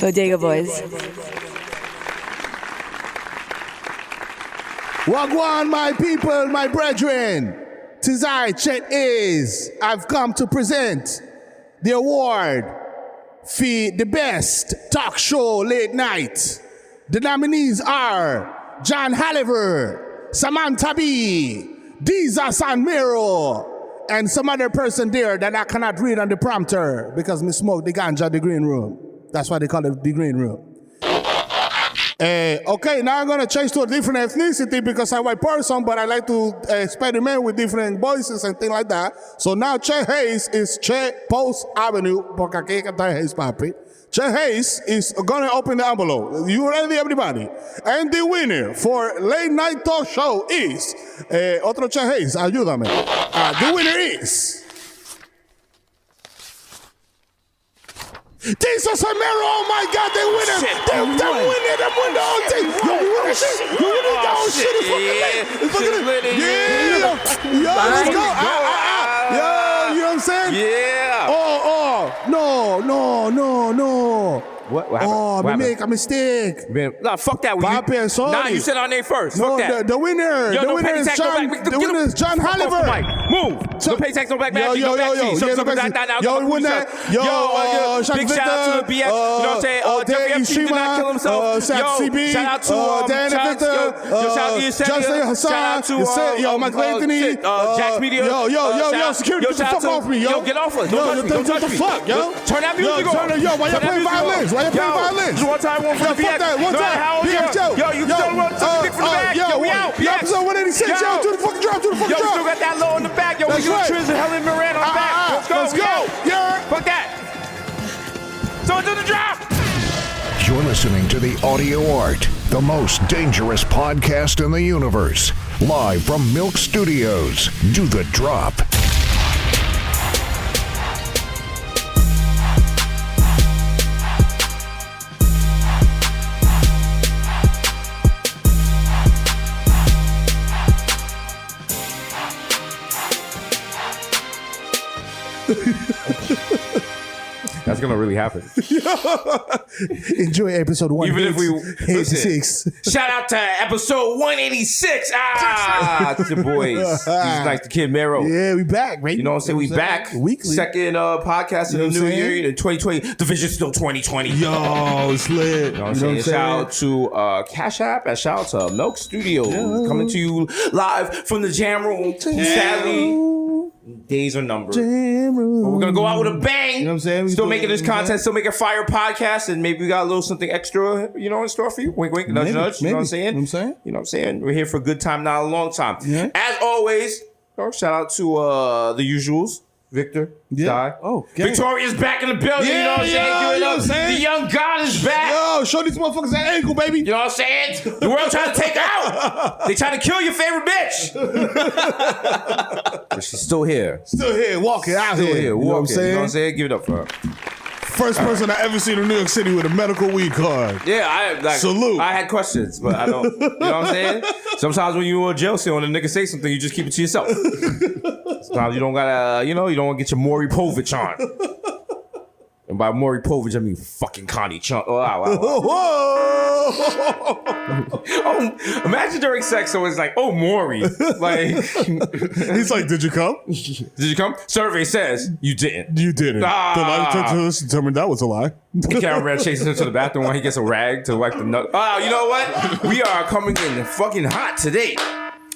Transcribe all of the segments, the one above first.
Bodega Boys. Wagwan, my people, my brethren. Tis I, Chet is. I've come to present the award for the best talk show late night. The nominees are John Halliver, Samantha B, Diza Sanmiro, and some other person there that I cannot read on the prompter because me smoke the ganja in the green room. That's why they call it the green room. Okay, now I'm going to change to a different ethnicity because I'm a white person, but I like to experiment with different voices and things like that. So now Che Hayes is Che Post Avenue, porque aquí está Hayes, papi. Che Hayes is going to open the envelope. You ready, everybody? And the winner for late night talk show is, otro Che Hayes, ayúdame. The winner is... Diza Sanmiro, oh my God, they win it. They win the whole thing. Yo, we win that shit. We win that whole shit. It's fucking lit. Yeah. Yo, let's go. Yo, you know what I'm saying? Yeah. No. What happened? Oh, What we happened? make a mistake. Man, nah, fuck that. Papi, sorry. Nah, you said our name first. No, fuck that. the winner. Yo, The no winner petty is tax, no John. back. The winner is John Halliver. Move. No pay tax, no black magic. No back seat. Yeah, no back seat. Yo, win that. Yo, big shout out to the BX. You know what I'm saying? Jeffrey Epstein did not kill himself. Yo, shout out to Diana Victor. Shout out to Justin Hassan. Shout out to Michael Anthony. Jax Media. Yo, security, get the fuck off me, yo. Yo, get off us. Don't touch me. Fuck, yo. Turn that music off. Yo, why you playing violins? Just one time, one for the fuck that, one time. Yo, you still run to the dick from the back. Yo, we out. Episode 186. Yo, do the fucking drop. Yo, we still got that low in the back. Yo, we do Triz and Helen Moran on the back. Let's go. Yeah. Fuck that. So do the drop. You're listening to The Audio Art, the most dangerous podcast in the universe. Live from Milk Studios. Do the drop. That's gonna really happen. Enjoy episode 186. Even if we listen, shout out to episode 186. It's your boys. This is nice to Kid Mero. Yeah, we back, right? You know what I'm saying? We back. Weekly. Second podcast in the new year in 2020. Division still 2020. Yo, it's lit. You know what I'm saying? Shout out to Cash App and shout out to Milk Studios. Coming to you live from the Jam Room. Sadly, days are numbered. But we're gonna go out with a bang. You know what I'm saying? Still making this content, still making fire podcast, and maybe we got a little something extra, in store for you. Wink, wink, nudge, nudge. You know what I'm saying? You know what I'm saying? We're here for a good time, not a long time. Yeah. As always, shout out to the usuals. Victor, Di. Oh, Victoria's back in the building. You know what I'm saying? You know what I'm saying? The young God is back. Yo, show these motherfuckers that ankle, baby. You know what I'm saying? The world trying to take her out. They trying to kill your favorite bitch. But she's still here. Still here, walking out Still here. here. You know what I'm saying? You know what I'm saying? Give it up for her. First person I ever seen in New York City with a medical weed card. Yeah, Salute. I had questions, but I don't. You know what I'm saying? Sometimes when you in jail cell and a nigga say something, you just keep it to yourself. Sometimes you don't gotta, you don't want to get your Maury Povich on. And by Maury Povich, I mean fucking Connie Chung. Oh, wow. Oh, imagine during sex, so it's like, oh, Maury. Like, he's like, did you come? Did you come? Survey says you didn't. You didn't. The lie detector determined that was a lie. The cameraman chases him to the bathroom while he gets a rag to wipe the nut. Oh, you know what? We are coming in fucking hot today.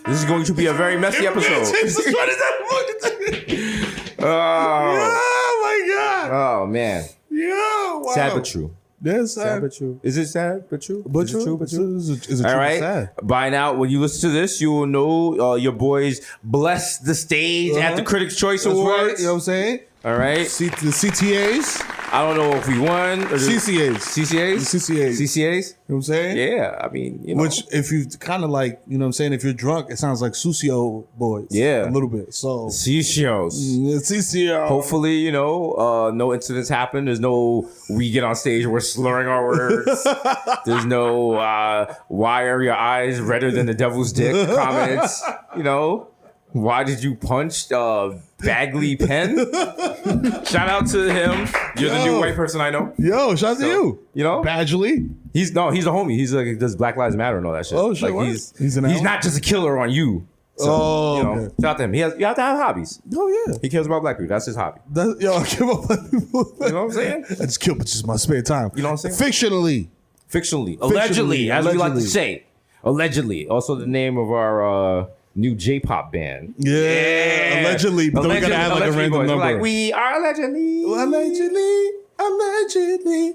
This is going to be a very messy episode. Oh my God. Oh man. Yeah. Wow. Sad but true. That's sad but true. Is it sad but true? But is it true but true? Is it all true right. sad? By now, when you listen to this, you will know your boys blessed the stage at the Critics' Choice Awards. Right. You know what I'm saying? All right. The CTAs. I don't know if we won. Or CCAs. CCAs? CCAs. CCAs? You know what I'm saying? Yeah. I mean, you know. Which, if you kind of like, you know what I'm saying, if you're drunk, it sounds like Sucio boys. Yeah. A little bit. So. CCOs. CCO. Hopefully, no incidents happen. There's no, we get on stage and we're slurring our words. There's no, why are your eyes redder than the devil's dick comments, Why did you punch Bagley Penn? Shout out to him. You're the new white person I know. Yo, shout out to you. You know, Badgley. he's a homie. He's like, he does Black Lives Matter and all that shit. Oh, shit, like what? he's He's not just a killer on you. So, you know, okay. shout out to him. You have to have hobbies. Oh yeah. He cares about black people. That's his hobby. Yo, I give up on people. You know what I'm saying? I just kill bitches in my spare time. You know what I'm saying? Fictionally. Fictionally. Allegedly, as we like to say. Allegedly. Also the name of our new J-pop band. Yeah. Allegedly. But then we gotta add like a Allegedly random boys. number. We're like, we are allegedly. Allegedly.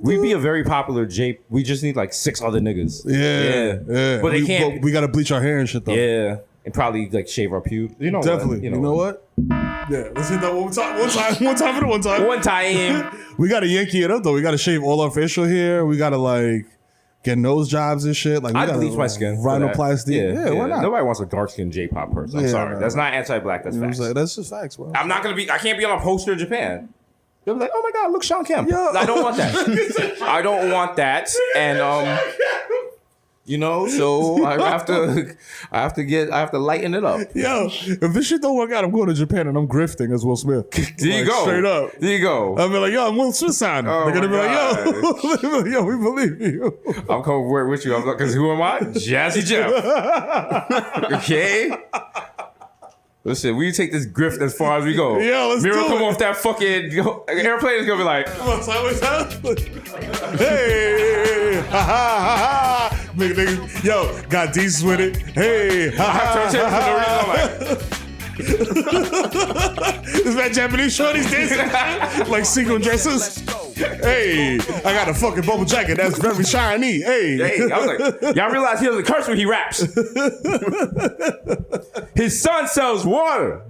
We'd be a very popular J. We just need like 6 other niggas. Yeah. But they can't. We gotta bleach our hair and shit though. Yeah. And probably like shave our pubes. You know Definitely. What? You know what? Yeah. Let's hit that one time. One time for the one time. One time. We gotta Yankee it up though. We gotta shave all our facial hair. We gotta like get nose jobs and shit. Like we I'd gotta bleach my skin. for that. Rhinoplasty. Yeah, why not? Nobody wants a dark skinned J-pop person. I'm Yeah, sorry. no. That's not anti-black. That's You know what facts. I'm saying? That's just facts, bro. I can't be on a poster in Japan. They'll be like, oh my God, look, Sean Kemp. Yo. I don't want that. I don't want that. And you know, so I have to lighten it up. Yo, if this shit don't work out, I'm going to Japan and I'm grifting as Will Smith. There you Like, go. Straight up. There you go. I'll be like, yo, I'm Will Smith son. Oh They're gonna be my like, yo, we believe you. I'm coming work with you. Because who am I? Jazzy Jeff. Okay? Listen, we take this grift as far as we go. Yo, let's Miro do come it. off that fucking airplane is gonna be like, Hey, ha ha ha ha. Nigga, yo, got decent with it. Hey, ha ha turn ha for no reason. I'm like, Is that Japanese shorties dancing? Like single dresses? Hey, I got a fucking bubble jacket that's very shiny. Hey. hey, I was like, y'all realize he doesn't curse when he raps. His son sells water.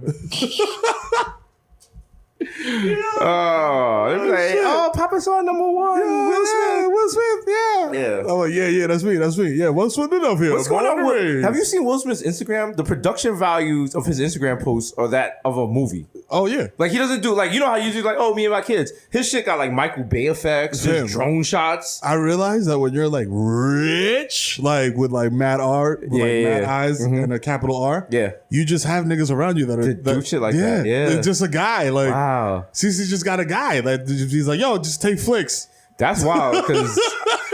Oh, they'd be like, shit. oh, Papa's on number 1. Will Smith. Will Smith, yeah. Yeah. I'm like, yeah, that's me. Yeah, Will Smith did up here. What's going on? Always. Have you seen Will Smith's Instagram? The production values of his Instagram posts are that of a movie. Oh, yeah. Like he doesn't do like, you know how you do like, oh, me and my kids. His shit got like Michael Bay effects, Damn. his drone shots. I realize that when you're like rich, like with like mad art, with like Yeah. mad eyes and a capital R, Yeah. you just have niggas around you that are To do shit like that, yeah. they're just a guy. Like Wow. CC just got a guy. Like he's like, yo, just take flicks. That's wild because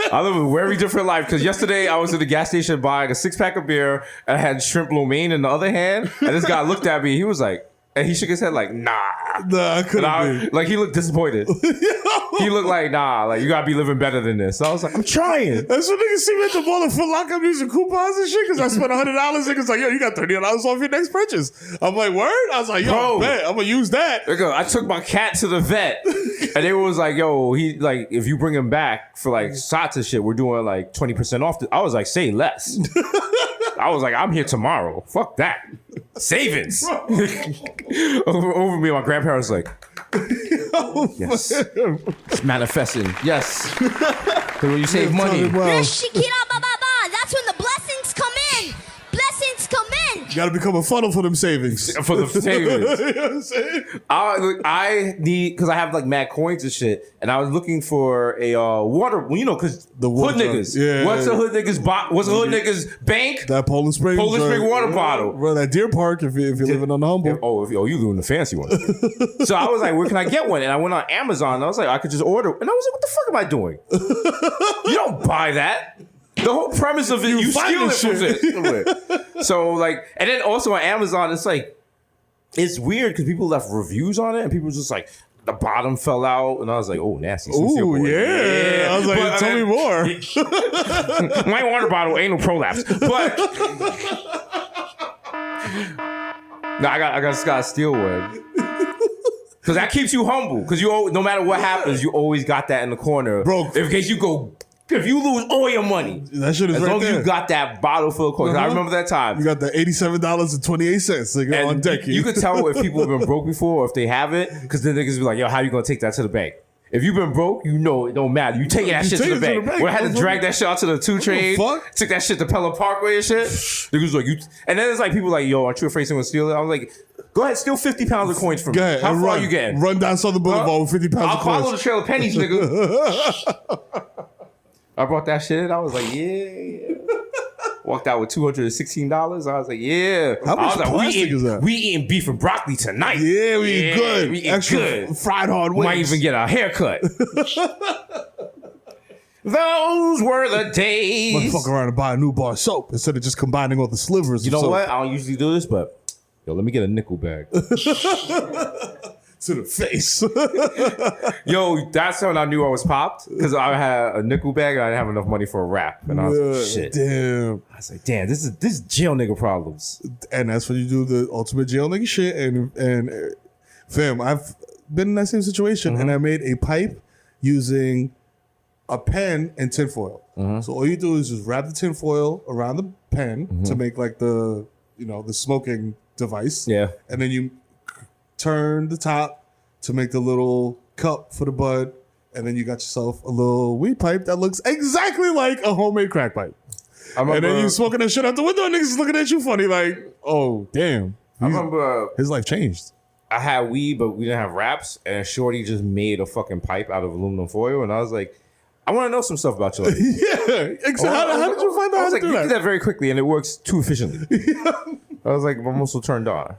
I live a very different life. Because yesterday I was at the gas station buying a 6-pack of beer and I had shrimp lo mein in the other hand. And this guy looked at me. He was like, and he shook his head like, nah. Nah, I couldn't be. Like he looked disappointed. He looked like, nah, like you gotta be living better than this. So I was like, I'm trying. That's what niggas see me at the mall for lockup using coupons and shit because I spent $100. Niggas like, yo, you got $30 off your next purchase. I'm like, word? I was like, yo, Bro. bet, I'm gonna use that. Nigga, I took my cat to the vet, and they was like, "Yo, he like if you bring him back for like shots and shit, we're doing like 20% off." I was like, "Say less." I was like, "I'm here tomorrow. Fuck that, savings." over me, my grandparents like, "Yes, it's manifesting. Yes, 'cause when you save money, Well, Shikira ba ba ba. That's when the blessings come in. Blessings come in. you gotta become a funnel for them savings. for the savings." You know what I'm saying? I need because I have like mad coins and shit, and I was looking for a water. Well, you know, because The hood water- niggas. yeah, What's yeah. the hood niggas? What's the hood niggas bank? That Poland Spring. Poland Spring water bottle. Bro, that Deer Park if you're living on the humble. You doing the fancy one? So I was like, where can I get one? And I went on Amazon. And I was like, I could just order. And I was like, what the fuck am I doing? You don't buy that. The whole premise of it, you steal find it this from it. So like, and then also on Amazon, it's like, it's weird because people left reviews on it and people just like, the bottom fell out. And I was like, oh, nasty. Sincere Ooh, boy. yeah. I was like, But, tell me more. My water bottle ain't no prolapse. But no, I just gotta steal one. Cause that keeps you humble. Cause no matter what happens, you always got that in the corner. Bro. In case if you lose all your money. That shit is As right long as there. you got that bottle full of coins. I remember that time. You got the $87.28 nigga, on And deck. you could tell if people have been broke before or if they haven't, because the niggas be like, yo, how you gonna take that to the bank? If you've been broke, you know it don't matter. You taking that shit to the bank. When I had to drag that shit out to the 2 train, fuck? took that shit to Pella Parkway and shit. Niggas like, and then there's like people like, yo, aren't you afraid someone steal it? I was like, go ahead, steal 50 pounds of coins from me. Go ahead. How and far run, are you getting? Run down Southern Boulevard with 50 pounds I'll of follow coins. the trail of pennies, nigga. I brought that shit in. I was like, yeah. Walked out with $216. I was like, yeah. How much I was like, plastic is that? we eating beef and broccoli tonight. Yeah, we eat good. We eat Extra good. fried hard wings. Might even get a haircut. Those were the days. Fuck around and buy a new bar of soap instead of just combining all the slivers. You of know soap. what? I don't usually do this, but yo, let me get a nickel bag. To the face. Yo, that's when I knew I was popped because I had a nickel bag and I didn't have enough money for a wrap. And I was like, shit. Damn. I was like, damn, this is jail nigga problems. And that's when you do the ultimate jail nigga shit. And fam, I've been in that same situation, and I made a pipe using a pen and tinfoil. So all you do is just wrap the tinfoil around the pen to make like the smoking device. Yeah. And then you turn the top to make the little cup for the bud, and then you got yourself a little weed pipe that looks exactly like a homemade crack pipe. And then you smoking that shit out the window, and niggas looking at you funny like, oh, damn. I remember His life changed. I had weed, but we didn't have wraps, and Shorty just made a fucking pipe out of aluminum foil, and I was like, I want to know some stuff about you. Like, Yeah. How did you find out I how was to like, do you that? did that very quickly, and it works too efficiently. I was like, I'm also turned on.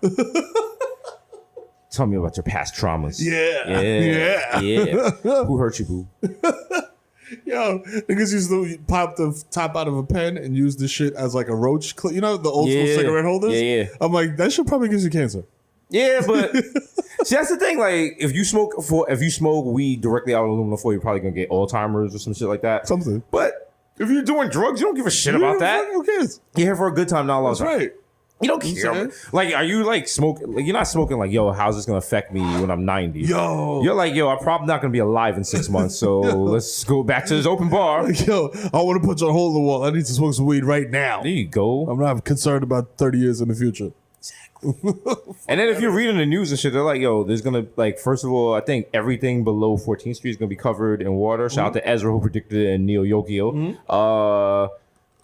Tell me about your past traumas. Yeah. Who hurt you, boo? Yo, niggas used to pop the top out of a pen and use this shit as like a roach clip. You know, the old school Yeah. cigarette holders? Yeah. I'm like, that shit probably gives you cancer. Yeah, but see, that's the thing. Like, if you smoke weed directly out of aluminum foil, you're probably gonna get Alzheimer's or some shit like that. Something. But if you're doing drugs, you don't give a shit about that. Who cares? You're here for a good time, not a long That's time. right. You don't care. Like, are you like smoking? Like, you're not smoking like, yo, how's this gonna affect me when I'm 90? Yo. You're like, yo, I'm probably not gonna be alive in 6 months, so let's go back to this open bar. Yo, I want to put you on hold in the wall. I need to smoke some weed right now. There you go. I'm not concerned about 30 years in the future. And then if you're reading the news and shit, they're like, yo, there's gonna, like, first of all, I think everything below 14th Street is gonna be covered in water. Shout out to Ezra who predicted it and Neil Yokio.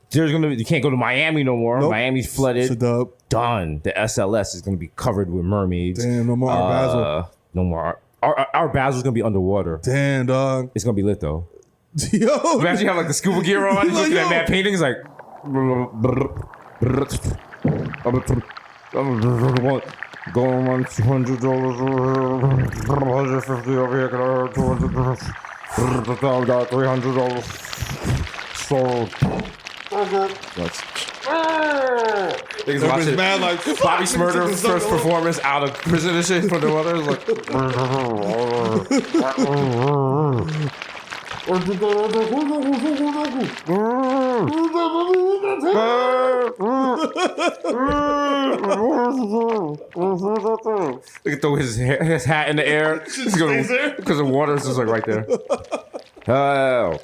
There's gonna be, you can't go to Miami no more. Nope. Miami's flooded. It's a dub. Done. The SLS is gonna be covered with mermaids. Damn, no more Art Basel. No more. Our Basil's gonna be underwater. Damn, dog. It's gonna be lit though. Yo. Imagine you have like the scuba gear on. You're looking at mad paintings like. Going on $200, $150 over here, $200, $300. So that's. Niggas watching mad like, Bobby Shmurda first performance out of prison and shit for the weather. Like. They can throw his hat in the air because the water is just like right there. Oh.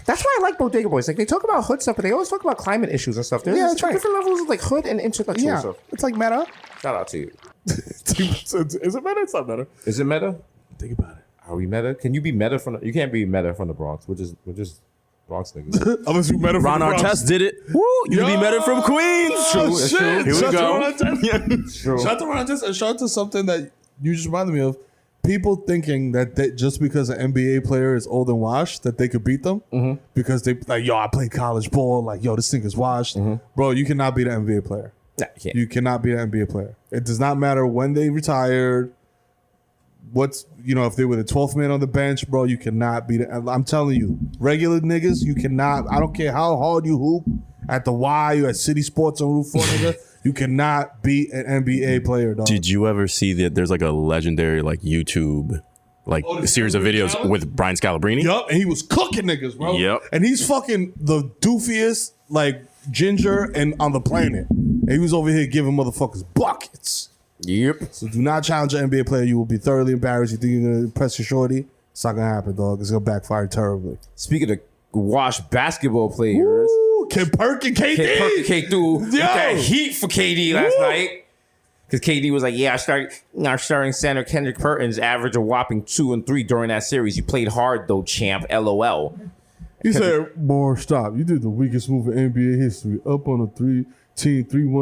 That's why I like Bodega Boys. Like, they talk about hood stuff, but they always talk about climate issues and stuff. There's that's right. different levels of like hood and intellectual stuff. It's like meta. Shout out to you. Is it meta? It's not meta. Is it meta? Think about it. Are we meta? Can you be meta from the... You can't be meta from the Bronx. We're just Bronx niggas. Unless you meta from Ron the Bronx. Artest did it. Woo! You can be better from Queens. Oh, shit. Here we Shout go. out to Ron Artest. True. Shout out to Ron Artest, and shout out to something that you just reminded me of. People thinking that just because an NBA player is old and washed, that they could beat them because they like, yo, I played college ball. Like, yo, this thing is washed. Bro, you cannot beat an NBA player. Nah, you can't. You cannot be an NBA player. It does not matter when they retired. If they were the 12th man on the bench, bro, you cannot beat it. I'm telling you, regular niggas, you cannot. I don't care how hard you hoop at the Y or at City Sports on Route 4, nigga. You cannot beat an NBA player, dog. Did you ever see that there's like a legendary like YouTube the series of videos challenge? with Brian Scalabrine? Yup, and he was cooking niggas, bro. Yep. And he's fucking the doofiest, like, ginger and on the planet. And he was over here giving motherfuckers buckets. Yep. So do not challenge an NBA player. You will be thoroughly embarrassed. You think you're going to impress your shorty? It's not going to happen, dog. It's going to backfire terribly. Speaking of washed basketball players, Woo! Kim Perkins, KD. Kid Perky came through with that heat for KD last night. Because KD was like, yeah, our starting center Kendrick Perkins averaged a whopping 2 and 3 during that series. You played hard though, champ. LOL. He said, "More stop. You did the weakest move in NBA history. Up on a 3-1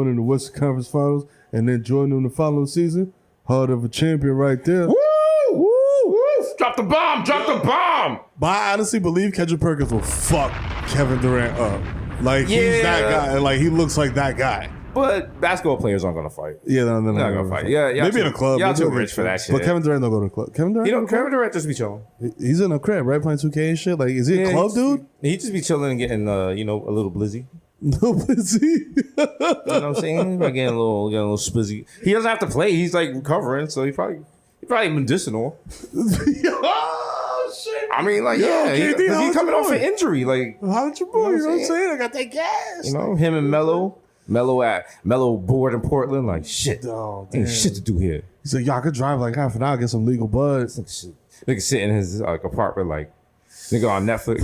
in the Western Conference Finals, and then join them the following season. Heart of a champion right there." Woo! Woo! Drop the bomb! Drop the bomb! But I honestly believe Kendrick Perkins will fuck Kevin Durant up. Like he's that guy. Like he looks like that guy. But basketball players aren't gonna fight. Yeah, they're They're not gonna fight. Yeah, maybe in a club. Y'all Maybe too in a rich for club. that shit. But Kevin Durant don't go to a club. Kevin Durant, You know, Kevin Durant just be chilling. he's in a crib, right, playing 2K and shit. Like, is he a club dude? He just be chilling and getting, a little blizzy. No, is he? You know what I'm saying? Like getting a little spizzy. He doesn't have to play. He's like recovering, so he probably medicinal. Oh shit! I mean, like, Yo, yeah, KD, how he was coming your off boy? an injury. Like, How'd your boy? You know what I'm saying? I got that gas. you know, him and Melo bored in Portland. Like, shit, Oh, ain't damn. shit to do here. He's like, y'all could drive like half an hour, get some legal buds. Nigga sit in his apartment, like, nigga on Netflix,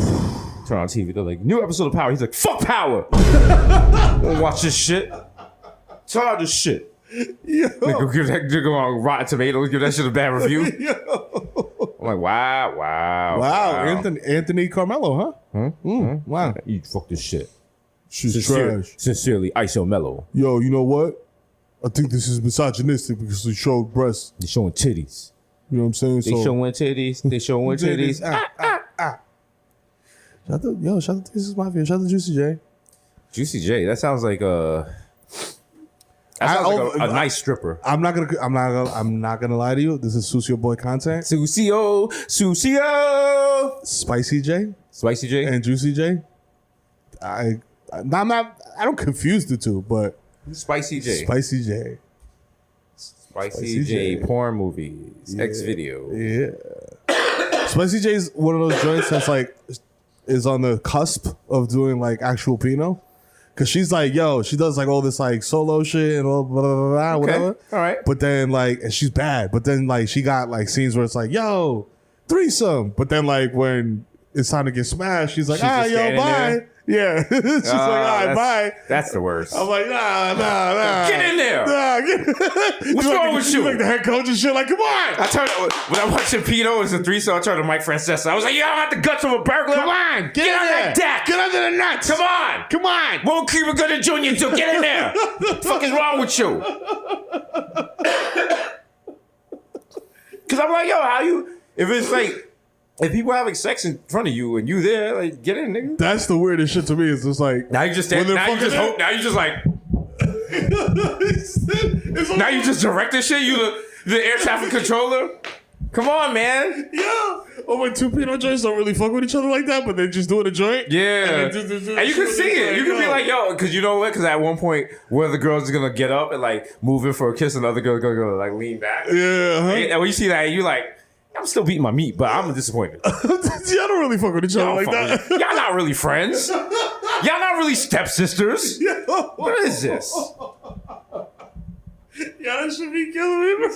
turn on TV. They're like, new episode of Power. He's like, fuck Power. Don't watch this shit. Tired of shit. Yo. Nigga, give that nigga on Rotten Tomatoes, give that shit a bad review. I'm like, wow. Anthony Carmelo, huh? Wow. You fuck this shit. She's trash. Sincerely, ISO Mello. Yo, you know what? I think this is misogynistic because they showed breasts. They showing titties. You know what I'm saying? They showing titties. They showing titties. Shout out to Texas Mafia. Shout out to Juicy J. Juicy J. That sounds like a nice stripper. I'm not gonna lie to you. This is Sucio Boy content. Sucio. Spicy J Spicy J. and Juicy J. I don't confuse the two, but Spicy J. Spicy J. Spicy J. Porn movies. X video. Yeah. Spicy J is one of those joints that's like is on the cusp of doing like actual Pinot. Cause she's like, yo, she does like all this like solo shit and all blah, blah, blah, blah, whatever. All right. But then like, and she's bad. But then like, she got like scenes where it's like, yo, threesome. But then like when it's time to get smashed, she's like, She's just yo, standing bye. there? Yeah. She's like, all right, bye. That's the worst. I'm like, nah. Get in there. What's wrong with you? Like the head coach and shit. Like, come on. I turned when I watched Pino as a threesome. I turned to Mike Francesa. I was like, "You don't have the guts of a burglar. Come on, get on in that there. deck. Get under the nuts. Come on, Come on. Won't keep a good at Junior too. Get in there. What the fuck is wrong with you?" Because I'm like, yo, how you? If it's like, if people having sex in front of you and you there, like, get in, nigga. That's the weirdest shit to me. It's just like Now you just when stand. they're Now you just fucking hope. Now you just like. It's Now you just direct this shit. You the air traffic controller. Come on, man. yeah. Oh, when two Pinot joints don't really fuck with each other like that, but they're just doing a joint. Yeah, And and you can see it. You can be like, yo, because you know what? Because at one point, one of the girls is gonna get up and like move in for a kiss, and the other girl gonna like lean back. Yeah. Huh? And when you see that, you like, I'm still beating my meat, but I'm disappointed. Y'all don't really fuck with each other Y'all, like that. y'all not really friends. Y'all not really stepsisters. What is this? Yeah, that should be killing me.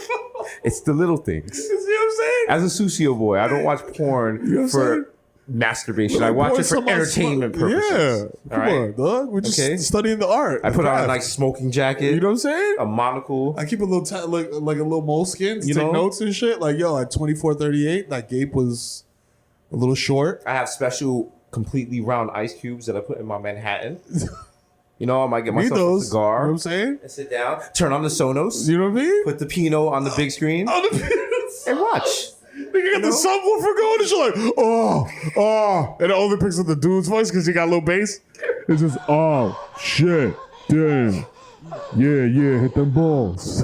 It's the little things. You see what I'm saying? As a Sucio boy, I don't watch porn know what I'm for saying? masturbation. I watch it for entertainment purposes. Yeah. All Come right? on, dog. We're just Okay. studying the art. I put on a craft. nice smoking jacket, You know what I'm saying? a monocle. I keep a little like a little moleskin to You take know? notes and shit. Like, yo, at 24:38, that gape was a little short. I have special completely round ice cubes that I put in my Manhattan. You know, I might get Need myself those. a cigar You know what I'm saying? and sit down, turn on the Sonos, You know what I mean? put the Pinot on the big screen, On the pins. and watch. Nigga got the subwoofer going and shit like, oh, and it only picks up the dude's voice because he got low bass. It's just, oh, shit, damn. Yeah, hit them balls.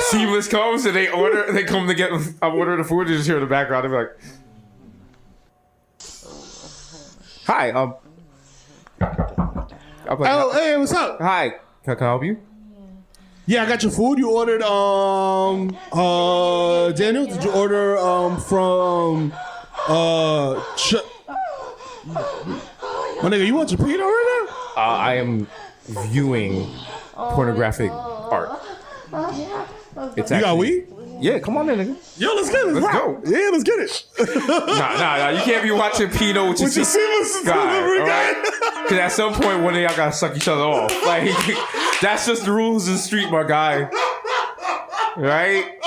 Seamless comes and they come to get, I'm ordering the food, you just hear in the background, they're like, hi, I'm like, Oh, hey, what's up? hi, can I help you? Yeah, I got your food. You ordered, Daniel, did you order, from, my nigga, you want your Pinot right now? I am viewing pornographic art. It's You got actually- weed? Yeah, come on in, nigga. Yo, let's get it. Let's rock. go. Yeah, let's get it. Nah, you can't be watching Pinot with your With your seamless delivery guy. Because at some point, one of y'all gotta suck each other off. Like, that's just the rules of the street, my guy. Right?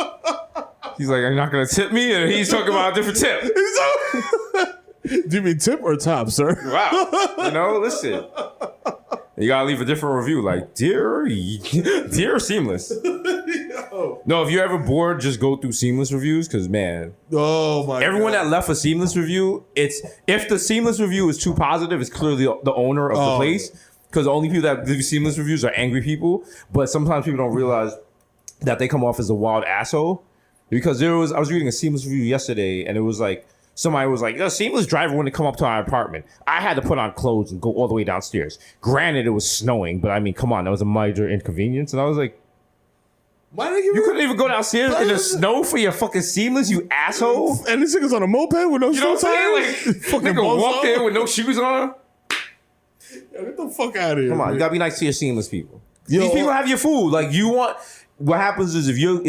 He's like, you're not gonna tip me? And he's talking about a different tip. Do you mean tip or top, sir? Wow. You know, listen. You gotta leave a different review, like, dear Seamless. No, if you're ever bored, just go through Seamless reviews because man, Oh my everyone God. that left a Seamless review, it's if the Seamless review is too positive, it's clearly the owner of the place. Because the only people that give Seamless reviews are angry people. But sometimes people don't realize that they come off as a wild asshole. Because I was reading a Seamless review yesterday, and it was like somebody was like, "The Seamless driver wouldn't come up to our apartment. I had to put on clothes and go all the way downstairs. Granted, it was snowing, but I mean, come on, that was a major inconvenience." And I was like, Why did they give "You couldn't even go downstairs in the snow for your fucking Seamless, you asshole." And this nigga's on a moped with no You know shoe what I'm tires? saying? Like, Fucking nigga walk bozo. there with no shoes on. Get the fuck out of here. Come on, you man. gotta be nice to your Seamless people. Yo, These people have your food. Like you want. What happens is if you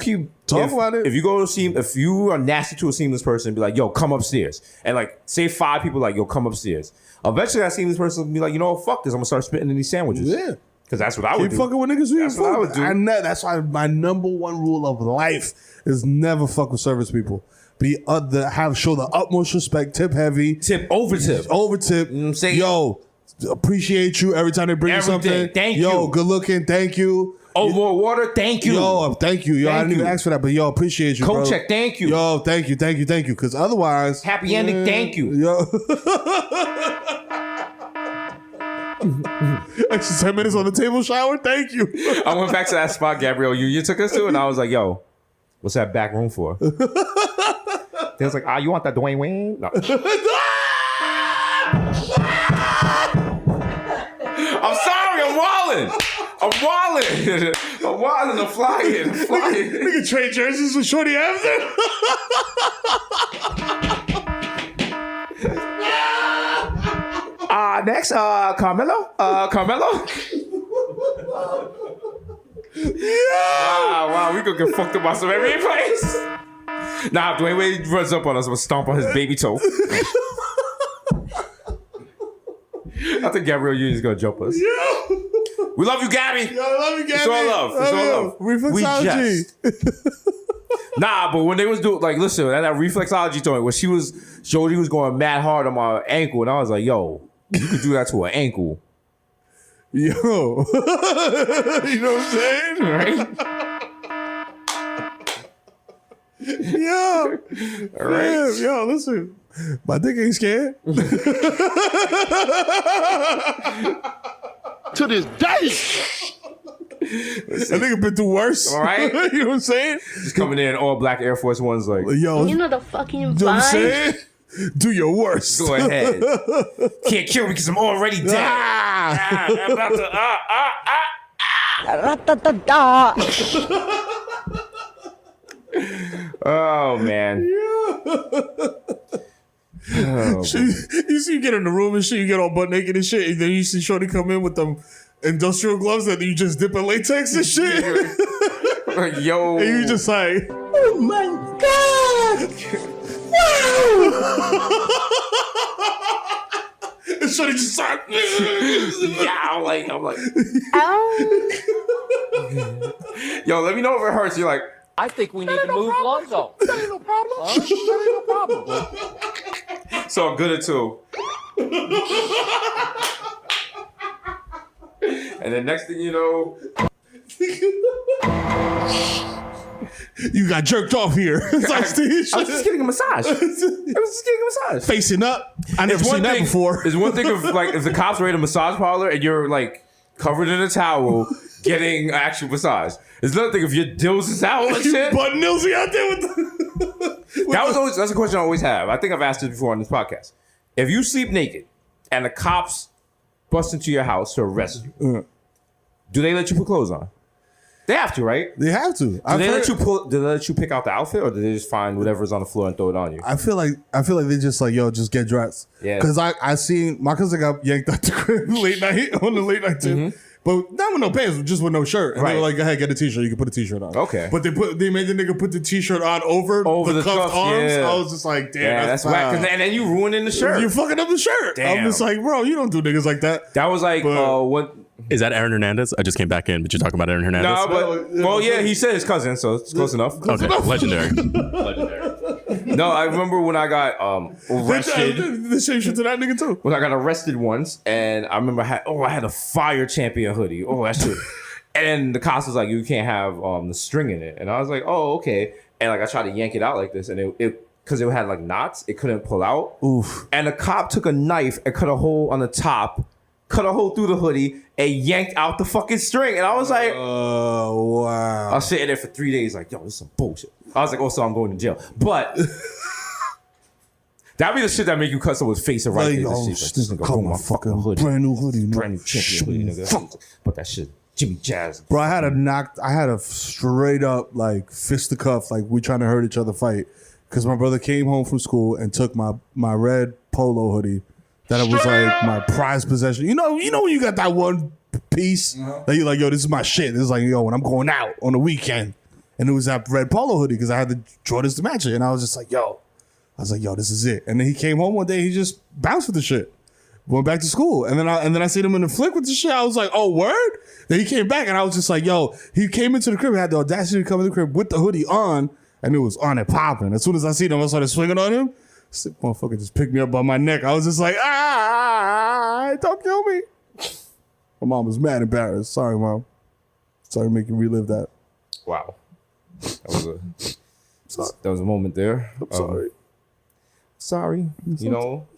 keep Talk about it. If you go to if you are nasty to a Seamless person, be like, "Yo, come upstairs," and like say 5 people like, "Yo, come upstairs." Eventually, that Seamless person will be like, "You know what? Fuck this. I'm gonna start spitting in these sandwiches." Yeah. Because that's what I would Keep do. fucking with niggas. That's what I would do. That's why my number one rule of life is never fuck with service people. Show the utmost respect. Tip heavy. Tip over tip. Over tip. You know what I'm saying? Yo, appreciate you every time they bring you Everything. something. Thank Yo, you. good looking. Thank you. Oh, more water. Thank you. Yo, thank you. Yo, I Thank didn't even you. ask for that, but yo, appreciate you. Coat bro. check. Thank you. Yo, thank you. Because otherwise, Happy ending. Thank you. Yo. Extra 10 minutes on the table shower. Thank you. I went back to that spot Gabrielle you took us to, and I was like, "Yo, what's that back room for?" They was like, you want that Dwayne Wayne?" No. I'm sorry, I'm wildin'. I'm flying. Nigga trade jerseys with Shorty after. Next, Carmelo. Wow, we gonna get fucked up by some NBA players. Nah, Dwayne Wade runs up on us, I'm gonna stomp on his baby toe. I think Gabrielle Union's gonna jump us. We love you, Gabby. I love you, Gabby. It's all love. It's all love. Reflexology. Nah, but when they was doing, like, listen, that reflexology joint, when Jody was going mad hard on my ankle, and I was like, yo, you could do that to an ankle. Yo. You know what I'm saying? Right? Yo. All right. Damn, yo, listen. My dick ain't scared. To this day. That nigga been through worse. All right. You know what I'm saying? Just coming in all black Air Force Ones, like, Yo, You know the fucking you know what I'm vibe. saying? Do your worst. go ahead. Can't kill me because I'm already dead. Ah. I'm about to, Ra-ta-ta-ta. Oh, man. Oh, You see, you get in the room and shit, you get all butt naked and shit, and then you see Shorty come in with them industrial gloves that you just dip in latex and shit. yo. And you just like, Oh my god! and Shorty just like, Yeah, I'm like, Ow. yo, let me know if it hurts. You're like, I think we need to move Lonzo. so good at two. And then next thing you know, you got jerked off here. It's like, I was just getting a massage. Facing up. I never seen that before. There's one thing of like if the cops raid a massage parlor and you're like covered in a towel getting an actual massage. There's another thing if your dills is out and shit. Butt nilsy out there with the... That's a question I always have. I think I've asked this before on this podcast. If you sleep naked and the cops bust into your house to arrest you, do they let you put clothes on? They have to, right? They have to. Do they let you pick out the outfit, or do they just find whatever's on the floor and throw it on you? I feel like they just like, yo, just get dressed. Yeah. Because I seen my cousin got yanked out the crib late night on the late night tip. But not with no pants, just with no shirt. And they were Right. like, go ahead, get a t-shirt. You can put a t-shirt on. Okay. But they made the nigga put the t-shirt on over the cuffed cuff, arms. yeah. I was just like, damn, Yeah, that's whack. foul. And then you ruining the shirt. You're fucking up the shirt. Damn. I'm just like, bro, you don't do niggas like that. That was like But- what? Is that Aaron Hernandez? I just came back in, but you're talking about Aaron Hernandez? No, but well, yeah, he said his cousin, so it's close enough. Okay, legendary. No, I remember when I got arrested. The same shit to that nigga too. When I got arrested once, and I remember I had a fire champion hoodie. Oh, that shit. And then the cops was like, you can't have the string in it. And I was like, oh, okay. And like I tried to yank it out like this, and it because it had like knots, it couldn't pull out. Oof. And the cop took a knife and cut a hole on the top, cut a hole through the hoodie, and yanked out the fucking string. And I was like, Oh, wow. I was sitting there for 3 days like, yo, this is some bullshit. I was like, also, I'm going to jail. But that'd be the shit that make you cut someone's face and right Like, there. oh, This this nigga nigga broke cut my fucking hoodie. brand new hoodie. Brand new champion hoodie, nigga. But that shit, Jimmy Jazz. Bro, I had a straight up like fisticuff, like we trying to hurt each other fight. Because my brother came home from school and took my red polo hoodie that it was like my prized possession. You know when you got that one piece that you're like, yo, this is my shit. This is like, yo, when I'm going out on the weekend. And it was that red polo hoodie because I had the Jordans to match it. And I was just like, yo, this is it. And then he came home one day, he just bounced with the shit. Went back to school. And then I seen him in the flick with the shit. I was like, oh, word? Then he came back and I was just like, yo, he came into the crib, had the audacity to come in the crib with the hoodie on, and it was on and popping. As soon as I seen him, I started swinging on him. This motherfucker just picked me up by my neck. I was just like, don't kill me. My mom was mad embarrassed. Sorry, Mom. Sorry to make you relive that. Wow. That was a moment there. I'm sorry. Sorry. You know,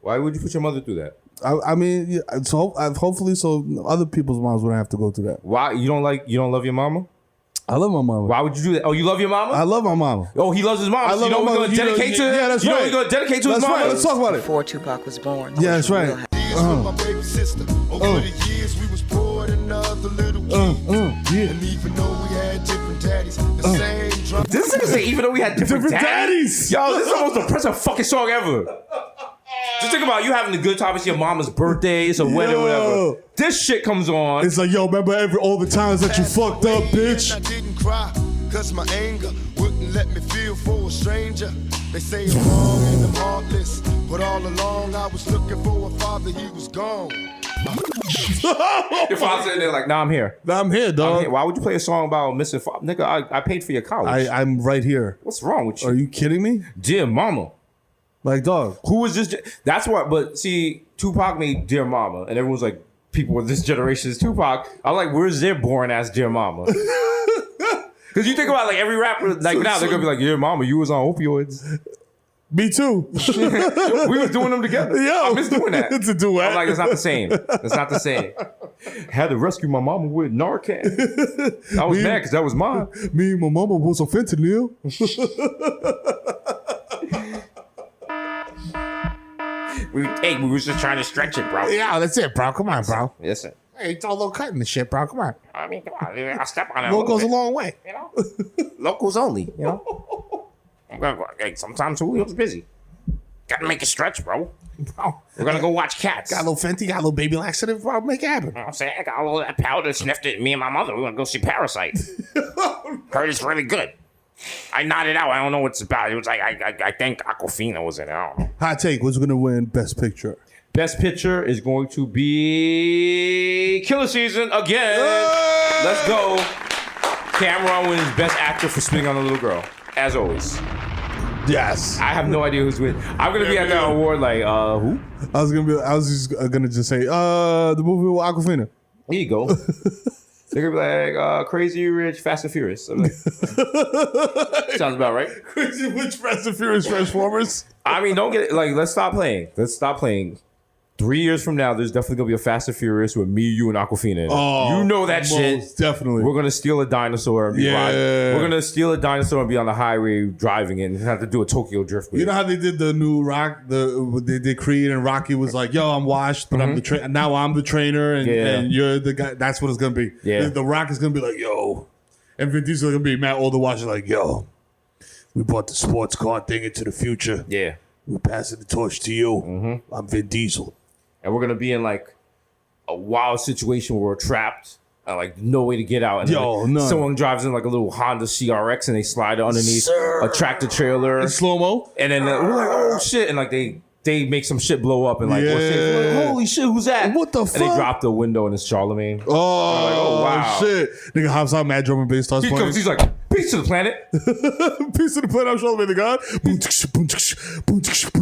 why would you put your mother through that? I mean, yeah, so hopefully, so other people's moms wouldn't have to go through that. Why you don't love your mama? I love my mama. Why would you do that? Oh, you love your mama? I love my mama. Oh, he loves his mom. I love you know my we're mama. gonna dedicate to? Yeah, that's you right. know we're gonna dedicate to his That's mama. right. Let's talk about it. Before Tupac was born. Yeah, that's right. My baby sister. Over the years, we was poor than other little kids. Yeah. And even though we had different daddies, the same drum. This nigga say even though we had different daddies. Yo, this is the most depressing fucking song ever. Just think about you having a good time. It's your mama's birthday, it's a wedding, whatever. This shit comes on. It's like, yo, remember all the times that you fucked up, bitch. I didn't cry, cause my anger wouldn't let me feel for a stranger. They say I'm wrong and I'm heartless, but all along I was looking for a father, he was gone. Your father sitting there like, nah, I'm here. Nah, I'm here, dog. I'm here. Why would you play a song about missing father? Nigga, I paid for your college. I'm right here. What's wrong with you? Are you kidding me? Dear Mama. Like, dog. Who was this? That's what, but see, Tupac made Dear Mama, and everyone's like, people with this generation is Tupac. I'm like, where's their boring ass Dear Mama? Because you think about like every rapper, like now, they're gonna be like, Dear Mama, you was on opioids. Me too. We was doing them together. Yo, I miss doing that. It's a duet. I'm like, it's not the same. It's not the same. Had to rescue my mama with Narcan. I was mad because that was mine. Me and my mama was on fentanyl. We was just trying to stretch it, bro. Yeah, that's it, bro. Come on, bro. Listen. Hey, throw a little cut in the shit, bro. Come on. I mean, come on. I step on it. What goes a long way. You know? Locals only, you know? Hey, sometimes Julio's busy. Gotta make it stretch, bro. We're gonna go watch Cats. Got a little Fenty, got a little baby laxative, bro. Make it happen. You know what I'm saying? I got all that powder, sniffed it. Me and my mother, we're gonna go see Parasite. Heard it's really good. I nodded out. I don't know what it's about. It was like, I think Aquafina was in it. I don't know. Hot take. Who's going to win Best Picture? Best Picture is going to be Killer Season again. Let's go. Cameron wins Best Actor for spitting on a little girl, as always. Yes. I have no idea who's winning. I'm gonna be at that award like, who? I was just gonna say the movie with Aquafina. Here you go. They're gonna be like Crazy Rich, Fast and Furious. I'm like, sounds about right. Crazy Rich, Fast and Furious, Transformers. I mean, don't get it. Like, let's stop playing. 3 years from now, there's definitely gonna be a Fast and Furious with me, you, and Aquafina in it. Oh, you know that shit. Definitely. We're gonna steal a dinosaur and be riding. We're gonna steal a dinosaur and be on the highway driving it and have to do a Tokyo drift with You know how they did the new Rock? They did Creed and Rocky was like, "Yo, I'm washed, but I'm the now I'm the trainer, and you're the guy." That's what it's gonna be. Yeah. The Rock is gonna be like, "Yo," and Vin Diesel is gonna be Matt Older watching like, "Yo, we brought the sports car thing into the future. Yeah. We're passing the torch to you. I'm Vin Diesel." And we're gonna be in like a wild situation where we're trapped, like no way to get out. And then someone drives in like a little Honda CRX and they slide underneath a tractor trailer in slow mo. And then we're like, oh shit! And like they make some shit blow up and like, what shit? Like, holy shit, who's that? What the fuck? And they drop the window and it's Charlemagne. Oh, wow, shit! Nigga hops out, mad drum and bass starts playing. He's like, peace to the planet. Peace to the planet. I'm Charlemagne the God.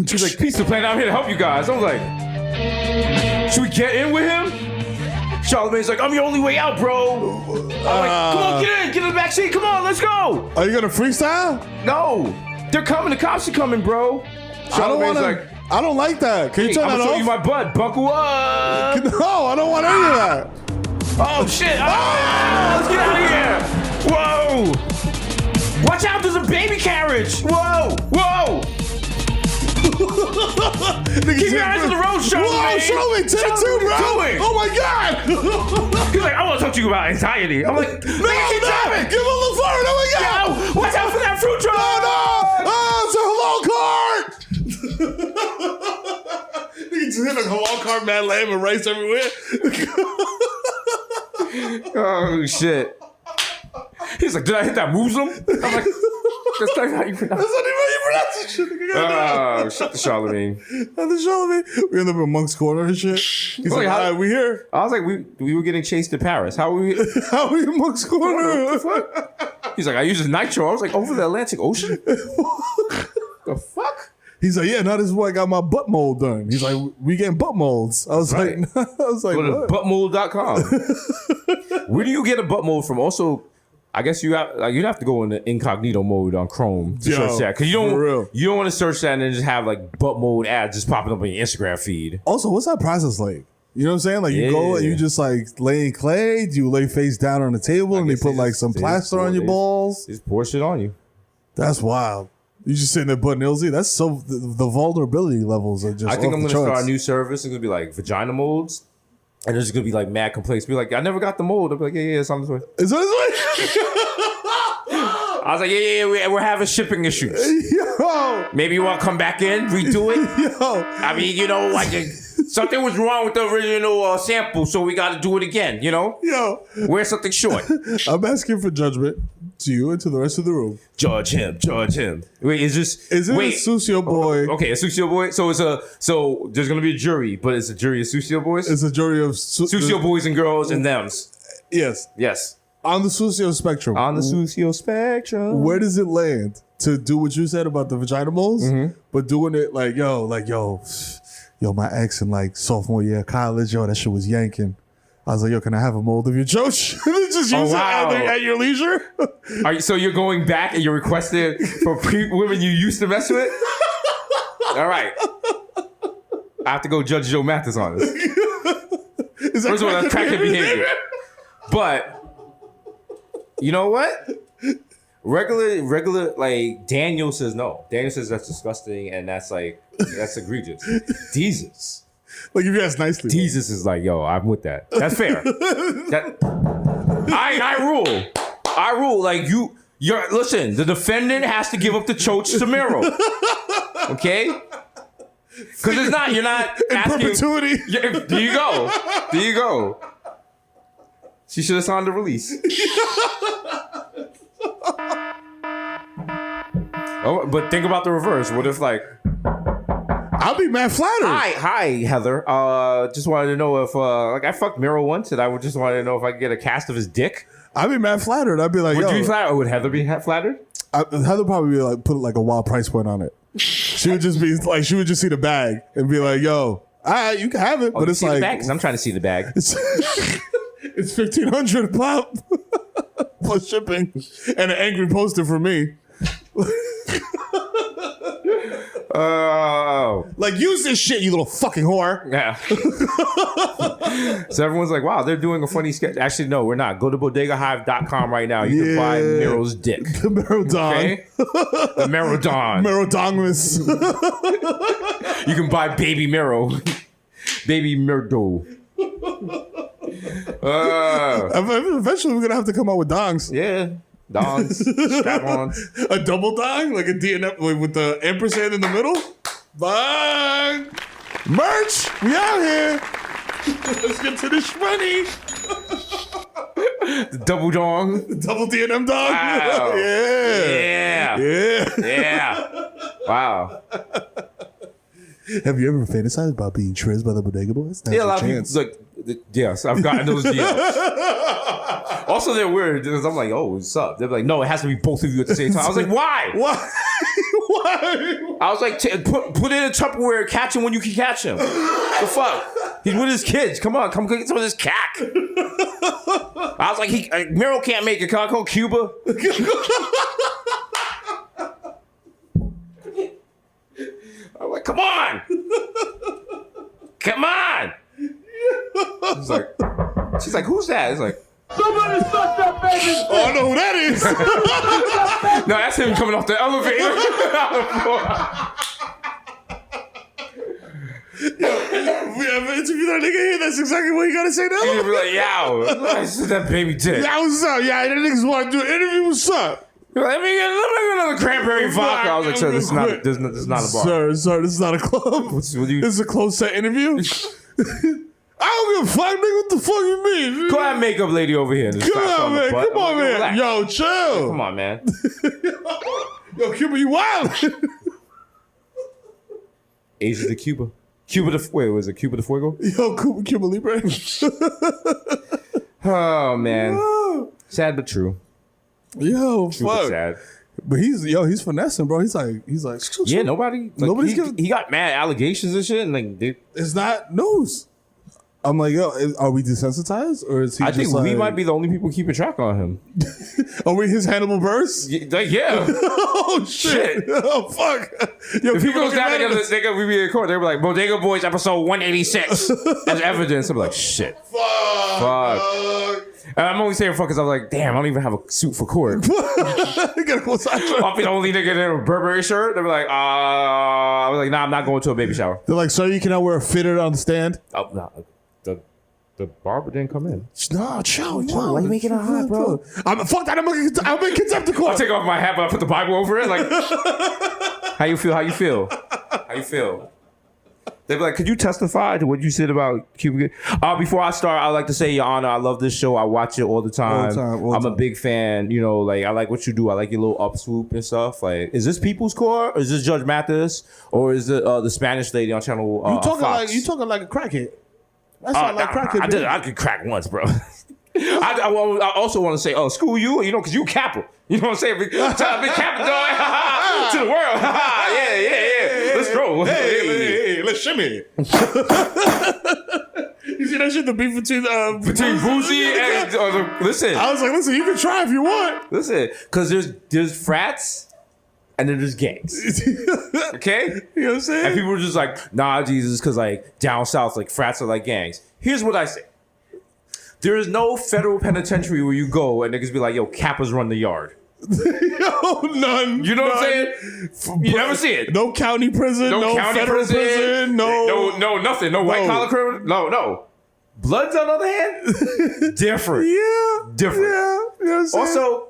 He's like, peace to the planet. I'm here to help you guys. I was like, should we get in with him? Charlamagne's like, I'm your only way out, bro. I'm like, come on, get in the back seat. Come on, let's go. Are you gonna freestyle? No, they're coming. The cops are coming, bro. Charlamagne's like, I don't like that. Can you turn I'm that gonna show off? you my butt. Buckle up. No, I don't want any of that. Oh shit! Let's get out of here! Whoa! Watch out! There's a baby carriage! Whoa! Whoa! Keep your eyes on the road, Charlamagne! Whoa, Charlamagne, take two, bro! Oh my god! He's like, I want to talk to you about anxiety. I'm like, no, keep driving! Give him a little fart! Oh my god! Yo, watch out for that fruit truck! Oh, it's a halal cart! You just hit a halal cart, mad lamb and rice everywhere. Oh shit! He's like, did I hit that Muslim? I'm like, that's not how you pronounce it. That's not even how you pronounce it. Oh, shut the Charlamagne. We end up in Monk's Corner and shit. He's like, how- all right, we here. I was like, we were getting chased to Paris. How were we? How are we in Monk's Corner? What the fuck? He's like, I use nitro. I was like, over the Atlantic Ocean? The fuck? He's like, yeah, now this is where I got my butt mold done. He's like, we getting butt molds. I was Right. like, Go to what? buttmold.com. Where do you get a butt mold from? Also, I guess you'd have to go in the incognito mode on Chrome to Yo, search that because for real. you don't want to search that and then just have like butt mold ads just popping up on your Instagram feed. Also, what's that process like? You know what I'm saying? Like you go and you just like lay in clay. Do you lay face down on the table and they put like some plaster on your balls? Just pour shit on you. That's wild. You just sitting there butt nilsy. That's so the vulnerability levels are just. I think off I'm the gonna start charts. a new service. It's gonna be like vagina molds. And there's gonna be like mad complaints. Be like, I never got the mold. I'll be like, yeah, it's on this way. Is that his way? I was like, yeah, we're having shipping issues. Yo, Maybe you want to come back in, redo it. yo. I mean, you know, like something was wrong with the original sample, so we got to do it again. You know, Yo, wear something short. I'm asking for judgment to you and to the rest of the room. Judge him. Wait, Is it a Susio boy? Okay, a Susio boy. So there's gonna be a jury, but it's a jury of Susio boys. It's a jury of Susio boys and girls and thems. Yes, Yes, on the Susio spectrum. on the Susio spectrum. Where does it land to do what you said about the vagina moles, but doing it like yo, my ex in like sophomore year of college, yo, that shit was yanking. I was like, yo, can I have a mold of your choach? Just use it at your leisure. So you're going back and you're requesting for women you used to mess with? All right. I have to go judge Joe Mathis on this. Is that First of all, that's crackhead behavior. But you know what? Regular, like Daniel says no. Daniel says that's disgusting and that's egregious. Jesus. Like if you ask nicely. Jesus is like, yo, I'm with that. That's fair. I rule. Like you're listen, the defendant has to give up the choach to Miro. Okay? Because you're not In asking. perpetuity. Yeah, there you go. She should have signed the release. Oh, but think about the reverse. What if like, I'll be mad flattered. hi Heather. Just wanted to know if I fucked Miro once, and I would just wanted to know if I could get a cast of his dick. I'd be mad flattered. I'd be like, Would yo. you be flattered? Or would Heather be flattered? Heather probably be like put like a wild price point on it. She would just be like, she would just see the bag and be like, yo, all right, you can have it, but it's like because I'm trying to see the bag. it's $1,500 a pop plus shipping and an angry poster for me. Oh, Like, use this shit, you little fucking whore. yeah. So everyone's like, wow, they're doing a funny sketch. Actually, no, we're not. Go to bodegahive.com right now. You can buy Miro's dick. The Merodon. Okay? The Merodon. Merodongless. You can buy Baby Miro. Baby Mirdo. Eventually, we're going to have to come out with dongs. Yeah. Dons. Strap-ons. A double dong, like a DNF with the ampersand in the middle. Bang! Merch! We out here! Let's get to this money! The double dong. Double DNM dog. Wow. Yeah. Yeah. Yeah. Yeah. Wow. Have you ever fantasized about being trizzed by the Bodega Boys? Now's Yeah, a your lot of chance. people, like, yes, I've gotten those DMs. Also, they're weird because I'm like, oh, what's up? They're like, no, it has to be both of you at the same time. I was like, why? Why? I was like, put it in a Tupperware, catch him when you can catch him. The fuck? He's with his kids. Come on, come get some of this cack. I was like, Miro can't make it. Can I call Cuba? I'm like, come on. Come on. She's like, who's that? It's like, Somebody suck that baby. Oh, I know who that is. no, that's him coming off the elevator. We ever interviewed that nigga here? That's exactly what you gotta say now. He'd be like, yo, this is that baby dick. Yeah, what's up? Yeah, the niggas want to do an interview. What's up? Let me get another cranberry vodka. I was like, sir, this is not a bar. Sir, this is not a club. This is a closed set interview. I don't give a fuck, nigga. What the fuck you mean? Go ahead, makeup lady over here. Come on, man. Come on, man. Relax. Yo, chill. Come on, man. Yo, Cuba, you wild. Asia to Cuba. Was it Cuba de Fuego? Yo, Cuba Libre. Oh, man. Sad but true. Yo, True but fuck. sad. But he's finessing, bro. He's like, Yeah, nobody. Nobody's he got mad allegations and shit, and like, it's not news. I'm like, yo, are we desensitized, or is he? I think just we might be the only people keeping track on him. Are we his Hannibal Buress? Yeah. Oh shit! Oh fuck! Yo, If he goes down together, together, we be in court. They were like, Bodega Boys episode 186 as evidence. I'm like, shit. Fuck. And I'm only saying fuck because I was like, damn, I don't even have a suit for court. You gotta go sidetrack. I'll be the only nigga in a Burberry shirt. They were like, I was like, nah, I'm not going to a baby shower. They're like, sir, you cannot wear a fitted on the stand. Oh, no. The barber didn't come in. No, chill. Why you making it hot, bro? Fuck that. I'm in contempt of I court. take off my hat, but I put the Bible over it. Like, how you feel? How you feel? How you feel? They'd be like, could you testify to what you said about Cuba? Before I start, I'd like to say, Your Honor, I love this show. I watch it all the time. I'm a big fan. You know, like, I like what you do. I like your little up swoop and stuff. Like, is this People's Court? Or is this Judge Mathis? Or is it the Spanish lady on channel Fox? You talking like a crackhead. That's not like crackhead. I could crack once, bro. I also want to say, screw you, because you Kappa. You know what I'm saying? Big Kappa dog to the world. Yeah. Let's go. Hey, let's shimmy. You see that shit? The beef between Boozy and listen. I was like, listen, you can try if you want. Listen, because there's frats. And then there's gangs. Okay? You know what I'm saying? And people were just like, nah, Jesus, because like down south, like frats are like gangs. Here's what I say. There is no federal penitentiary where you go and niggas be like, yo, Kappas run the yard. Yo, none. You know what I'm saying? You never see it. No county prison, no county federal prison, no nothing. No white collar criminal. No. Bloods, on the other hand, different. Different. Yeah. You know what I'm saying? Also,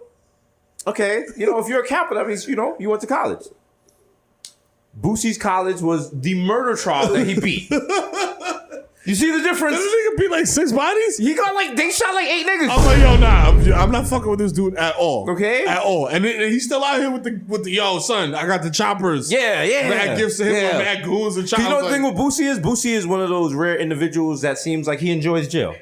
okay, if you're a Kappa, that means, you went to college. Boosie's college was the murder trial that he beat. You see the difference? This nigga beat like 6 bodies? They shot like 8 niggas. I'm like, yo, nah, I'm not fucking with this dude at all. Okay? At all. And he's still out here with the yo, son, I got the choppers. Yeah. Mad gifts to him with mad goons and choppers. You know the thing with Boosie is? Boosie is one of those rare individuals that seems like he enjoys jail.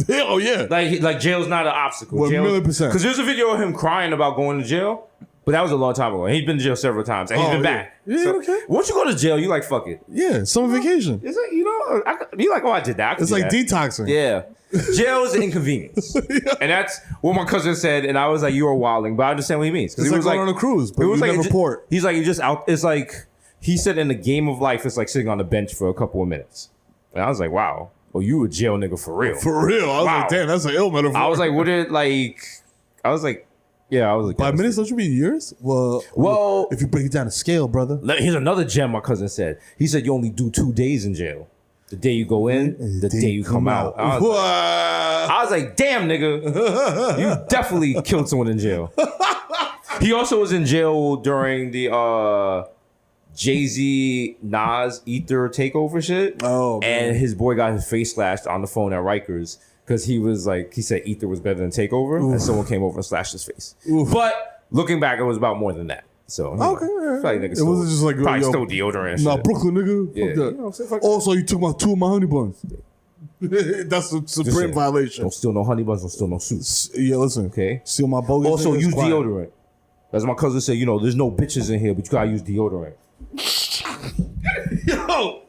Oh, yeah. Like jail's not an obstacle. 1,000,000%. Because there's a video of him crying about going to jail. But that was a long time ago. He's been to jail several times. And he's been back. Yeah, okay. Once you go to jail, you like, fuck it. Yeah, summer vacation. It's like, you like, I did that. It's like detoxing. Yeah. Jail is an inconvenience. And that's what my cousin said. And I was like, you are wilding. But I understand what he means. It's like going on a cruise, but you never port. He's like, you're just out. It's like, he said in the game of life, it's like sitting on the bench for a couple of minutes. And I was like, wow. Oh, you a jail nigga for real. For real. I was like, damn, that's an ill metaphor. I was like, yeah, I was like, 5 minutes, don't you mean years? Well, if you break it down to scale, brother. Here's another gem my cousin said. He said you only do 2 days in jail. The day you go in, the day you come out. I was like, damn, nigga. You definitely killed someone in jail. He also was in jail during the Jay-Z, Nas, Ether takeover shit. Oh, man. And his boy got his face slashed on the phone at Rikers. Because he was like, he said Ether was better than Takeover, and someone came over and slashed his face. Oof. But looking back, it was about more than that. So okay, it wasn't just like probably stole deodorant. And nah, shit. Brooklyn nigga. Yeah. Fuck that. Also, you took my 2 of my honey buns. That's a supreme violation. Don't steal no honey buns. Don't steal no suits. Yeah, listen. Okay. Steal my bogus. Also, use deodorant. As my cousin said, you know, there's no bitches in here, but you gotta use deodorant. Yo,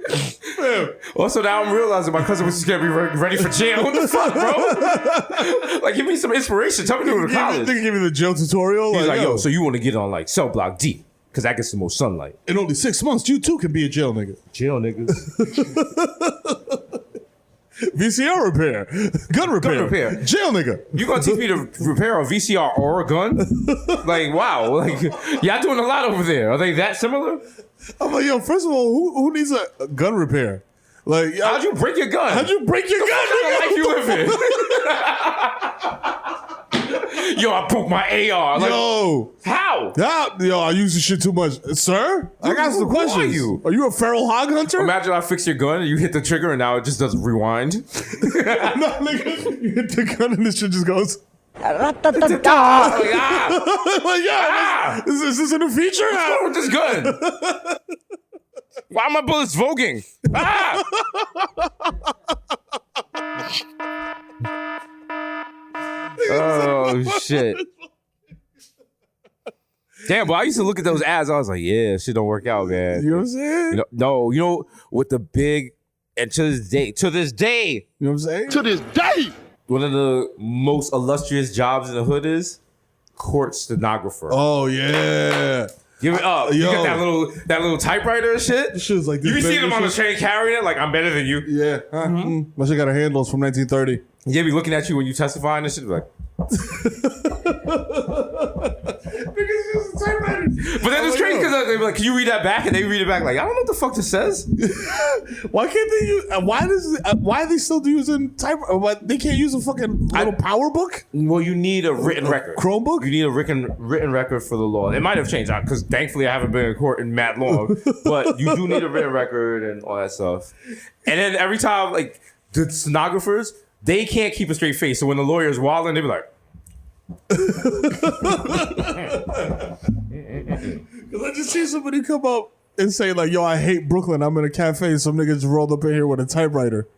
man. Also, now I'm realizing my cousin was just gonna be ready for jail. What the fuck, bro? Like, give me some inspiration. Tell me to go to college. They give me the jail tutorial. He's like, yo, so you want to get on like cell block D because that gets the most sunlight. in only 6 months, you too can be a jail nigga. Jail niggas. VCR repair, gun repair, jail nigga. You gonna teach me to repair a VCR or a gun? Like, wow. Like, y'all doing a lot over there. Are they that similar? I'm like, yo, first of all, who needs a gun repair? Like, How'd you break your gun? how'd you break your gun? What life you live in? Yo, I broke my AR. Like, Yo, how? yo, I use this shit too much, sir. I got some Who are questions. you? Are you a feral hog hunter? Imagine I fix your gun and you hit the trigger and now it just doesn't rewind. No, nigga, you hit the gun and this shit just goes. Like, ah, Like, yeah, is this a new feature? what's wrong with this gun? Why are my bullets voguing? Ah! Oh shit! Damn, but I used to look at those ads. I was like, yeah, shit don't work out, man. You know what I'm saying? You know, with the big and to this day, You know what I'm saying? To this day. one of the most illustrious jobs in the hood is court stenographer. Oh yeah. Give it up. You Yo. got that little typewriter and shit. This shit's like this. You be big seeing them and on the shit. train carrying it like I'm better than you. Yeah. My shit got a handles from 1930. Yeah, be looking at you when you testify and shit, like. But then it's crazy because they be like, "Can you read that back?" And they read it back like, "I don't know what the fuck this says." Why can't they use? Why are they still using type? What, they can't use a fucking little power book? Well, you need a written record. Chromebook? You need a written record for the law. It might have changed because thankfully I haven't been in court in mad long. But you do need a written record and all that stuff. And then every time, like the stenographers, they can't keep a straight face. So when the lawyer's wilding, they be like. Because I just see somebody come up and say like, "Yo, I hate Brooklyn. I'm in a cafe. And some nigga just rolled up in here with a typewriter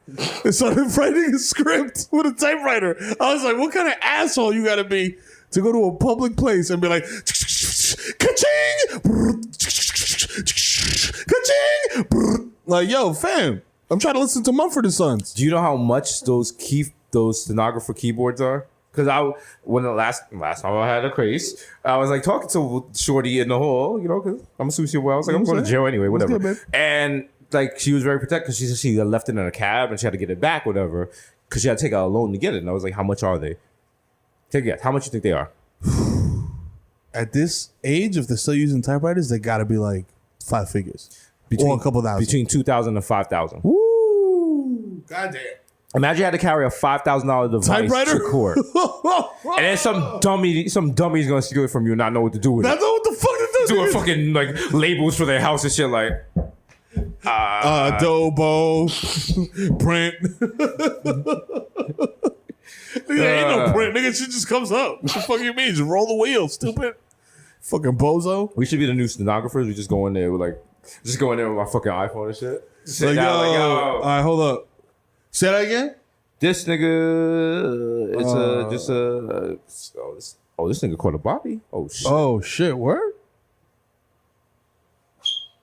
and started writing a script with a typewriter." I was like, "What kind of asshole you got to be to go to a public place and be like, ka-ching, ka-ching, like, yo, fam, I'm trying to listen to Mumford & Sons." Do you know how much those stenographer keyboards are? Because when the last time I had a craze, I was like talking to Shorty in the hall, you know, because I'm a sushi boy. I was like, I'm going to jail anyway, whatever. good, And like she was very protected because she said she left it in a cab and she had to get it back, whatever, because she had to take out a loan to get it. And I was like, how much are they? Take a guess. How much you think they are? At this age, if they're still using typewriters, they got to be like 5 figures. Or a couple thousand. Between 2,000 and 5,000. Woo! Goddamn. Imagine you had to carry a $5,000 device Typewriter? to court. And then some dummy's gonna steal it from you and not know what to do with That's it. what the fuck it does. Doing fucking like labels for their house and shit like Adobo, print. Nigga, ain't no print. Nigga, shit just comes up. What the fuck you mean? Just roll the wheel, stupid. Fucking bozo. we should be the new stenographers. We just go in there with like just go in there with my fucking iPhone and shit. Sit Like, yo, down, like, all right, hold up. Say that again? this nigga is this nigga caught a body. Oh shit. Oh, shit, word?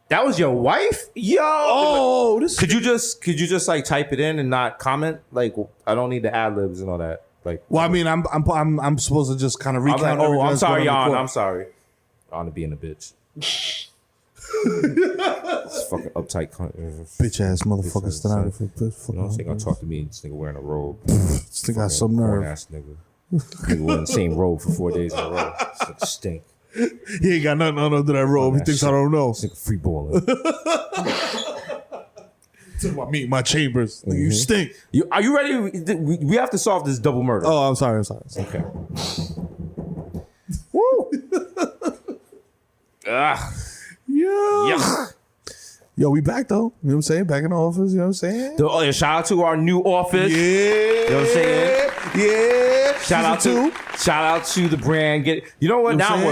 That was your wife? Yo. Oh, this Could you just like type it in and not comment? Like I don't need the ad libs and all that. Like Well, I mean, I'm supposed to just kind of I'm recount like, everything I'm that's sorry, going on in Jan. court. I'm sorry. On to being a bitch. This fucking uptight cunt. Bitch ass motherfucker stenographer. You know what I'm saying? Gonna talk to me, this nigga wearing a robe. This nigga got some nerve. Ass nigga. Nigga wearing the same robe for 4 days in a row. This nigga stink. He ain't got nothing under that robe. He that thinks shit. I don't know. This nigga free balling. Talking about me in my chambers. Nigga, you stink. Are you ready? We have to solve this double murder. Oh, I'm sorry. Okay. Woo. Ugh. Yeah. Yuck. Yo, we back though. You know what I'm saying? Back in the office. You know what I'm saying? Shout out to our new office. Yeah. You know what I'm saying? Yeah. Shout out to the brand. You know what? You know what Now I'm I'm saying?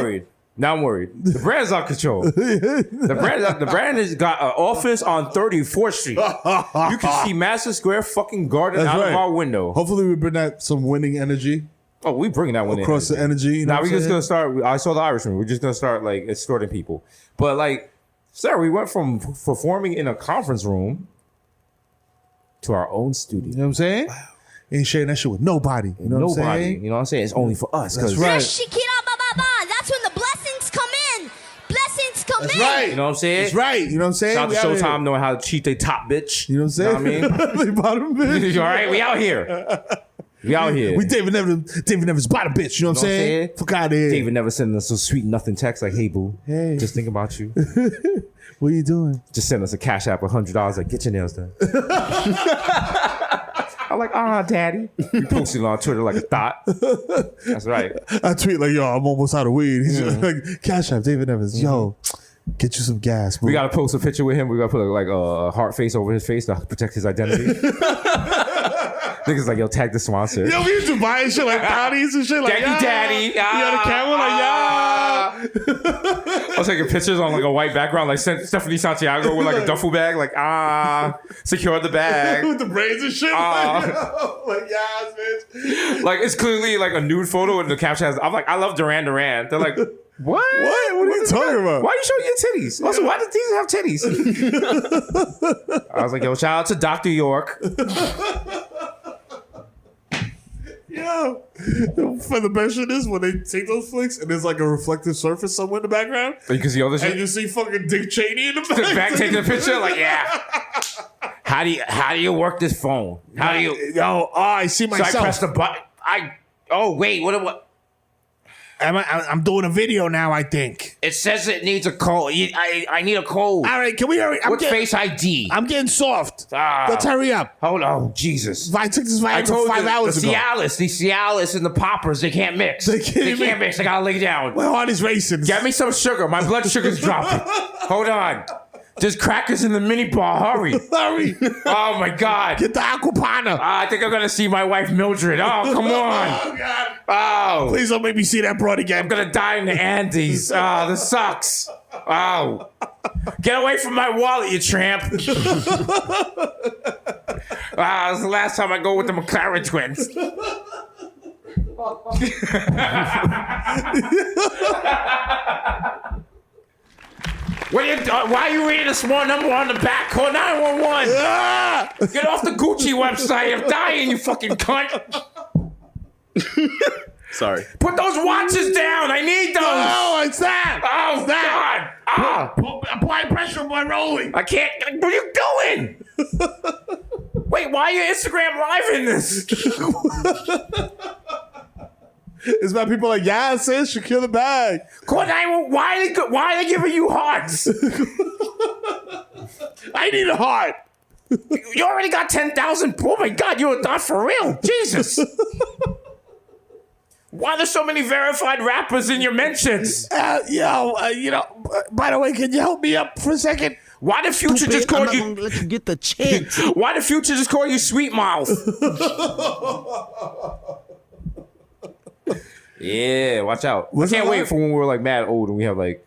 worried. The brand's out of control. The brand has got an office on 34th Street. You can see Madison Square fucking Garden That's out right. of our window. Hopefully we bring that some winning energy. Oh, we bringing that one across in. the energy. You know Now what we're I'm just saying? gonna start. I saw the Irishman. We're just gonna start like escorting people. But like, sir, we went from performing in a conference room to our own studio. You know what I'm saying? Ain't sharing that shit with nobody. You know what I'm Nobody. saying? You know what I'm saying? It's only for us. That's 'cause- right. Shikira ba ba ba. That's when the blessings come in. Blessings come That's in. right. You know what I'm saying? That's right. You know what I'm saying? Shout out We to out here. Showtime knowing how to cheat they top bitch. You know what I'm saying? Know what I mean? They bottom bitch. All right, we out here. We out here. We David Never's bottom bitch. You know what I'm saying? Fuck out of here. David never sending us a sweet nothing text like, "Hey boo, Hey. just think about you." What are you doing? Just send us a cash app of $100. Like, get your nails done. I'm like, daddy. You posted it on Twitter like a thought. That's right. I tweet like, yo, I'm almost out of weed. He's just like, Cash App, David Evans. Yo, get you some gas, bro. We gotta post a picture with him. We gotta put a heart face over his face to protect his identity. Niggas like, yo, tag the sponsor. Yo, we used to buy shit like bodies and shit like Daddy. You got a camera like, I was taking pictures on like a white background, like Stephanie Santiago with like a duffel bag, like secure the bag. with the braids and shit. Like, yes, bitch. Like it's clearly like a nude photo and the caption has. I'm like, I love Duran Duran. They're like, what? What are you talking about? Why are you showing your titties? Also, why does these have titties? I was like, yo, shout out to Dr. York. Yo, for the best shit is when they take those flicks and there's like a reflective surface somewhere in the background, You can see all this and shit. you see fucking Dick Cheney in the The back. back taking a picture, like, yeah. How do you work this phone? How do you? Yo, I see So I myself. press the button. Oh wait, what? I'm doing a video now, I think. It says it needs a code. I need a code. All right, can we hurry? What's Face ID? I'm getting soft. Let's hurry up. Hold on, Jesus. I took this I Viagra told 5 you, hours the ago. Cialis and the poppers, they can't mix. They can't mix. I gotta lay down. My heart is racing. Get me some sugar. My blood sugar's dropping. Hold on. There's crackers in the mini bar. Hurry. Hurry. Oh my God. Get the Aquapana. I think I'm gonna see my wife Mildred. Oh, come on. Oh, God. Oh. Please don't make me see that broad again. I'm gonna die in the Andes. Oh, this sucks. Oh. Get away from my wallet, you tramp. This is the last time I go with the McLaren twins. Why are you reading a small number on the back? Call 911. Get off the Gucci website. I'm dying, you fucking cunt. Sorry. Put those watches down. I need those. Oh, it's that. Oh, God. Apply pressure by rolling. I can't. What are you doing? Wait, why are you Instagram live in this? It's about people like, yeah, sis, secure the bag. Call 911. Why are they giving you hearts? I need a heart. You already got 10,000. Oh my God, you're not for real. Jesus. Why are there so many verified rappers in your mentions? By the way, can you help me up for a second? Why the Future just call you? Let you get the chance. Why the Future just call you Sweet Mouth? Yeah, watch out. I can't wait for when we're like mad old and we have like,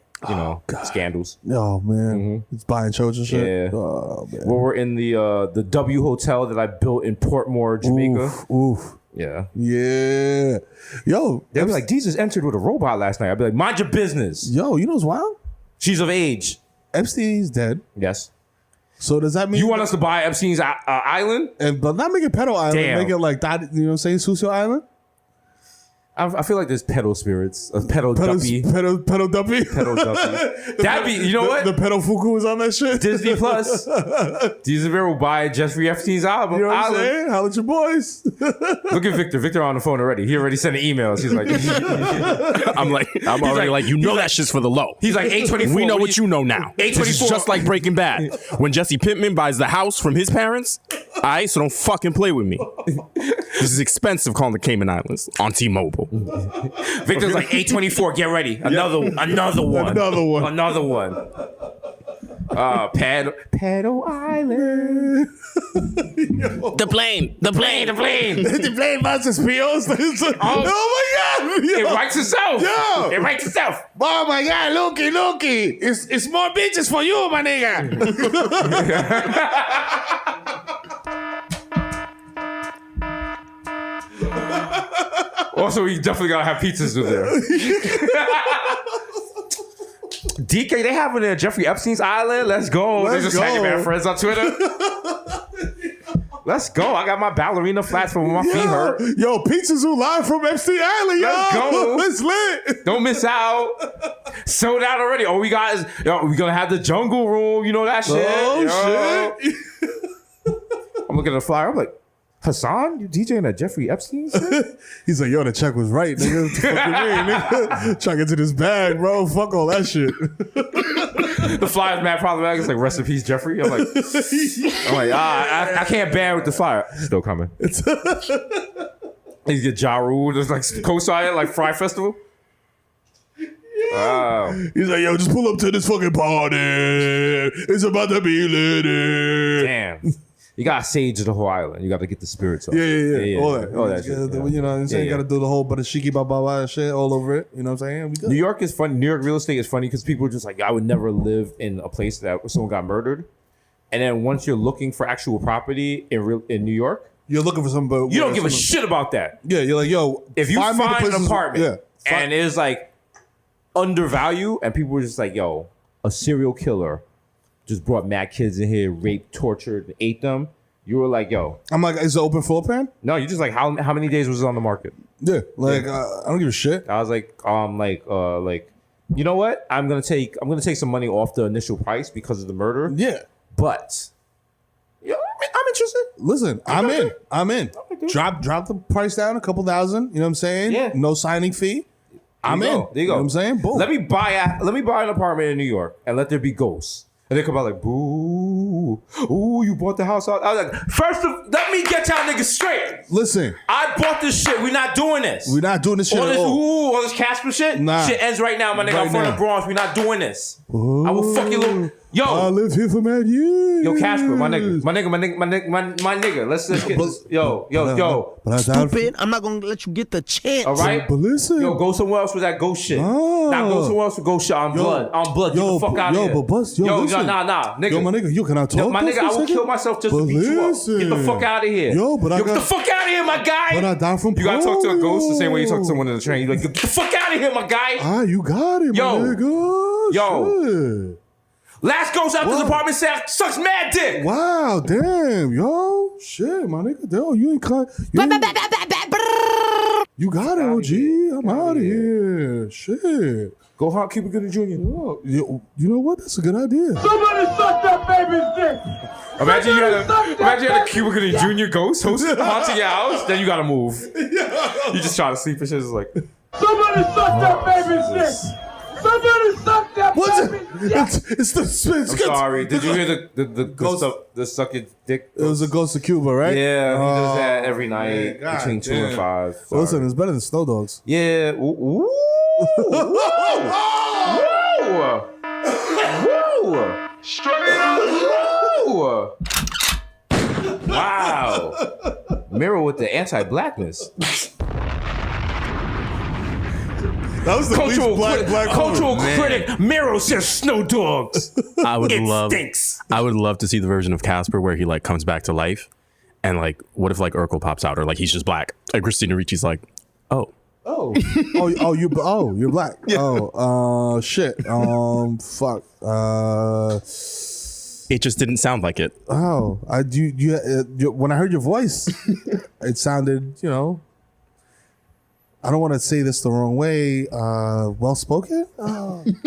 scandals. Oh, man. It's buying children and shit. Yeah. Oh, man. When we're in the W Hotel that I built in Portmore, Jamaica. Oof. Yeah. Yeah. Yo. They'll be like, Jesus entered with a robot last night. I'll be like, mind your business. Yo, you know what's wild? She's of age. Epstein's dead. Yes. So does that mean You want us to buy Epstein's island? but not make it pedo island, Damn. make it like that, you know what I'm saying, Susio Island? I feel like there's pedo spirits. Pedo duppy. Pedo duppy. Pedo duppy. That'd be, you know what? The pedo fuku is on that shit. Disney Plus. Disney will buy Jeffrey Epstein's album. You know what I'm Island. saying? Holla at your boys. Look at Victor. Victor on the phone already. He already sent emails. He's like, I'm already like, you know that shit's for the low. he's like 824. We know what you know now. 824. This is just like Breaking Bad. When Jesse Pinkman buys the house from his parents, alright, so don't fucking play with me. This is expensive calling the Cayman Islands on T-Mobile. Victor's like 824. Get ready. Another one. Another one. Another one. Pedo Island. The plane. The plane versus Pios. Oh my God. It writes itself. Yo. It writes itself. Oh my God, looky. It's more bitches for you, my nigga. Also, we definitely gotta have pizzas with there. DK, they having it at Jeffrey Epstein's Island. Let's go. They're just tagging my friends on Twitter. Let's go. I got my ballerina flats from when my feet hurt. Yo, Pizza Zoo live from Epstein Island, yo. Let's go. It's lit. Don't miss out. Sold out already. All we got is, we gonna have the jungle room. You know that shit. Oh, shit. I'm looking at the flyer. I'm like, Hassan, you DJing at Jeffrey Epstein's shit? He's like, yo, the check was right, nigga. What the fuck you mean, nigga? Trying to get to this bag, bro. Fuck all that shit. The flyer's mad problematic. It's like, rest in peace, Jeffrey. I'm like, I can't ban with the flyer. Still coming. He's get Ja Rule, just like co-sign like Fry Festival. Wow. He's like, yo, just pull up to this fucking party. It's about to be lit. Damn. You gotta sage the whole island. You gotta get the spirits up. Yeah. All that shit. You know what I'm saying? Yeah. Gotta do the whole but a shiki baba and shit all over it. You know what I'm saying? We good. New York is funny. New York real estate is funny because people are just like, I would never live in a place that someone got murdered. And then once you're looking for actual property in New York, you're looking for somebody. You don't give a shit about that. Yeah, you're like, yo, if you find an places, apartment and it's like undervalued, and people were just like, yo, a serial killer just brought mad kids in here, raped, tortured, and ate them. You were like, yo. I'm like, is it open floor plan? No, you just like, how many days was it on the market? Yeah, like I don't give a shit. I was like, you know what? I'm gonna take some money off the initial price because of the murder. Yeah, but I'm interested. Listen, I'm in. Drop the price down a couple thousand. You know what I'm saying? Yeah. No signing fee. I'm in. There you go. You know what I'm saying? Boom. Let me buy an apartment in New York and let there be ghosts. And they come out like, boo, ooh, you bought the house out. I was like, let me get y'all niggas straight. Listen, I bought this shit. We're not doing this. We're not doing this shit at all. All this Casper shit. Nah. Shit ends right now, my nigga. I'm from the Bronx. We're not doing this. Ooh. I will fuck you, little. Yo, I live here for mad years. Yo, Casper, my nigga. Let's get this. Yo. Stupid. I'm not gonna let you get the chance. All right. But listen. Yo, go somewhere else with that ghost shit. Now go somewhere else with ghost shit on blood. Get the fuck out of here. Yo, but bust. Yo, listen. Nah, nigga. Yo, my nigga, you cannot talk. Yo, my nigga, I will kill myself just to beat you up. Get the fuck out of here. Yo, but get the fuck out of here, my guy. But I died from You gotta talk to a ghost the same way you talk to someone in the train. You like, get the fuck out of here, my guy. You got it, my nigga. Yo. Shit. Last ghost out this apartment sucks mad dick. Wow, damn, yo. Shit, my nigga. Yo, you ain't cut. You got it, OG. I'm out of here. Shit. Go hard, Cuba Gooding Jr. You know what? That's a good idea. Somebody suck that baby's dick. Imagine you had a Cuba Gooding Jr. ghost haunting your house, then you gotta move. You just try to sleep and shit. It's like, somebody suck that baby's dick. Somebody suck that baby's dick. I'm sorry. Did you hear the ghost of the sucking dick? It was a ghost of Cuba, right? Yeah, he does that every night between 2 and 5. Well, listen, it's better than Snow Dogs. Yeah. Ooh. Woo. Straight up. Woo. Wow. Mirror with the anti-blackness. That was the cultural least black cultural critic. Miro says Snow Dogs. I would stinks. I would love to see the version of Casper where he like comes back to life, and like, what if like Urkel pops out, or like he's just black, and Christina Ricci's like, you're black. Yeah. Shit. Fuck. It just didn't sound like it. When I heard your voice, it sounded, I don't want to say this the wrong way. Well spoken.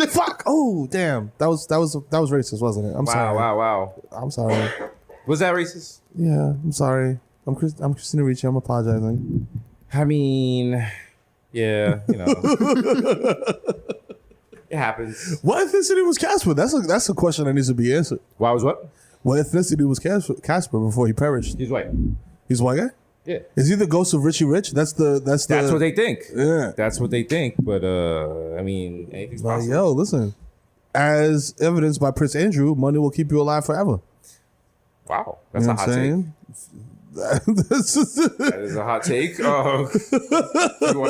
Fuck. Oh, damn. That was racist, wasn't it? I'm sorry. Wow. I'm sorry. Was that racist? Yeah, I'm sorry. I'm Christina Ricci. I'm apologizing. I mean, yeah, it happens. What ethnicity was Casper? That's a question that needs to be answered. Why was what? What ethnicity was Casper before he perished? He's white. He's a white guy? Yeah. Is he the ghost of Richie Rich? That's what they think. Yeah. That's what they think. But I mean, anything's possible. Yo, listen. As evidenced by Prince Andrew, money will keep you alive forever. Wow. That's a hot take. That is a hot take. You want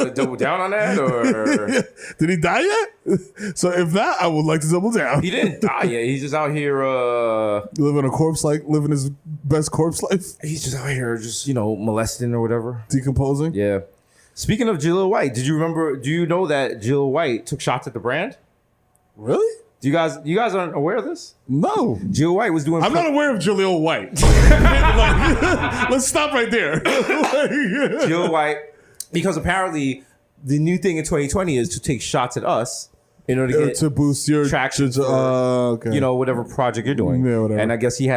to double down on that, or did he die yet? So if not, I would like to double down. He didn't die yet. He's just out here living his best corpse life. He's just out here, molesting or whatever, decomposing. Yeah. Speaking of Jaleel White, do you know that Jaleel White took shots at the brand? Really? You guys aren't aware of this? No. Jaleel White was doing... I'm not aware of Jaleel White. Let's stop right there. Jaleel White, because apparently the new thing in 2020 is to take shots at us in order to get to boost your traction for, okay. you know, whatever project you're doing. Yeah, whatever. And I guess he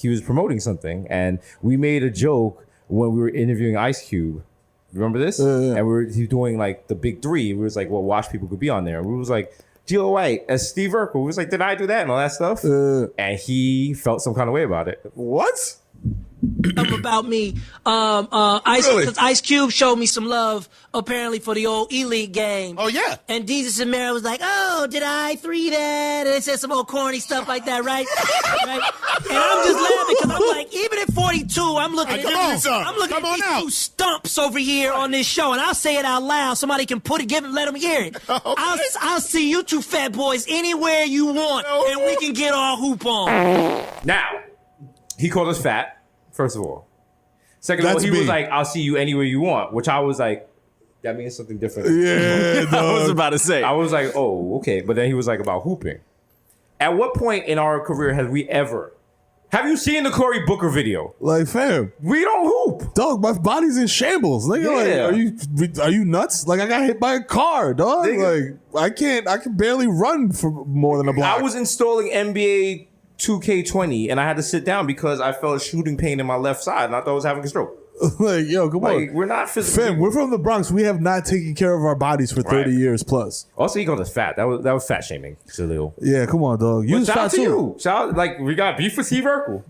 was promoting something, and we made a joke when we were interviewing Ice Cube. Remember this? Yeah. And he was doing like the big three. We was like, well, watch people could be on there. We was like, Jaleel White as Steve Urkel. We was like, did I do that and all that stuff? And he felt some kind of way about it. What? About me. Ice Cube showed me some love, apparently, for the old Elite game. Oh, yeah. And Jesus and Mary was like, oh, did I 3 that? And they said some old corny stuff like that, right? Right? And I'm just laughing because I'm like, even at 42, I'm looking at these two stumps over here on this show, and I'll say it out loud. Somebody can let them hear it. Okay. I'll see you two fat boys anywhere you want, and we can get our hoop on. Now, he called us fat. First of all. Second of all, he was like, I'll see you anywhere you want, which I was like, that means something different. Yeah, I was about to say. I was like, oh, okay. But then he was like about hooping. At what point in our career have you seen the Cory Booker video? Like, fam, we don't hoop. Dog, my body's in shambles. Like, are you nuts? Like, I got hit by a car, dog. Nigga. Like, I can barely run for more than a block. I was installing NBA 2K20 and I had to sit down because I felt a shooting pain in my left side and I thought I was having a stroke. Like, yo, come on. We're not physical. Fam, we're from the Bronx. We have not taken care of our bodies for 30 years plus. Also, he called us fat. That was fat shaming, Jaleel. Yeah, come on, dog. You shout out to too. you. Shout out, like, we got beef with Steve Urkel.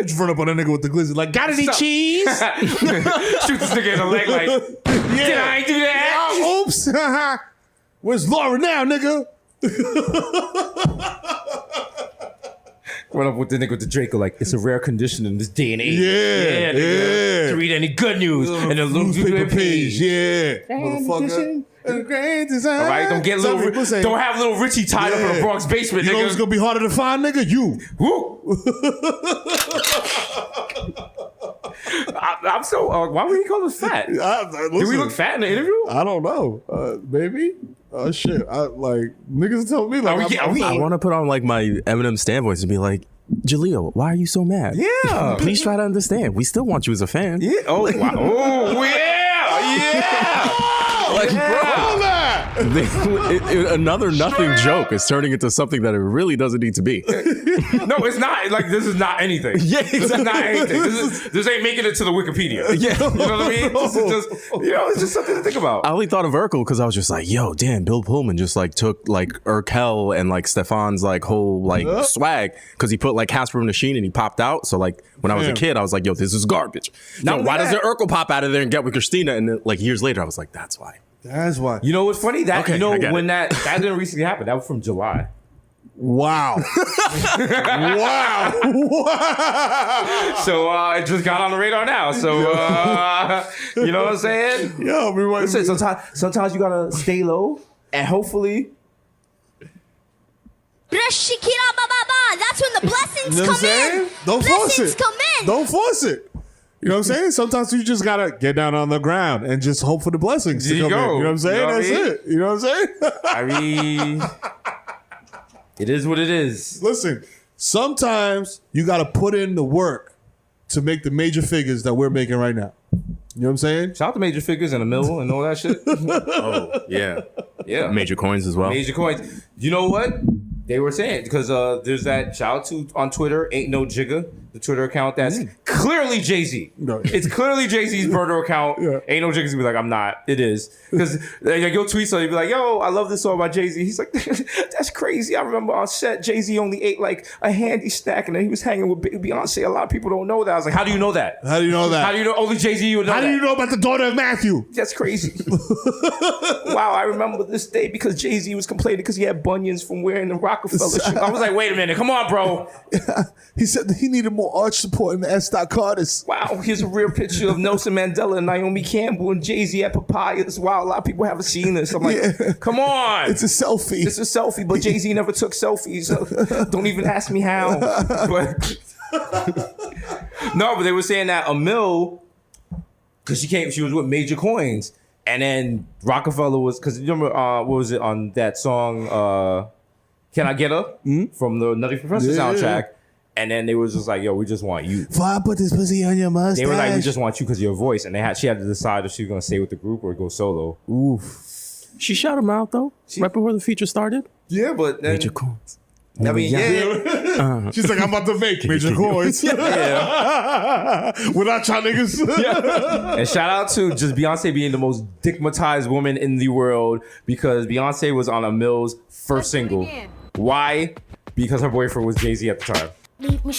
Just run up on a nigga with the glizzy, like, got any cheese? Shoot this nigga in the leg, like, did I do that? Oh, oops. Where's Laura now, nigga? Run up with the nigga with the Draco, like, it's a rare condition in this day and age. Yeah, nigga, to read any good news and a little newspaper page. Yeah, motherfucker. Great design. All right, don't have little Richie tied up in the Bronx basement, you nigga. know what's gonna be harder to find, nigga? You. Woo. I'm so. Why would he call us fat? Did we look fat in the interview? I don't know. Maybe. Oh shit! Niggas tell me like I want to put on like my Eminem stand voice and be like, Jaleel, why are you so mad? Yeah. Please try to understand. We still want you as a fan. Yeah. Oh wow. Oh yeah. Like, bro, another nothing joke is turning into something that it really doesn't need to be. No, it's not. Like, this is not anything. Yeah, exactly. This is not anything. This ain't making it to the Wikipedia. Yeah. You know what I mean? This is just, it's just something to think about. I only thought of Urkel because I was just like, yo, damn, Bill Pullman just like took like Urkel and like Stefan's like whole like swag because he put like Casper in the Machine and he popped out. So like when I was a kid, I was like, yo, this is garbage. Now, why doesn't Urkel pop out of there and get with Christina? And then like years later, I was like, that's why. That's why. You know what's funny? That Okay, when that didn't recently happen. That was from July. Wow. Wow. So it just got on the radar now. So you know what I'm saying? Yo, listen, sometimes you gotta stay low and hopefully. That's when the blessings You know what I'm come saying? in. Don't force Blessings it. come in. Don't force it. You know what I'm saying? Sometimes you just gotta get down on the ground and just hope for the blessings to There you come in. go. You know what I'm saying? You know what That's I mean? it. You know what I'm saying? I mean, it is what it is. Listen, sometimes you gotta put in the work to make the major figures that we're making right now. You know what I'm saying? Shout out to Major Figures and a mill and all that shit. Oh, yeah. Yeah. Major coins as well. Major coins. You know what? They were saying, because there's that shout out to on Twitter, Ain't No Jigga, the Twitter account that's clearly Jay-Z. No. It's clearly Jay-Z's burner account. Yeah. Ain't No Jigga's gonna be like, I'm not. It is. Because like, you'll tweet something, you'll be like, yo, I love this song by Jay-Z. He's like, that's crazy. I remember on set, Jay-Z only ate like a handy snack and then he was hanging with Beyonce. A lot of people don't know that. I was like, how do you know that? How do you know that? How do you know? Only Jay-Z would know How that. do you know about the daughter of Matthew? That's crazy. Wow, I remember this day because Jay-Z was complaining because he had bunions from wearing the Rockefeller shoe. I was like, wait a minute, come on, bro. He said that he needed more arch support in the S. Carter's. Wow, here's a real picture of Nelson Mandela and Naomi Campbell and Jay-Z at Papayas. Wow, a lot of people haven't seen this. I'm like, come on. It's a selfie. It's a selfie, but Jay-Z never took selfies. So don't even ask me how. But no, but they were saying that a mill because she was with Major Coins, and then Rockefeller was, because you remember what was it on that song Can I Get Her from the Nutty Professor soundtrack, and then they was just like, yo, we just want you. If I put this pussy on your mustache. They were like, we just want you because of your voice, and she had to decide if she was gonna stay with the group or go solo. Oof. She shot him out though, right before the feature started. Yeah, but then, Major Coins. I mean, yeah. She's like, I'm about to make Major Coins. Without y'all niggas. And shout out to just Beyonce being the most stigmatized woman in the world, because Beyonce was on a Mills first single. Why? Because her boyfriend was Jay-Z at the time. This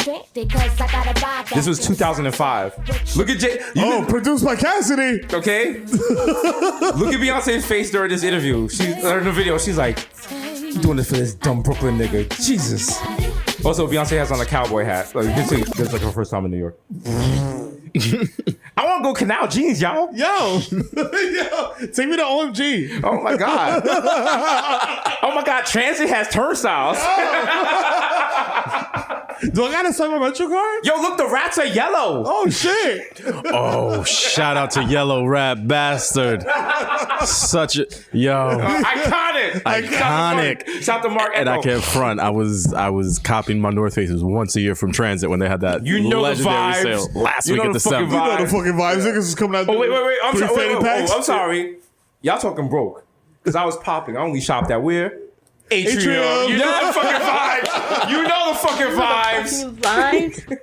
was 2005. Look at Jay. Produced by Cassidy. Okay. Look at Beyonce's face during this interview. In the video, she's like, I'm doing this for this dumb Brooklyn nigga. Jesus. Also, Beyonce has on a cowboy hat. Like, you can see it's like her first time in New York. I want to go Canal Jeans, y'all. Yo, take me to OMG. Oh my God. Oh my God, Transit has turnstiles. Do I gotta swipe my Metro card? Yo, look, the rats are yellow. Oh shit. Oh, shout out to Yellow Rat Bastard. Such a iconic. Shout out to Mark And I Echo. can't front. I was copying my North Faces once a year from Transit when they had that legendary the vibes. sale last You week know at the fucking December. You know the fucking vibes. Niggas is coming out. Oh, wait. I'm three sorry. fanny packs. I'm sorry. Y'all talking broke. Because I was popping. I only shopped at where? Atrium. You know the fucking vibes. You know the fucking vibes.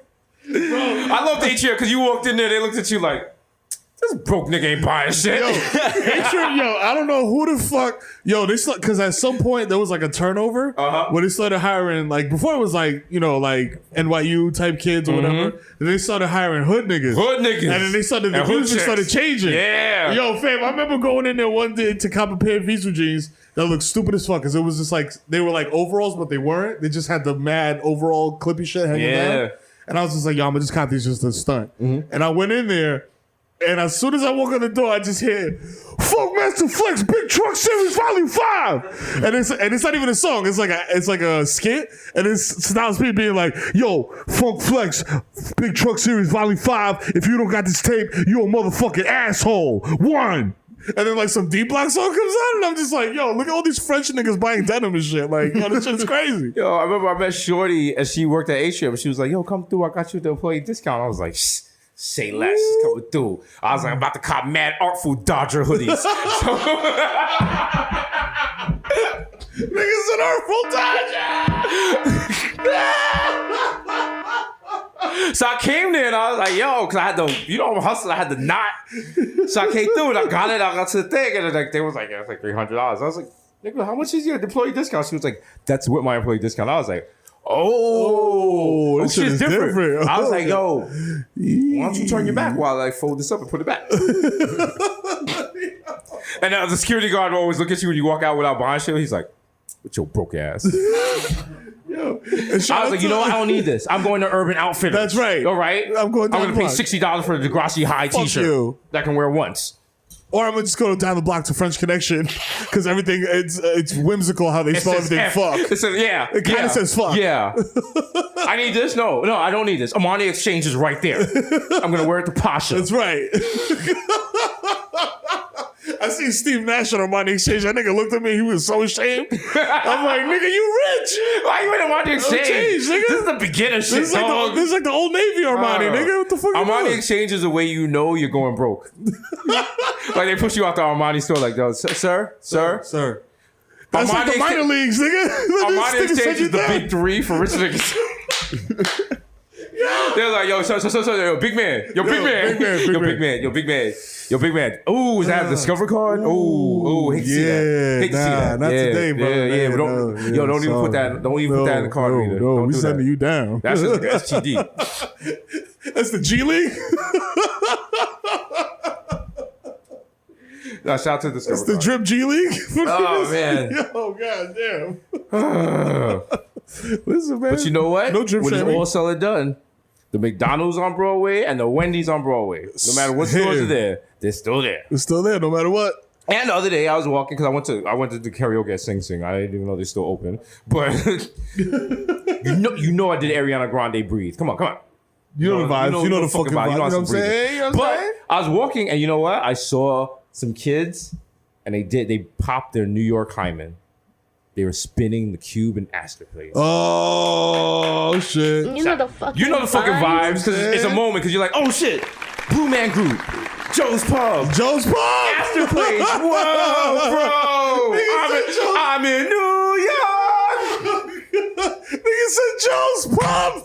I loved Atrium because you walked in there, they looked at you like, this broke nigga ain't buying shit. Atrium, I don't know who the fuck. Because at some point there was like a turnover when they started hiring, like, before it was like, like NYU type kids or whatever. Then they started hiring hood niggas. And then they started, the music started changing. Yeah. Yo, fam, I remember going in there one day to cop a pair of Visa jeans that looked stupid as fuck, because it was just like, they were like overalls, but they weren't. They just had the mad overall clippy shit hanging down. And I was just like, yo, I'm gonna just cop these just to stunt. And I went in there, and as soon as I walk in the door, I just hear Funkmaster Flex Big Truck Series Volume 5. And it's not even a song. It's like a skit. And it's Styles P being like, yo, Funk Flex Big Truck Series Volume 5. If you don't got this tape, you a motherfucking asshole. One. And then like some D-Block song comes out, and I'm just like, yo, look at all these French niggas buying denim and shit. Like, yo, this shit's crazy. Yo, I remember I met Shorty and she worked at Atrium. She was like, yo, come through. I got you the employee discount. I was like, shh. Say less, it's coming through. I was like, I'm about to cop mad Artful Dodger hoodies. Niggas an Artful Dodger. So I came there and I was like, yo, because I had to, I'm hustling, I had to knot. So I came through and I got it. I got to the thing, and then they was like, yeah, it's like $300. I was like, nigga, how much is your employee discount? She was like, that's with my employee discount. I was like, this shit is different. I was like, yo, why don't you turn your back while I fold this up and put it back? And the security guard will always look at you when you walk out without buying shit. He's like, with your broke ass. Yo, I was like, you know what? I don't need this. I'm going to Urban Outfitters. That's right. All right? I'm going to pay $60 for a Degrassi High t-shirt you. that I can wear once. Or I'm gonna just go down the block to French Connection, because everything, it's whimsical how they spell everything fuck. It says, It kind of says fuck. Yeah. I need this? No, I don't need this. Armani Exchange is right there. I'm going to wear it to Pasha. That's right. I see Steve Nash on Armani Exchange. That nigga looked at me. He was so ashamed. I'm like, nigga, you rich. Why you in Armani Exchange? Nigga. This is the beginner shit. This is like the Old Navy Armani, nigga. What the fuck? Armani Exchange is the way you know you're going broke. Like they push you out the Armani store, like, sir. That's Armani like the minor leagues, nigga. Armani Exchange is the big three for rich niggas. They're like, yo, sir, yo, big man. Yo, big man. Ooh, is that a Discover card? Ooh, hate to see that. Hate to see that. Not today, bro. Yeah, but don't even put that. Don't even put that in the card reader. No, Don't we do sending that. you down. That's just like STD. That's the G League. No, shout out to Discover. That's the Drip G League. Oh man. Yo, goddamn. Listen, man. But you know what? No drip when it's shaming. all said and done, the McDonald's on Broadway and the Wendy's on Broadway. No matter what stores are there, they're still there. It's still there, no matter what. And the other day I was walking because I went to the karaoke at Sing Sing. I didn't even know they're still open. But you know I did Ariana Grande Breathe. Come on. You know the vibes. You know the fucking vibe. You know what I'm saying? You know what I'm saying? But I was walking, and you know what? I saw some kids, and they popped their New York Hyman. They were spinning the cube in Astor Place. Oh shit! You know the fucking vibes because it's a moment because you're like, oh shit, Blue Man Group, Joe's Pub, Joe's Pub, Astor Place. Whoa, bro! I'm in New York. Nigga said Joe's Pub.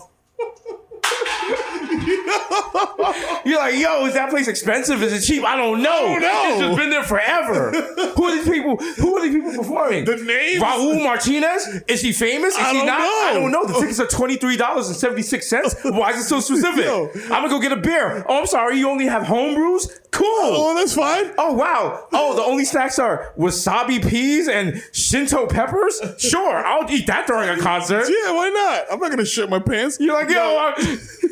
You're like, yo, is that place expensive? Is it cheap? I don't know. It's just been there forever. Who are these people? Who are these people performing? The name? Raul Martinez? Is he famous? Is he not? know. I don't know. The tickets are $23.76. Why is it so specific? Yo. I'm gonna go get a beer. Oh, I'm sorry. You only have home brews? Cool. Oh, that's fine. Oh, wow. Oh, the only snacks are wasabi peas and Shinto peppers? Sure, I'll eat that during a concert. Yeah, why not? I'm not gonna shit my pants. You're like, yo,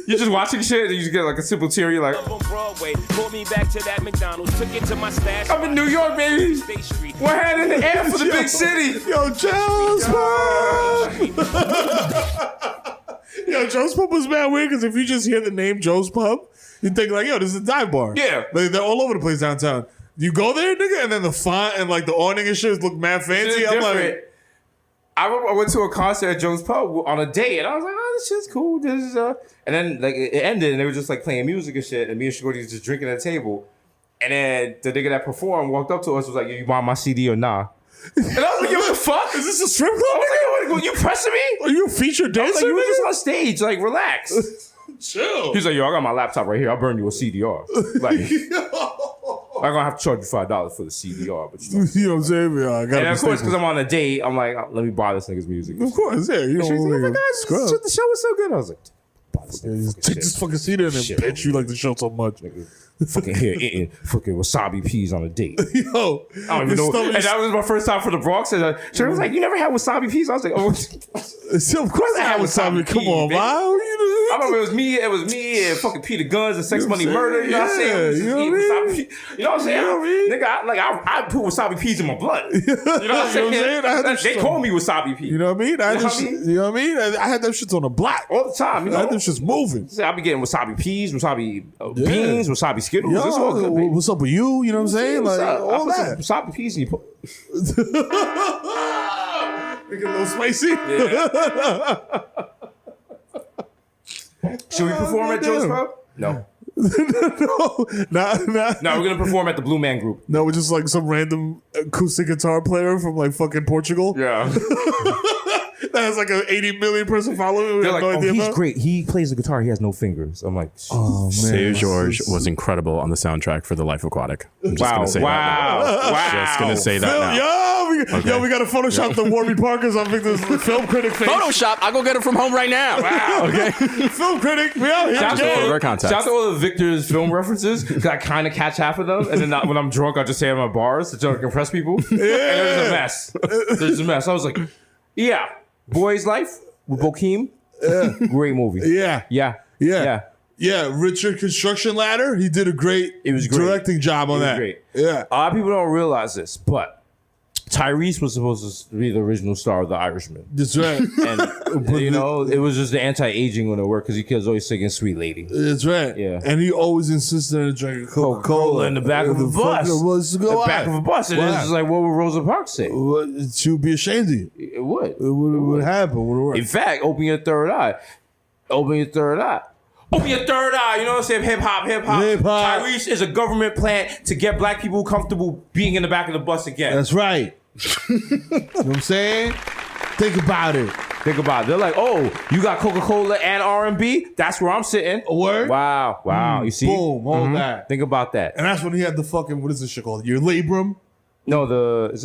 you're just watching shit and you just get like a simple tear. You're like, on Broadway, pulled me back to that McDonald's, took it to my stash. I'm in New York, baby. We're heading in the air for the big city. Yo, Joe's Pub. Yo, Joe's Pub was mad weird because if you just hear the name Joe's Pub, you think like, yo, this is a dive bar. Yeah. They're all over the place downtown. You go there, nigga, and then the font and like the awning and shit look mad fancy. It's I'm different. like, I remember I went to a concert at Joe's Pub on a date, and I was like, "Oh, this shit's cool." This is and then like it ended, and they were just like playing music and shit, and me and Shorty was just drinking at the table, and then the nigga that performed walked up to us, was like, "You want my CD or nah?" And I was like, "Yo, what the fuck? is this a strip club? I was like, "You pressing me? Are you a featured I was dancer? like, you were nigga? just on stage, like relax." Chill. He's like, "Yo, I got my laptop right here. I'll burn you a CDR." Like, I'm gonna have to charge you $5 for the CDR, but you know. You know what I'm saying? Yeah, I got And of course, because I'm on a date, I'm like, let me buy this nigga's music. Of course, yeah. You And she's like, oh my don't God, scrub. the show was so good. I was like, buy this nigga fucking Take shit. this fucking CD in and Shit. bitch. You like the show so much. Nigga, fucking here eating fucking wasabi peas on a date. Yo, I don't even know. And that was my first time for the Bronx. And she was like, "You never had wasabi peas?" I was like, "Oh, of course I had wasabi. Come on, man. man. I remember it was me and fucking Peter Guns and Sex Money Murder. You know what I'm saying? We was just you know eating what I wasabi peas. You know what I'm saying? Nigga, I put wasabi peas in my blood. You know what I'm saying? They call me wasabi peas. You know what I mean? You know what I mean? I had them shits on the block all the time. You I know? had them shits moving. I be getting wasabi peas, wasabi beans, wasabi Skittles. It's all good, baby. What's up with you? You know what I'm saying? What's Like up? all I put that. some wasabi peas in you. Make it a little spicy. Should we perform at Joe's Pub? No. No, nah. No, we're gonna perform at the Blue Man Group. No, we're just like some random acoustic guitar player from like fucking Portugal. Yeah. That has like an 80 million person following. We They're have like, no idea he's about. great. He plays the guitar. He has no fingers. I'm like, Oh man, Save George was incredible on the soundtrack for The Life Aquatic. I'm just wow, gonna say that now. wow. Just gonna say that now. Yo, we got to Photoshop the Warby Parkers on Victor's film critic face. Photoshop. I'll go get it from home right now. Wow. Okay. Film critic, we out here. Shout out to again. Our context. Shout out to all the Victor's film references because I kind of catch half of them, and then when I'm drunk, I just say them at bars to try to impress people. And there's a mess. There's a mess. I was like, yeah, Boy's Life with Bokeem, great movie. Yeah. Richard Construction Ladder. He did a great, was great. directing job on It was that. great. Yeah. A lot of people don't realize this, but Tyrese was supposed to be the original star of The Irishman. That's right. And, you know, it was just the anti-aging when it worked because he was always singing Sweet Lady. That's right. Yeah. And he always insisted on drinking Coca-Cola in the back of a bus. The Back of a bus. And it's just like, what would Rosa Parks say? She would be ashamed of you. It would. It would happen. In fact, open your third eye. Open your third eye. Open your third eye. You know what I'm saying? Hip hop. Hip-hop. Tyrese is a government plan to get black people comfortable being in the back of the bus again. That's right. You know what I'm saying? Think about it. Think about it. They're like, oh, you got Coca-Cola and R&B? That's where I'm sitting. A word? Wow. You see? Boom. All that. Think about that. And that's when he had the fucking, what is this shit called? Your labrum? No, it's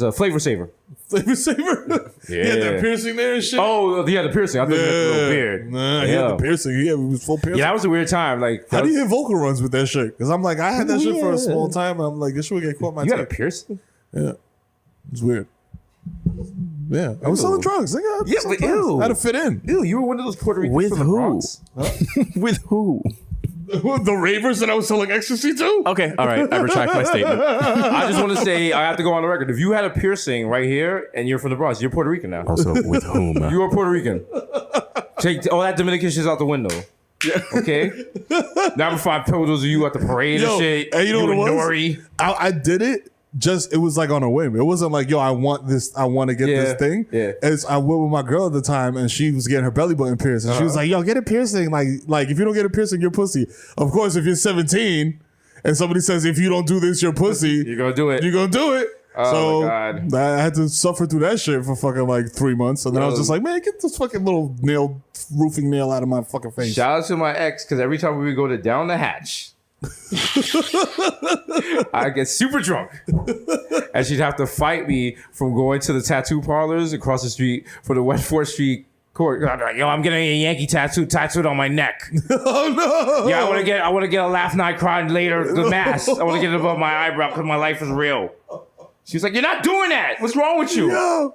a Flavor Saver. Flavor Saver? He had that piercing there and shit? Oh, yeah, the piercing. I thought he had the little beard. Nah, he had the piercing. Yeah, he was full piercing. Yeah, that was a weird time. Like, How do you hit vocal runs with that shit? Because I'm like, I had that shit for a small time. And I'm like, this shit would get caught my You had a tape. piercing? Yeah. It's weird. Yeah. I was selling drugs. Yeah, but ew. I had to fit in. Ew, you were one of those Puerto Ricans With from the who? Bronx. With who? The ravers that I was selling ecstasy to? Okay, all right. I retract my statement. I just want to say, I have to go on the record. If you had a piercing right here and you're from the Bronx, you're Puerto Rican now. Also, with whom? You are Puerto Rican. Take all that Dominican shit out the window. Okay. Number 5 photos of you at the parade and shit. And you know what it was? Nori. I did it. It was like on a whim. It wasn't like, yo, I want this. I want to get this thing. Yeah. I went with my girl at the time, and she was getting her belly button pierced, and she was like, yo, get a piercing. Like if you don't get a piercing, you're pussy. Of course, if you're 17 and somebody says if you don't do this, you're pussy, You're gonna do it. you're gonna do it. Oh, So my God. I had to suffer through that shit for fucking like 3 months, and then I was just like, man, get this fucking little roofing nail out of my fucking face. Shout out to my ex, because every time we would go to Down the Hatch, I get super drunk, and she'd have to fight me from going to the tattoo parlors across the street for the West 4th Street court. I'm like, yo, I'm getting a Yankee tattooed on my neck. Oh no! Yeah, I want to get a laugh night crying later. The mask. I want to get it above my eyebrow because my life is real. She was like, you're not doing that. What's wrong with you? Yo,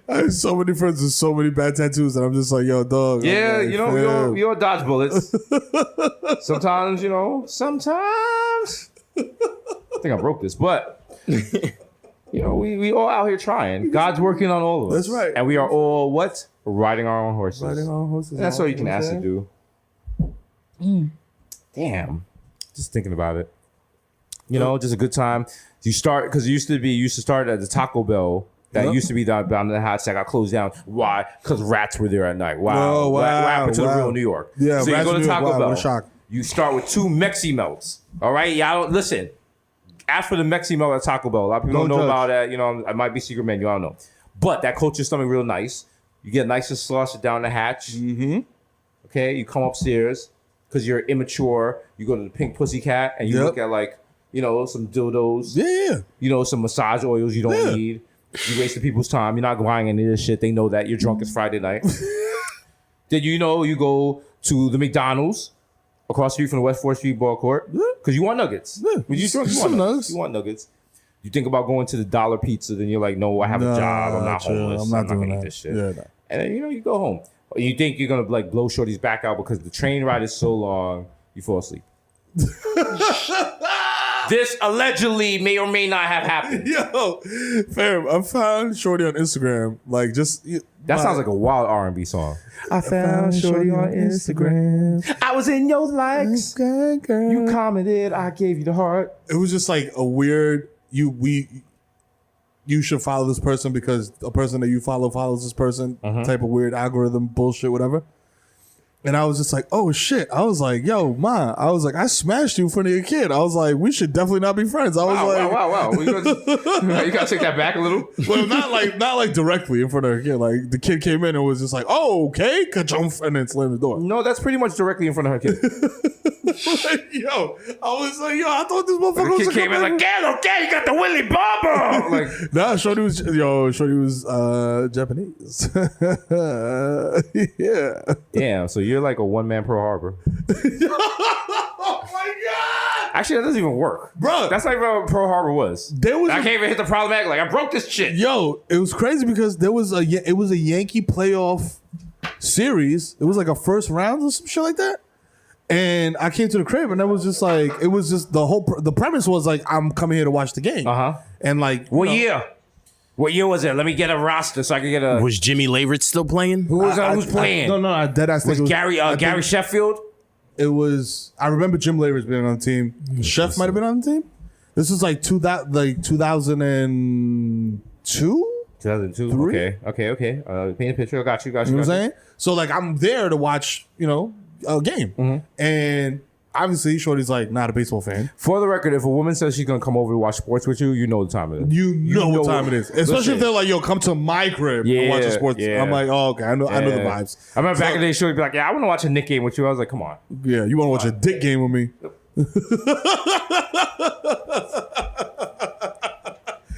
I have so many friends with so many bad tattoos, and I'm just like, yo, dog. Yeah, like, you know, we all dodge bullets. Sometimes, sometimes. I think I broke this, but we all out here trying. God's working on all of us. That's right. And we are all what? Riding our own horses. Riding our own horses. And that's all you can ask to do. Damn. Just thinking about it. Just a good time. You start, because you used to start at the Taco Bell. That used to be down in the hot. That got closed down. Why? Because rats were there at night. Wow. Oh, What happened to the wow. real New York? Yeah, so you rats go in to New York. Taco Wow, Bell. what a shock. You start with 2 Mexi Melts. All right? Y'all listen. Ask for the Mexi Melt at Taco Bell. A lot of people don't know judge. about that. It might be secret menu. I don't know. But that coats your stomach real nice. You get nice and slosh down the hatch. Mm-hmm. Okay? You come upstairs because you're immature. You go to the Pink Pussycat and you look at some dildos. Yeah. Some massage oils you don't need. You wasting people's time. You're not buying any of this shit. They know that. You're drunk. It's Friday night. Then you go to the McDonald's across the street from the West 4th Street ball court because you want nuggets. Yeah. When you drunk, you want nuggets. You want nuggets. You think about going to the Dollar Pizza, then you're like, no, I have a job. I'm not homeless. I'm not gonna eat this shit. Yeah, no. And then you go home. Or you think you're gonna blow Shorty's back out because the train ride is so long, you fall asleep. This allegedly may or may not have happened. Yo, fam, I found Shorty on Instagram. Like, that sounds like a wild R&B song. I found Shorty on Instagram. I was in your likes. Okay, girl. You commented. I gave you the heart. It was just like a weird. You should follow this person because a person that you follow follows this person. Type of weird algorithm bullshit, whatever. And I was just like, oh shit. I was like, yo, ma. I was like, I smashed you in front of your kid. I was like, we should definitely not be friends. I was like, wow. Well, you gotta take that back a little. Well, not like directly in front of her kid. Like the kid came in and was just like, oh, okay, ka-chump, and then slammed the door. No, that's pretty much directly in front of her kid. Yo, I was like, I thought this motherfucker was kid came in like, okay, you got the Willy Bobber. Like, nah, Shorty was Japanese. Yeah. Damn, so you're like a one-man Pearl Harbor. Oh my god! Actually, that doesn't even work, bro. That's like what Pearl Harbor was. I can't even hit the problematic. Like, I broke this shit. Yo, it was crazy because it was a Yankee playoff series. It was like a first round or some shit like that. And I came to the crib and it was just the premise was like, I'm coming here to watch the game. And like, what year? What year was it? Let me get a roster so I can get a. Was Jimmy Leyritz still playing? Who's playing? No, deadass. Was Gary Sheffield? It was. I remember Jim Leyritz being on the team. Chef might have been on the team. This was like 2002. 2002. Three? Okay. Paint a picture. Got you. You know what I'm saying? So like, I'm there to watch. A game, and obviously, Shorty's like not a baseball fan. For the record, if a woman says she's gonna come over to watch sports with you, you know the time it is. You know what time it is, especially if they're like, "Yo, come to my crib and watch the sports." Yeah. I'm like, "Oh, okay, I know the vibes." I remember back in the day, Shorty'd be like, "Yeah, I want to watch a Knick game with you." I was like, "Come on." Yeah, you want to watch a dick game with me?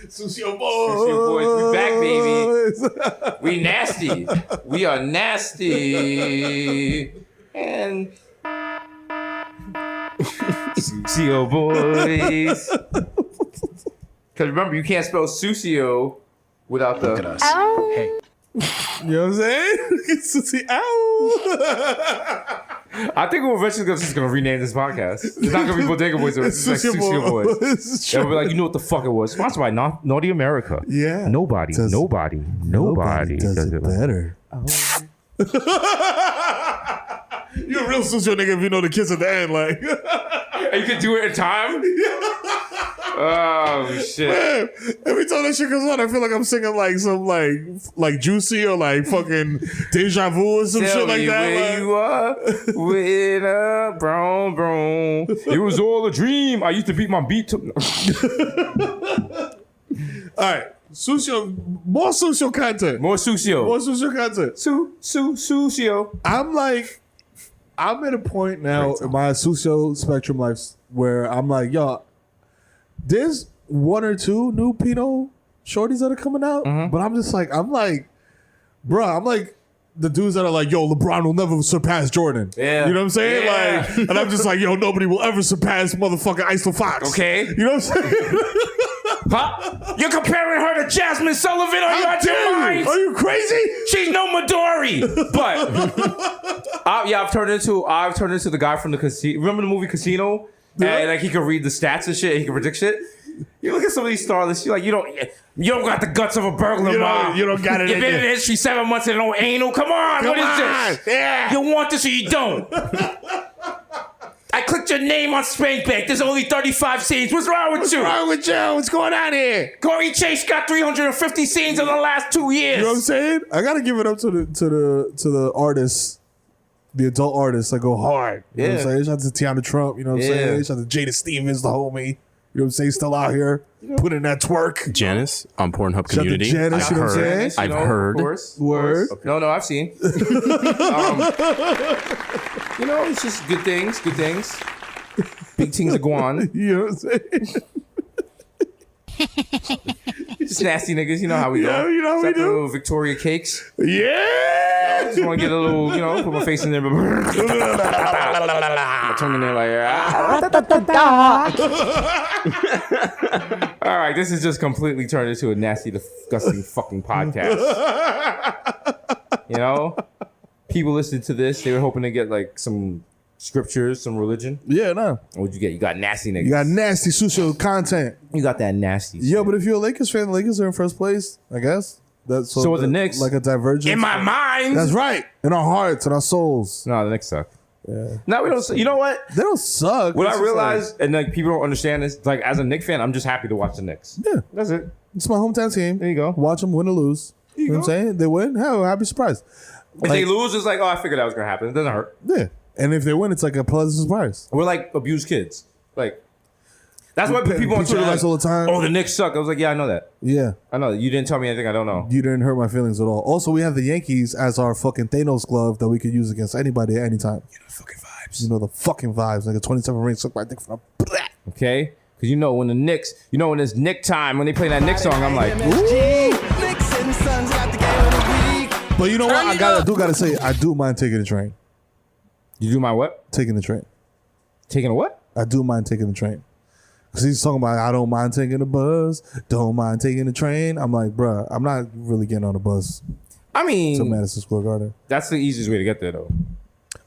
Sucio boys, we back, baby. We nasty. We are nasty. And Sucio boys. Because remember, you can't spell Sucio without the. Look at us. Ow. Hey. You know what I'm saying? Sucio. Ow. I think we're eventually just going to rename this podcast. It's not going to be Bodega Boys. It's like Sucio Boys. They'll be like, you know what the fuck it was? Sponsored by Naughty America. Yeah. Nobody does it better. You're a real sucio nigga if you know the kiss at the end. Like, you can do it in time. Oh shit! Man, every time that shit comes on, I feel like I'm singing like some like Juicy or like fucking Deja Vu or some Tell shit like me that. where you are with a brown brown. It was all a dream. I used to beat my beat to. All right, more sucio content. More sucio. More sucio content. Sucio. I'm at a point now in my sucio spectrum life where I'm like, yo, there's one or two new Pinot shorties that are coming out, but I'm like, the dudes that are like, yo, LeBron will never surpass Jordan. Yeah. You know what I'm saying? Yeah. Like, and I'm just like, yo, nobody will ever surpass motherfucking Isla Fox. Okay. You know what I'm saying? Huh? You're comparing her to Jasmine Sullivan? Are you out your mind? Are you crazy? She's no Midori. But I've turned into the guy from the casino. Remember the movie Casino? Yeah. And like he could read the stats and shit. And he could predict shit. You look at some of these starlets. You're like, you don't got the guts of a burglar, Mom. You don't got it. You've been in history 7 months and no anal. Come on, what is this? Yeah. You want this or you don't. I clicked your name on Spankbank. There's only 35 scenes. What's wrong with you? What's wrong with you? What's going on here? Corey Chase got 350 scenes in the last 2 years. You know what I'm saying? I gotta give it up to the artists, the adult artists that go hard. You know what I'm saying? Shout out to Tiana Trump, you know what I'm saying? Shout out to Jada Stevens, the homie. You know what I'm saying? Still out here putting that twerk. Janice on Pornhub Shout out to community. Janice, you know what I'm saying? I've heard. Of course. Word. Okay. No, I've seen. It's just good things. Big things are going on. You know what I'm saying? Just nasty niggas. You know how we Yeah, go. you know how we Except the do. little Victoria cakes. Yeah. Just want to get a little, put my face in there. My tongue in there like, All right, this is just completely turned into a nasty, disgusting fucking podcast. People listen to this. They were hoping to get like some scriptures, some religion. Yeah, no. What'd you get? You got nasty niggas. You got nasty sucio content. You got that nasty. Yeah, but if you're a Lakers fan, the Lakers are in first place, I guess. That's So are the Knicks. Like a divergence. In my mind. That's right. In our hearts and our souls. No, the Knicks suck. Yeah. No, we don't. You know what? They don't suck. What It's I just realized, and like people don't understand this, like as a Knicks fan, I'm just happy to watch the Knicks. Yeah. That's it. It's my hometown team. There you go. Watch them win or lose. You know what I'm saying? They win. Hell, I'd be surprised. If they lose, it's like, oh, I figured that was gonna happen. It doesn't hurt. Yeah. And if they win, it's like a pleasant surprise. We're like abused kids. Like that's why Beat people on your Twitter ass like, all the time. oh, the Knicks suck. I was like, yeah, I know that. Yeah. I know that. You didn't tell me anything I don't know. You didn't hurt my feelings at all. Also, we have the Yankees as our fucking Thanos glove that we could use against anybody at any time. You know the fucking vibes. You know the fucking vibes. Like a 27 ring suck my dick from Okay? Because when the Knicks, when it's Nick time, when they play that Nick song, I'm like, But you know what? I gotta say, I do mind taking the train. You do mind what? Taking the train. Taking a what? I do mind taking the train. Because he's talking about, I don't mind taking the bus, don't mind taking the train. I'm like, bruh, I'm not really getting on a bus I mean, to Madison Square Garden. that's the easiest way to get there, though.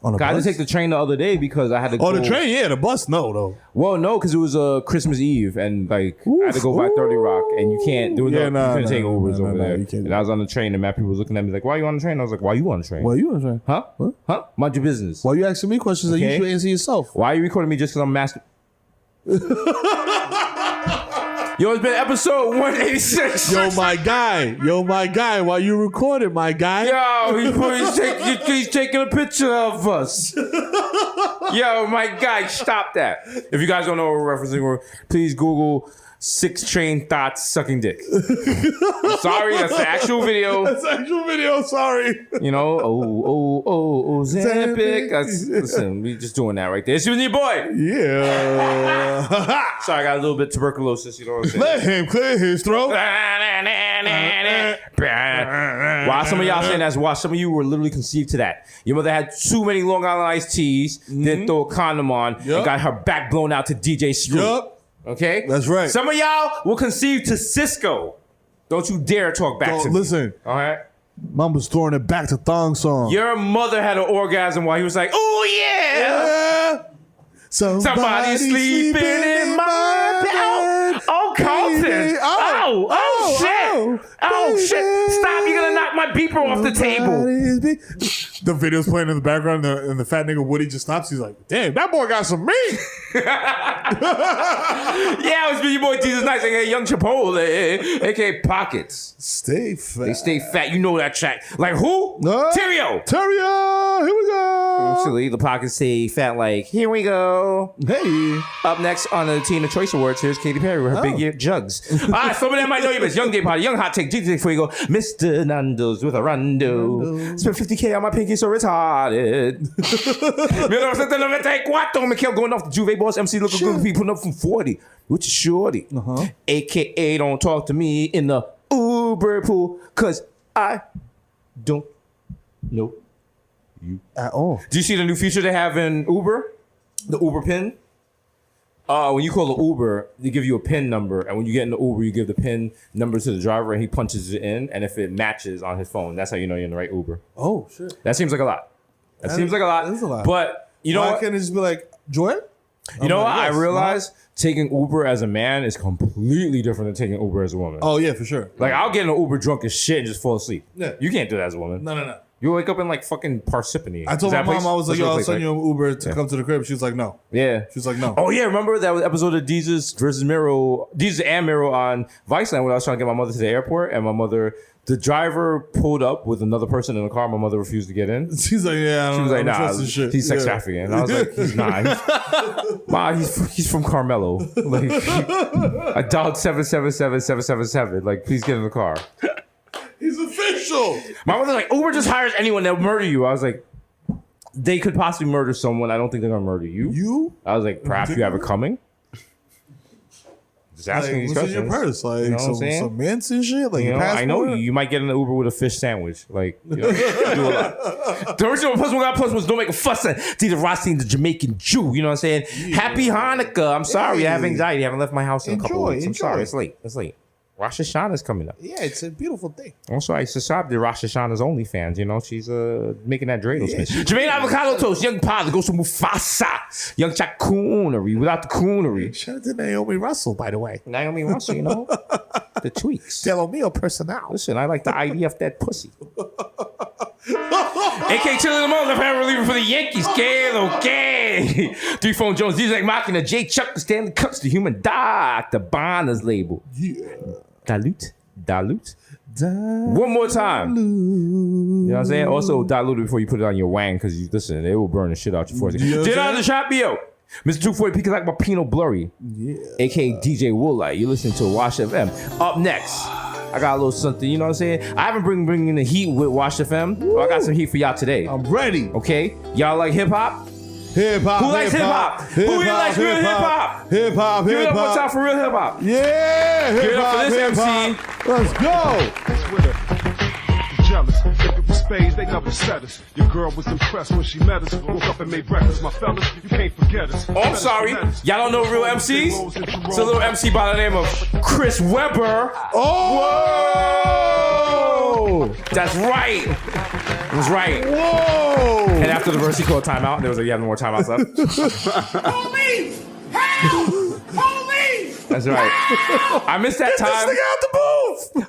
On a I had to bus? take the train the other day because I had to Oh, go. the train? Yeah, the bus? No, though. Well, no, because it was Christmas Eve, and like I had to go by 30 Rock, and you can't do it. Yeah, You nah, couldn't take nah, Ubers nah, over nah, there. you can't do And I was on the train, and mad people was looking at me like, "Why are you on the train?" I was like, "Why are you on the train?" Why you on the train? Huh? What? Huh? Mind your business. Why you asking me questions that you Okay. should answer yourself? Why are you recording me just because I'm master? Yo, it's been episode 186. Yo, my guy. While you recording, my guy. Yo, he's taking a picture of us. Yo, my guy, stop that. If you guys don't know what we're referencing, please Google 6 train thoughts sucking dick. I'm sorry, that's the actual video. That's the actual video, sorry. Zampic. Listen, we just doing that right there. It's your boy. Yeah. Sorry, I got a little bit tuberculosis, you know what I'm saying? Let him clear his throat. Why some of y'all saying that's why some of you were literally conceived to that. Your mother had too many Long Island iced teas, didn't throw a condom on, and got her back blown out to DJ Screw. Yup. Okay? That's right. Some of y'all will conceive to Cisco. Don't you dare talk back to me. Listen. All right? Mom was throwing it back to Thong Song. Your mother had an orgasm while he was like, oh yeah. Somebody sleeping in my bed. Oh, Colton. Oh, shit. Oh, shit. Stop. You're going to knock my beeper off the table. The video's playing in the background, and the fat nigga Woody just stops. He's like, "Damn, that boy got some meat." Yeah, it was your boy Jesus Nice, aka Young Chipotle, aka Pockets. Stay fat. They stay fat. You know that track. Like who? Terrio. Terrio. Here we go. Actually, the Pockets stay fat. Like here we go. Hey. Up next on the Teen Choice Awards, here's Katy Perry with her big ear jugs. All right, some of them might know you, but Young Gay Party, Young Hot Take, GT Fuego, Mr. Nando's with a Rando. Spent $50K on my pinky, so retarded. 1994, Mikhail going off the Juve boss, MC looking good, people putting up from 40, which is shorty. AKA don't talk to me in the Uber pool, cause I don't know you at all. Do you see the new feature they have in Uber? The Uber pin? When you call the Uber, they give you a PIN number, and when you get in the Uber, you give the PIN number to the driver, and he punches it in, and if it matches on his phone, that's how you know you're in the right Uber. Oh shit! That seems like a lot. That seems like a lot. That is a lot. But you know Why what? can't it just be like, Jordan? You know what? Yes, I realize taking Uber as a man is completely different than taking Uber as a woman. Oh yeah, for sure. Like I'll get in an Uber drunk as shit and just fall asleep. Yeah. You can't do that as a woman. No. You wake up in like fucking Parsippany. I told my mom, I was like, yo, I'll send you an Uber to Yeah. come to the crib. She was like, no. Yeah. She was like, no. Oh yeah, remember that episode of Jesus versus Miro, Jesus and Miro on Viceland when I was trying to get my mother to the airport, and my mother, the driver pulled up with another person in the car. My mother refused to get in. She's like, yeah, I She was like, nah, this shit. he's sex Yeah. trafficking. And I was like, he's not. Ma, he's from Carmelo. Like, I dialed 777-777. Like, please get in the car. He's official. My mother's like, Uber just hires anyone that will murder you. I was like, they could possibly murder someone. I don't think they're gonna murder you. You? I was like, perhaps you have it coming. Just asking these what's questions. in your purse? Like You know what I'm some, saying? some mints and shit? Like You your know, passport? I know you might get in the Uber with a fish sandwich. Like, you know, you do a lot. The original plus one got plus was don't make a fuss at Dita Rothstein, the Jamaican Jew. You know what I'm saying? Yeah. Happy Hanukkah. I'm sorry. I have anxiety. I haven't left my house in a couple Enjoy, weeks. I'm sorry. enjoy. It's late. It's late. Rosh Hashanah is coming up. Yeah, it's a beautiful thing. Also, I subscribe to Rosh Hashanah's OnlyFans. You know, she's making that dreidel spin. Jermaine Avocado Toast, Young Paz goes to Mufasa. Young Chacoonery without the coonery. Shout out to Naomi Russell, by the way. Naomi Russell, you know, the tweaks. Tell me your personnel. Listen, I like the IDF that pussy. AK Chili Lamone, left hand reliever for the Yankees. Okay. 3-Phone Jones, DJ Machina, Jay Chuck, Stanley Cups, the human Dr. Bonner's label. Yeah. Dilute. One more time. You know what I'm saying? Also dilute it before you put it on your wang, because you listen, it will burn the shit out your force. Get out of the shop, yo. Mr. 240 Peak like my Pinot Blurry. Yeah. AKA DJ Woolite. You're listening to Wash FM. Up next, I got a little something, you know what I'm saying? I haven't bringing the heat with Wash FM. But I got some heat for y'all today. I'm ready. Okay? Y'all like hip hop? Hip hop. Who likes hip hop? Who here likes real hip hop? Hip hop. Give it Hip up one time hop. for real hip hop. Yeah. Give Hip it up for hop. this Hip MC. hop. Let's go. Jealous. If it was spades, they never said us. Your girl was impressed when she met us. Woke up and made breakfast. My fellas, you can't forget us. Oh, I'm sorry. Y'all don't know real MCs? It's a little MC by the name of Chris Webber. Oh! That's right. It was right. Whoa! And after the verse, he called timeout. There was like, you have no more timeouts left. Police! Help! Police! That's right. I missed that Get this time. nigga out the booth!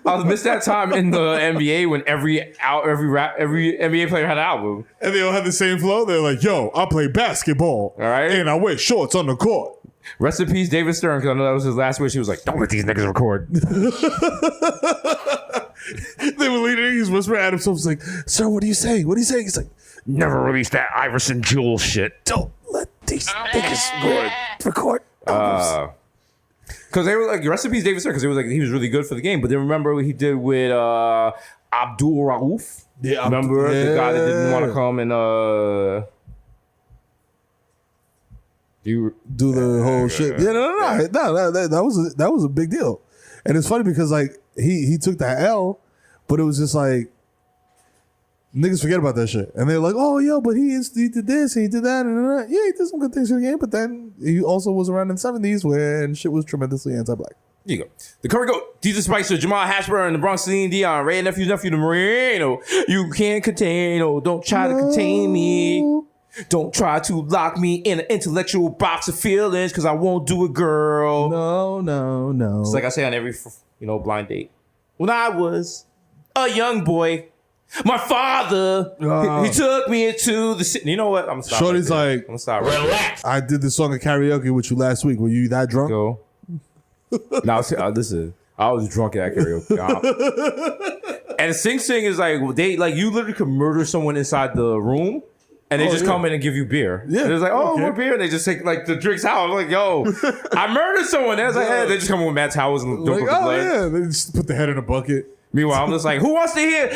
I missed that time in the NBA when every NBA player had an album. And they all have the same flow. They're like, yo, I play basketball. All right. And I wear shorts on the court. Rest in peace, David Stern, because I know that was his last wish. He was like, don't let these niggas record. They were leading. He's whispering at himself. He's like, sir, what do you say? What do you say? He's like, Never release that Iverson Jewel shit. don't let these niggas record. Because they were like, rest in peace, David Stern, because it was like he was really good for the game. But then remember what he did with Abdul Rauf? Yeah, remember the guy that didn't want to yeah. come and do the whole shit. Yeah, no. That was a big deal. And it's funny because like he took that L, but it was just like niggas forget about that shit. And they're like, oh yo, but he did this and he did that and that. Yeah, he did some good things in the game, but then he also was around in the 70s when shit was tremendously anti-black. Here you go. The Curry Goat, DJ Spicer, Jamal Hashburn, the Bronx, Celine Dion, Ray Nephew, the Marino. You can't contain, don't try to contain me. Don't try to lock me in an intellectual box of feelings, because I won't do it, girl. No. It's like I say on every, blind date. When I was a young boy, My father, he took me into the city. You know what? I'm sorry. Shorty's like, I'm sorry. Relax. I did the song at karaoke with you last week. Were you that drunk? Go. Now, listen. I was drunk at karaoke. And Sing Sing is like, you literally could murder someone inside the room. And they just come in and give you beer. Yeah. And it's like, more beer. And they just take like the drinks out. I'm like, yo, I murdered someone. And it's like, hey, they just come in with mad towels and don't put the blood. Yeah, they just put the head in a bucket. Meanwhile, I'm just like, who wants to hear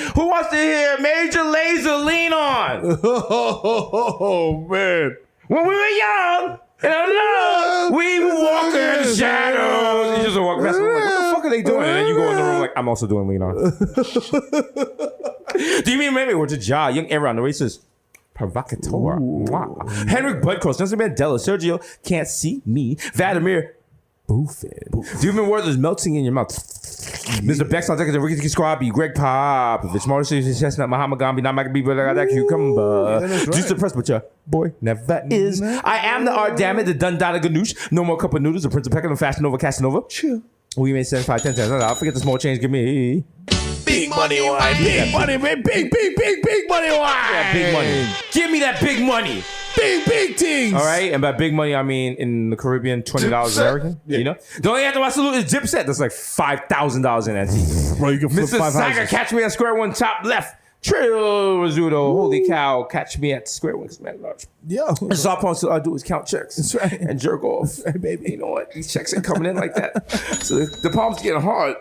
Major Lazer Lean On? Oh, man. When we were young, and I know we would walk in the shadows. You just walk past. I'm like, what the fuck are they doing? And then you go in the room like, I'm also doing Lean On. Do you mean maybe we're to Ja, Young Aaron, the racist provocateur? Wow. Henrik Budkos, Nelson Mandela, Sergio Can't See Me, Vladimir Buffin. Do you remember words melting in your mouth? Mr. Bex, Ricky Squabby, Greg Popovich, Mauricio Chestnut, Muhammad Gambi, not Michael Bieber, like that cucumber. Just depressed, but your boy never is. I am the art, damn it, the Dundada Ganoush. No more cup of noodles, the Prince of Peckham, the Fashion Nova, Casanova. Sure. We made 75, 10 cents. I'll forget the small change, give me. Big money wine. Big money, big money wine. Yeah, big money. Give me that big money. Big things. All right, and by big money I mean in the Caribbean, $20 American. Yeah. You know, the only anthem I salute is Dipset. That's like $5,000 in NT. Bro, you can flip Mr. 5 Saga, houses. catch me at square one, top left. Trill Rizzuto, holy cow, catch me at square one, man, large. Yeah. That's all I do is count checks. That's right. And jerk off. That's right, baby. You know what? These checks ain't coming in like that. So the palms getting hard,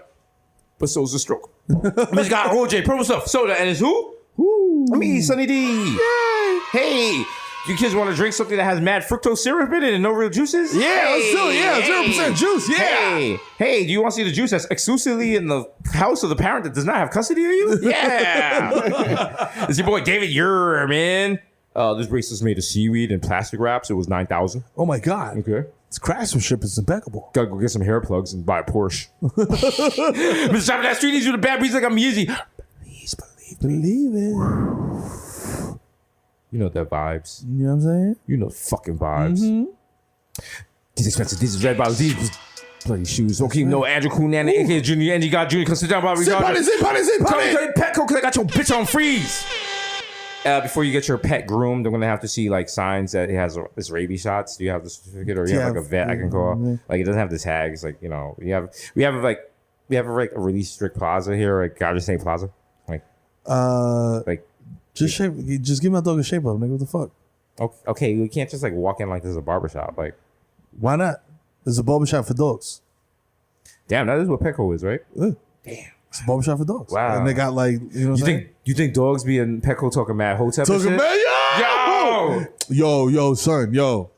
but so's the stroke. Miss got OJ, Purple Stuff, Soda, and it's who? Me, Sunny D. Yay. Hey. You kids want to drink something that has mad fructose syrup in it and no real juices? Yeah, let's do it. Yeah, 0% juice. Yeah. Hey, do you want to see the juice that's exclusively in the house of the parent that does not have custody of you? Yeah. It's your boy David Yer, man. This bracelet is made of seaweed and plastic wraps. It was $9,000. Oh my God. Okay. Its craftsmanship is impeccable. Gotta go get some hair plugs and buy a Porsche. Mr. Shopping that street needs you the bad breeze like I'm Yeezy. Please Believe it. You know that vibes. You know what I'm saying? You know fucking vibes. These expensive, these red bottles, these bloody shoes. Okay, no Andrew Cunanan, aka Junior, Andy God Jr. Come sit down, Bobby. Sit, potty. Petco, because I got your bitch on freeze. Before you get your pet groomed, I'm gonna have to see like signs that it has this rabies shots. Do you have the certificate, or you have like a vet I can call? Like it doesn't have the tags. Like we have a really strict plaza here, like Garden State Plaza. Just give my dog a shape up, nigga. What the fuck? Okay, you can't just like walk in like there's a barbershop. Like, why not? There's a barbershop for dogs. Damn, that is what Petco is, right? Yeah. Damn. It's a barbershop for dogs. Wow. And they got like, you know what I'm saying? You think dogs be in Petco talking mad hotel Talking shit? mad, yo, son, yo.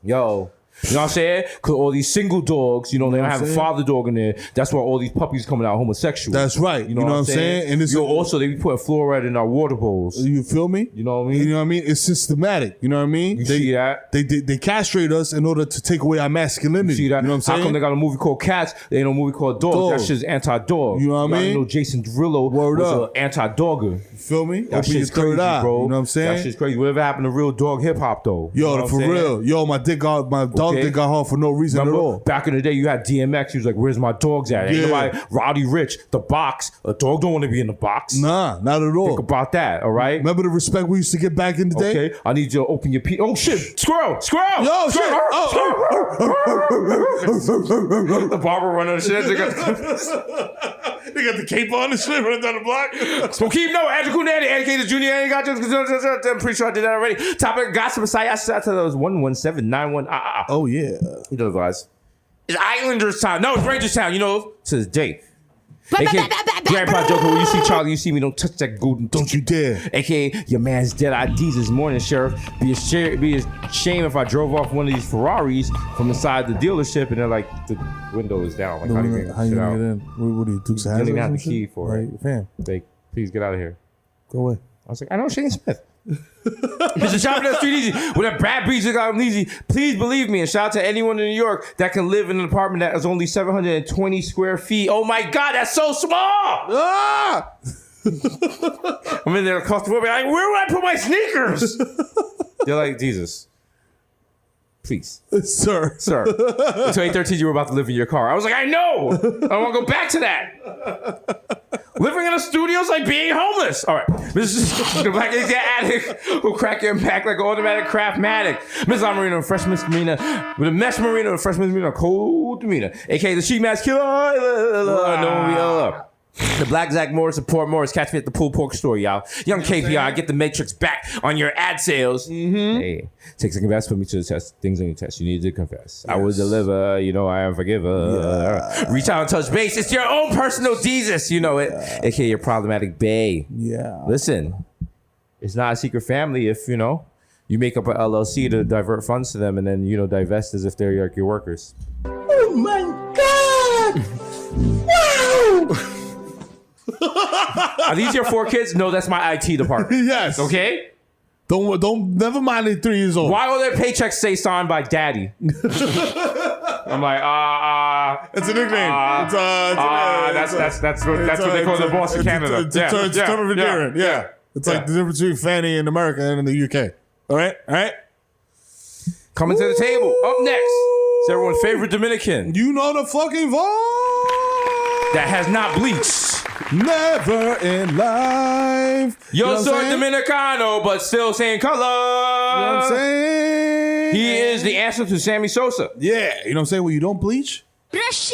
You know what I'm saying? Because all these single dogs, they don't have a father dog in there. That's why all these puppies coming out homosexual. That's right. You know what I'm saying? And it's also they be putting fluoride in our water bowls. You feel me? You know what I mean? You know what I mean? It's systematic. You know what I mean? You see that? They castrate us in order to take away our masculinity. You see that? You know what I'm saying? How come they got a movie called Cats? They ain't no movie called Dogs. That shit's anti-dog. You know what I mean? You know Jason Derulo was an anti-dogger. You feel me? That Open your shit's crazy, third eye, bro. you know what I'm saying? That shit's crazy. Whatever happened to real dog hip hop though? Yo, for real. Yo, my dog dick got hard for no reason Remember, at all. back in the day, you had DMX. He was like, "Where's my dogs at?" Yeah. Nobody, Roddy Rich, the box. A dog don't want to be in the box. Nah, not at all. Think about that. All right. Remember the respect we used to get back in the day? Okay. I need you to open your Oh shit! Squirrel! Yo, shit! The barber running the shit. They got the cape on and shit running down the block. So keep no Andrew Cunanan, Educated Junior. I got I'm pretty sure I did that already. Topic gossip Messiah. I said to those 11791. Oh yeah. You know the guys. It's Islanders time. No, it's Rangers time. To this day. Grandpa Joker, when you see Charlie, you see me. Don't touch that golden. Don't you dare. AKA your man's dead IDs this morning, Sheriff. Be a shame if I drove off one of these Ferraris from inside the dealership and then like the window is down. Like how you gonna get in? What do you do? You don't even have the key for it. Fam, like, please get out of here. Go away. I was like, I know Shane Smith. Mr. Shopping at Street Easy with a bad breeze got easy. Please believe me, and shout out to anyone in New York that can live in an apartment that is only 720 square feet. Oh my God, that's so small! Ah! I'm in there across the room, like, where would I put my sneakers? They're like, Jesus, please, sir. Until 8:13, you were about to live in your car. I was like, I know. I want to go back to that. Living in a studio is like being homeless. All right. This is the Black Ink Addict who crack your back like an automatic Craftmatic. Miss Marino, fresh misdemeanor. With a mesh Marino, fresh misdemeanor, cold demeanor. AKA the Sheet Mask Killer. The Black Zach Morris of Port Morris. Catch me at the pulled pork store, y'all. Young KPI, get the Matrix back on your ad sales. Hey, take a confess, put me to the test. Things on your test. You need to confess. I will deliver. You know I am forgiver. Reach out and touch base. It's your own personal Jesus. You know it. AKA your problematic bae. Yeah. Listen, it's not a secret family if, you know, you make up an LLC to divert funds to them and then, you know, divest as if they're like your workers. Oh my God! Wow! Are these your 4 kids? No, that's my IT department. Yes. Okay? Don't never mind they're 3 years old. Why will their paychecks say signed by daddy? I'm like, it's a nickname. That's what they call the boss in Canada. It's a term of endearment. Yeah. It's like the difference between Fanny in America and in the UK. All right? Coming to the table. Up next, it's everyone's favorite Dominican. You know the fucking vibe. That has not bleached. Never in life. Yo soy Dominicano, but still same color. You know what I'm saying? He is the answer to Sammy Sosa. Yeah. You know what I'm saying? When you don't bleach. That's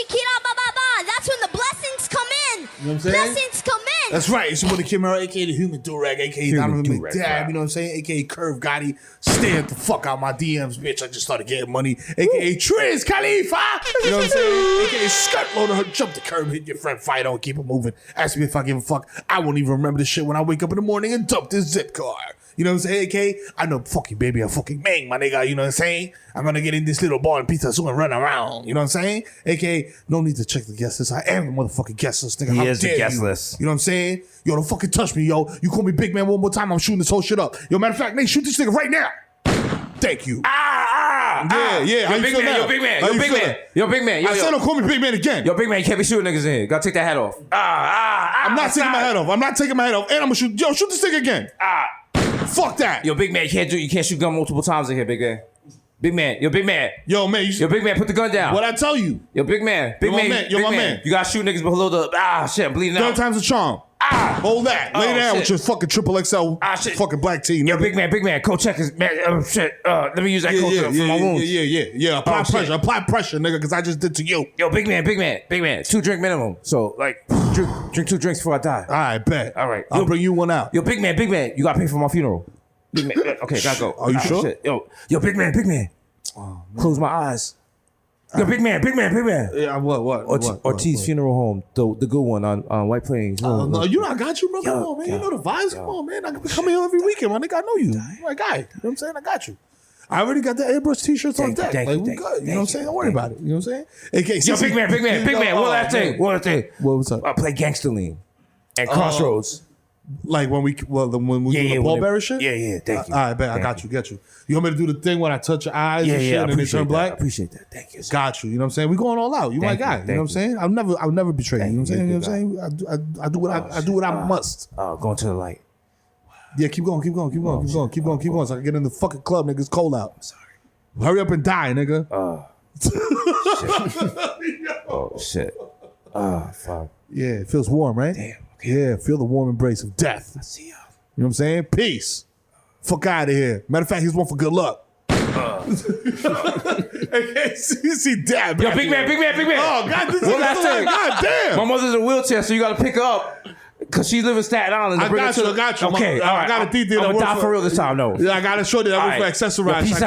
when the blessings come in. You know what I'm saying? Blessings come in. That's right. It's your boy, the Kid Murray, a.k.a. the Human Durag, a.k.a. Donovan McDab, you know what I'm saying? A.k.a. Curve Gotti. Stay the fuck out my DMs, bitch. I just started getting money. A.k.a. Triz Khalifa. You know what I'm saying? A.k.a. Skirt Loader, her jump the curb, hit your friend, fight on, keep it moving. Ask me if I give a fuck. I won't even remember this shit when I wake up in the morning and dump this zip car. You know what I'm saying, AK? I know fucking baby, I'm fucking man, my nigga, you know what I'm saying? I'm gonna get in this little bar and pizza soon and run around, you know what I'm saying? AK, no need to check the guest list. I am the motherfucking guest list, nigga. He is the guest list. You know what I'm saying? Yo, don't fucking touch me, yo. You call me big man one more time, I'm shooting this whole shit up. Yo, matter of fact, Nate, shoot this nigga right now. Thank you. Yeah. Yo, big man, yo, big man, yo, big man, yo, big man. Yo, I said don't call me big man again. Yo, big man, you can't be shooting niggas in here. Gotta take that hat off. I'm not taking my head off. I'm not taking my head off. And I'm gonna shoot. Yo, shoot this nigga again. Fuck that. Yo, big man, you can't shoot gun multiple times in here, big man. Big man, yo, big man. Yo, man, yo, big man, put the gun down. What I tell you? Yo, big man, big man, you're my man. You gotta shoot niggas below the shit, I'm bleeding out. Third time's a charm. Hold that. Lay down with your fucking triple XL fucking black tee. Yo, big man, coach check his man. Shit. Let me use that coach for my wounds. Yeah. Apply pressure, nigga, because I just did to you. Yo, big man. 2 drink minimum. So like, drink 2 drinks before I die. All right, bet. All right, I'll bring you one out. Yo, big man, you gotta pay for my funeral. Big man, okay, gotta go. Are you sure? Shit. Yo, big man. Close my eyes. Yo, big man. Yeah, what? Ortiz Funeral Home, the good one on White Plains. No, I got you, brother. Come on, man. You know the vibes. Come on, man. I come here every weekend, my nigga. I know you. You're my guy. You know what I'm saying? I got you. I already got the Airbrush t-shirts on deck. Like, we good. You know what I'm saying? Don't worry about it. You know what I'm saying? Yo, big man. One last thing. What's up? I play Gangster Lean at Crossroads. Like when we do the Paul Bearer shit? Yeah, thank you. All right, bet. I got you. You want me to do the thing when I touch your eyes and shit and they turn black? I appreciate that. Thank you. Got you. You know what I'm saying? We going all out. You my guy. You know what I'm saying? I'll never betray you. You know what I'm saying? I do what I must. Going to the light. Yeah, keep going. So I can get in the fucking club, nigga. It's cold out. I'm sorry. Hurry up and die, nigga. Shit. Fuck. Yeah, it feels warm, right? Damn. Okay. Yeah, feel the warm embrace of death. I see y'all. You know what I'm saying? Peace. Fuck out of here. Matter of fact, he's one for good luck. see, dad. Yo, big man. Oh, God, this is God damn. My mother's in a wheelchair, so you gotta pick her up. Cause she live in Staten Island. I got you. Okay, all right. I got a detail. I'm gonna die for real this time. No. Yeah, I got to show you that work for accessorize. I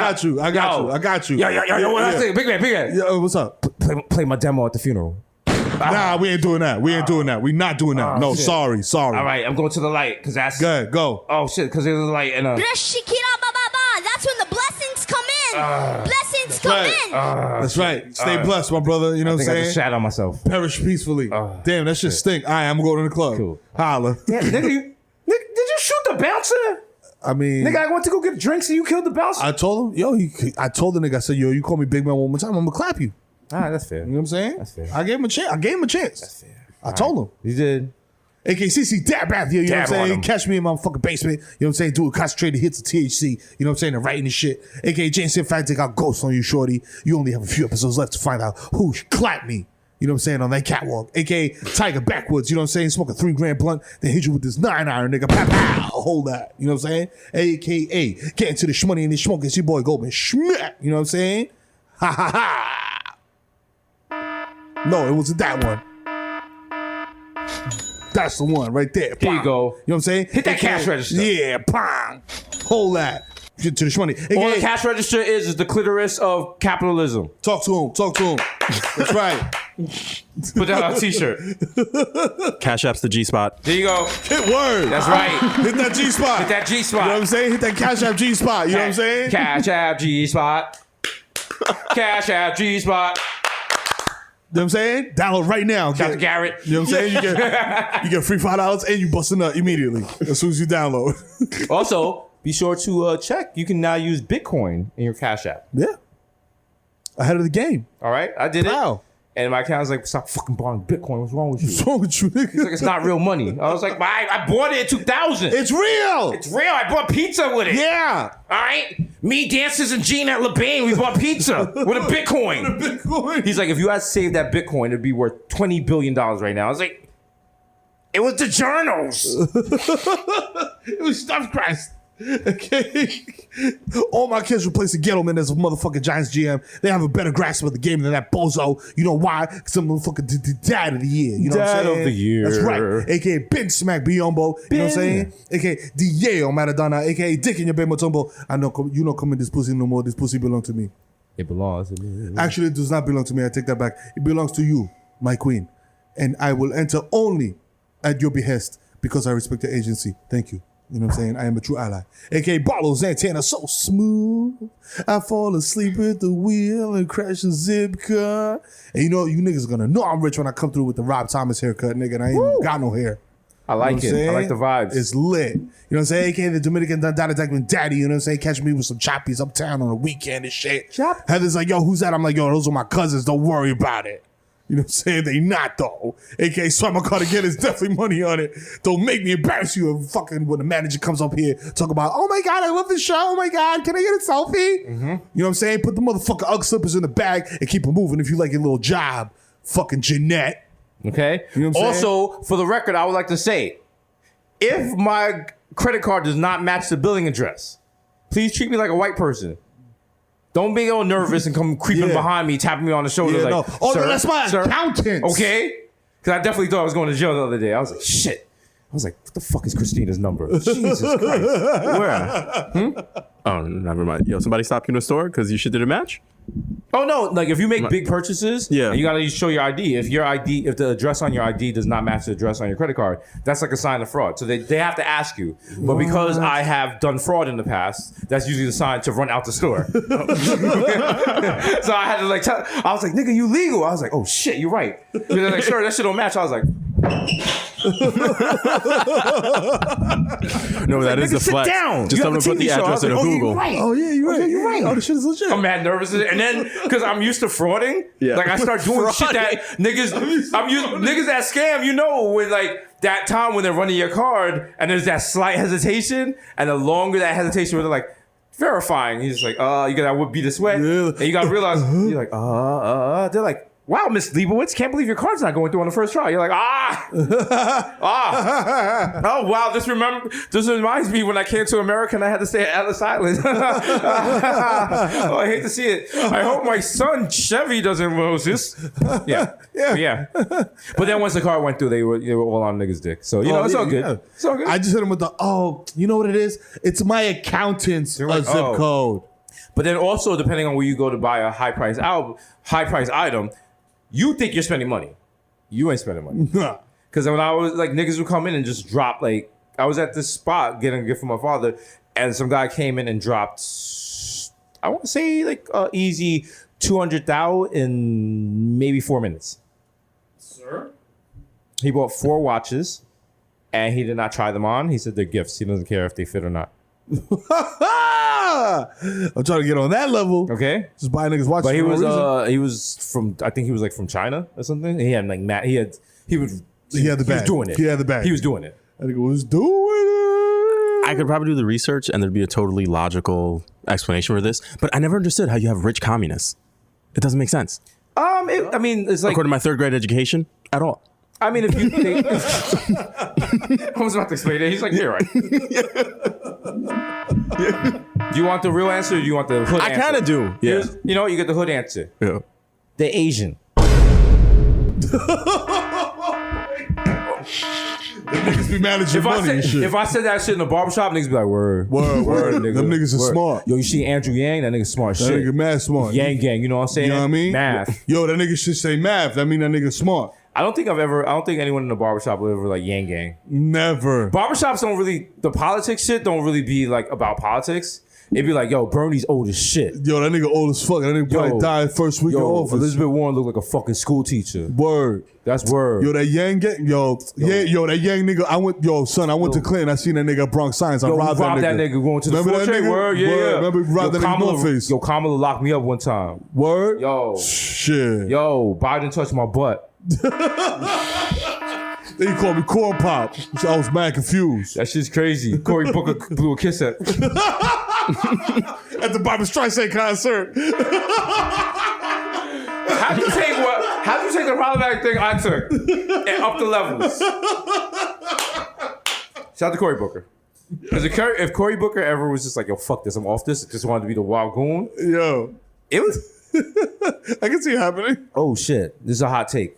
got you. Yo, what I say? Big man. Yo, what's up? Play my demo at the funeral. Nah, we ain't doing that. We not doing that. No, shit. sorry. All right, I'm going to the light because that's good. Go. Oh shit, because there's a light and That's when the blessings come in. Blessings come in. That's right. Stay blessed, my brother. You know what I'm saying? I just shat on myself. Perish peacefully. Damn, that shit stink. All right, I'm going to the club. Cool. Holla. Damn, nigga, did you shoot the bouncer? I mean, nigga, I went to go get drinks and you killed the bouncer. I told him, I told the nigga, I said, yo, you call me big man one more time, I'm gonna clap you. All right, that's fair. You know what I'm saying? That's fair. I gave him a chance. That's fair. I told him. You did. AKCC dab out here, you know what I'm saying? Catch me in my fucking basement, you know what I'm saying? Doing concentrated hits of THC, you know what I'm saying? And writing this shit. AKA James in fact, they got ghosts on you, shorty. You only have a few episodes left to find out who clapped me. You know what I'm saying? On that catwalk, aka Tiger Backwoods. You know what I'm saying? Smoke a 3 grand blunt, then hit you with this 9-iron, nigga. Pow, pow, hold that. You know what I'm saying? AKA get into the shmoney and the smoke. It's your boy Goldman Schmack. You know what I'm saying? Ha ha ha. No, it wasn't that one. That's the one right there. Here you go. You know what I'm saying? Hit that cash register. Yeah, pong. Hold that. Get to the shmoney. All the cash register is the clitoris of capitalism. Talk to him. Talk to him. That's right. Put that on a t-shirt. Cash App's the G-spot. There you go. Hit word. That's right. Hit that G-spot. Hit that G-spot. You know what I'm saying? Hit that Cash App G-spot. You know what I'm saying? Cash App G-spot. Cash App G-spot. You know what I'm saying? Download right now. Shout out to Garrett. You know what I'm saying? You get free $5 and you bust a nut immediately as soon as you download. Also, be sure to check. You can now use Bitcoin in your Cash App. Yeah. Ahead of the game. All right? I did it. Wow. And my account was like, stop fucking buying Bitcoin. What's wrong with you? What's wrong with you, nigga? He's like, it's not real money. I was like, I bought it in 2000. It's real. It's real. I bought pizza with it. Yeah. All right? Me, Dancers, and Gene at LeBain, we bought pizza with a Bitcoin. Bitcoin. He's like, if you had saved that Bitcoin, it'd be worth $20 billion right now. I was like, it was the journals. It was stuff Christ. Okay. All my kids replace Gettleman as a motherfucking Giants GM. They have a better grasp of the game than that bozo. You know why? Because I'm motherfucking dad of the year. You know what I'm Dad saying? of the year. That's right. AKA Ben Smack Biombo. You know what I'm saying? AKA Diego Maradona. AKA Dick in your Ben Matumbo. I know you don't come in this pussy no more. This pussy belong to me. It belongs to me. Actually, it does not belong to me. I take that back. It belongs to you, my queen. And I will enter only at your behest because I respect your agency. Thank you. You know what I'm saying? I am a true ally. AKA Barlow Santana, so smooth. I fall asleep at the wheel and crash a zip car. And you know, you niggas gonna know I'm rich when I come through with the Rob Thomas haircut, nigga, and I ain't even got no hair. I like You know what I'm it. I saying? like the vibes. It's lit. You know what I'm saying? AKA the Dominican Dada Deckman daddy, you know what I'm saying? Catch me with some choppies uptown on a weekend and shit. Heather's like, yo, who's that? I'm like, yo, those are my cousins. Don't worry about it. You know what I'm saying? They not though. AKA swipe my card again. There's definitely money on it. Don't make me embarrass you and fucking when the manager comes up here talk about, oh my God, I love this show. Oh my God, can I get a selfie? You know what I'm saying? Put the motherfucking Ugg slippers in the bag and keep it moving if you like your little job. Fucking Jeanette. Okay. You know what I'm saying? Also, for the record, I would like to say, if my credit card does not match the billing address, please treat me like a white person. Don't be all nervous and come creeping behind me, tapping me on the shoulder Yeah, like, no. Oh, sir, no, that's my sir. accountant. Okay? Because I definitely thought I was going to jail the other day. I was like, shit. I was like, what the fuck is Christina's number? Jesus Christ. Where? Oh, never mind. Yo, somebody stopped you in the store because you shit did a match? Oh no! Like if you make big purchases, and you gotta show your ID. If the address on your ID does not match the address on your credit card, that's like a sign of fraud. So they have to ask you. But because I have done fraud in the past, that's usually the sign to run out the store. So I had to like tell. I was like, "Nigga, you legal?" I was like, "Oh shit, you're right." They're like, "Sure, that shit don't match." I was like. No, that is the flex. Sit down. Just tell them to put the address in a Google. Oh yeah, you're right. You're right. Oh, the shit is legit. I'm mad nervous, and then because I'm used to frauding, like I start doing shit that niggas. Niggas that scam. You know, when like that time when they're running your card and there's that slight hesitation, and the longer that hesitation, where they're like verifying, he's like, you gotta be this way, and you gotta realize you're like, they're like. Wow, Miss Leibowitz, can't believe your card's not going through on the first try. You're like, oh wow, this reminds me when I came to America and I had to stay at Ellis Island. Oh, I hate to see it. I hope my son Chevy doesn't lose this. Yeah. But then once the card went through, they were all on niggas' dick. So you know, it's all good. Yeah. It's all good. I just hit him with the you know what it is? It's my accountant's like, zip code. But then also, depending on where you go to buy a high price item. You think you're spending money. You ain't spending money. Because when I was like, niggas would come in and just drop, like, I was at this spot getting a gift from my father, and some guy came in and dropped, I want to say, like, easy 200,000 in maybe 4 minutes. Sir? He bought 4 watches, and he did not try them on. He said they're gifts. He doesn't care if they fit or not. I'm trying to get on that level. Okay, just buy niggas watches. But he for no was reason. he was from, I think he was like from China or something. He had like he had the bag. He was doing it. He had the bag. He was doing it. I think it was doing it. I could probably do the research and there'd be a totally logical explanation for this, but I never understood how you have rich communists. It doesn't make sense. I mean, it's like according to my third grade education, at all. I mean, if you think, I was about to explain it. He's like, you're right. Do you want the real answer or do you want the hood answer? I kind of do. Yeah. You know what? You get the hood answer. Yeah. The Asian. Niggas be managing money and shit. If I said that shit in the barbershop, niggas be like, word. Nigga. Them niggas are smart. Yo, you see Andrew Yang? That nigga smart That shit. nigga mad smart. Yang gang, you know what I'm saying? You know what I mean? Math. Yo, that nigga should say math. That mean that nigga smart. I don't think anyone in the barbershop will ever like Yang gang. Never. Barbershops don't really, the politics shit don't really be like about politics. It'd be like, yo, Bernie's old as shit. Yo, that nigga old as fuck. That nigga probably died first week in office. Elizabeth Warren looked like a fucking school teacher. Word. That's word. Yo, that Yang gang, yo, that Yang nigga. I went to Clinton. I seen that nigga at Bronx Science. I robbed that nigga. Going to the Remember that Forte. nigga? Word, yeah. Remember we robbed that nigga North Face. Yo, Kamala locked me up one time. Word. Yo. Shit. Yo, Biden touched my butt. Then he called me corn pop. So I was mad confused. That shit's crazy. Cory Booker blew a kiss at the Barbra Streisand concert. How do you take the problematic thing I took and up the levels? Shout out to Cory Booker. Because if Cory Booker ever was just like, yo, fuck this, I'm off this, just wanted to be the wild goon. Yo. It was. I can see it happening. Oh shit. This is a hot take.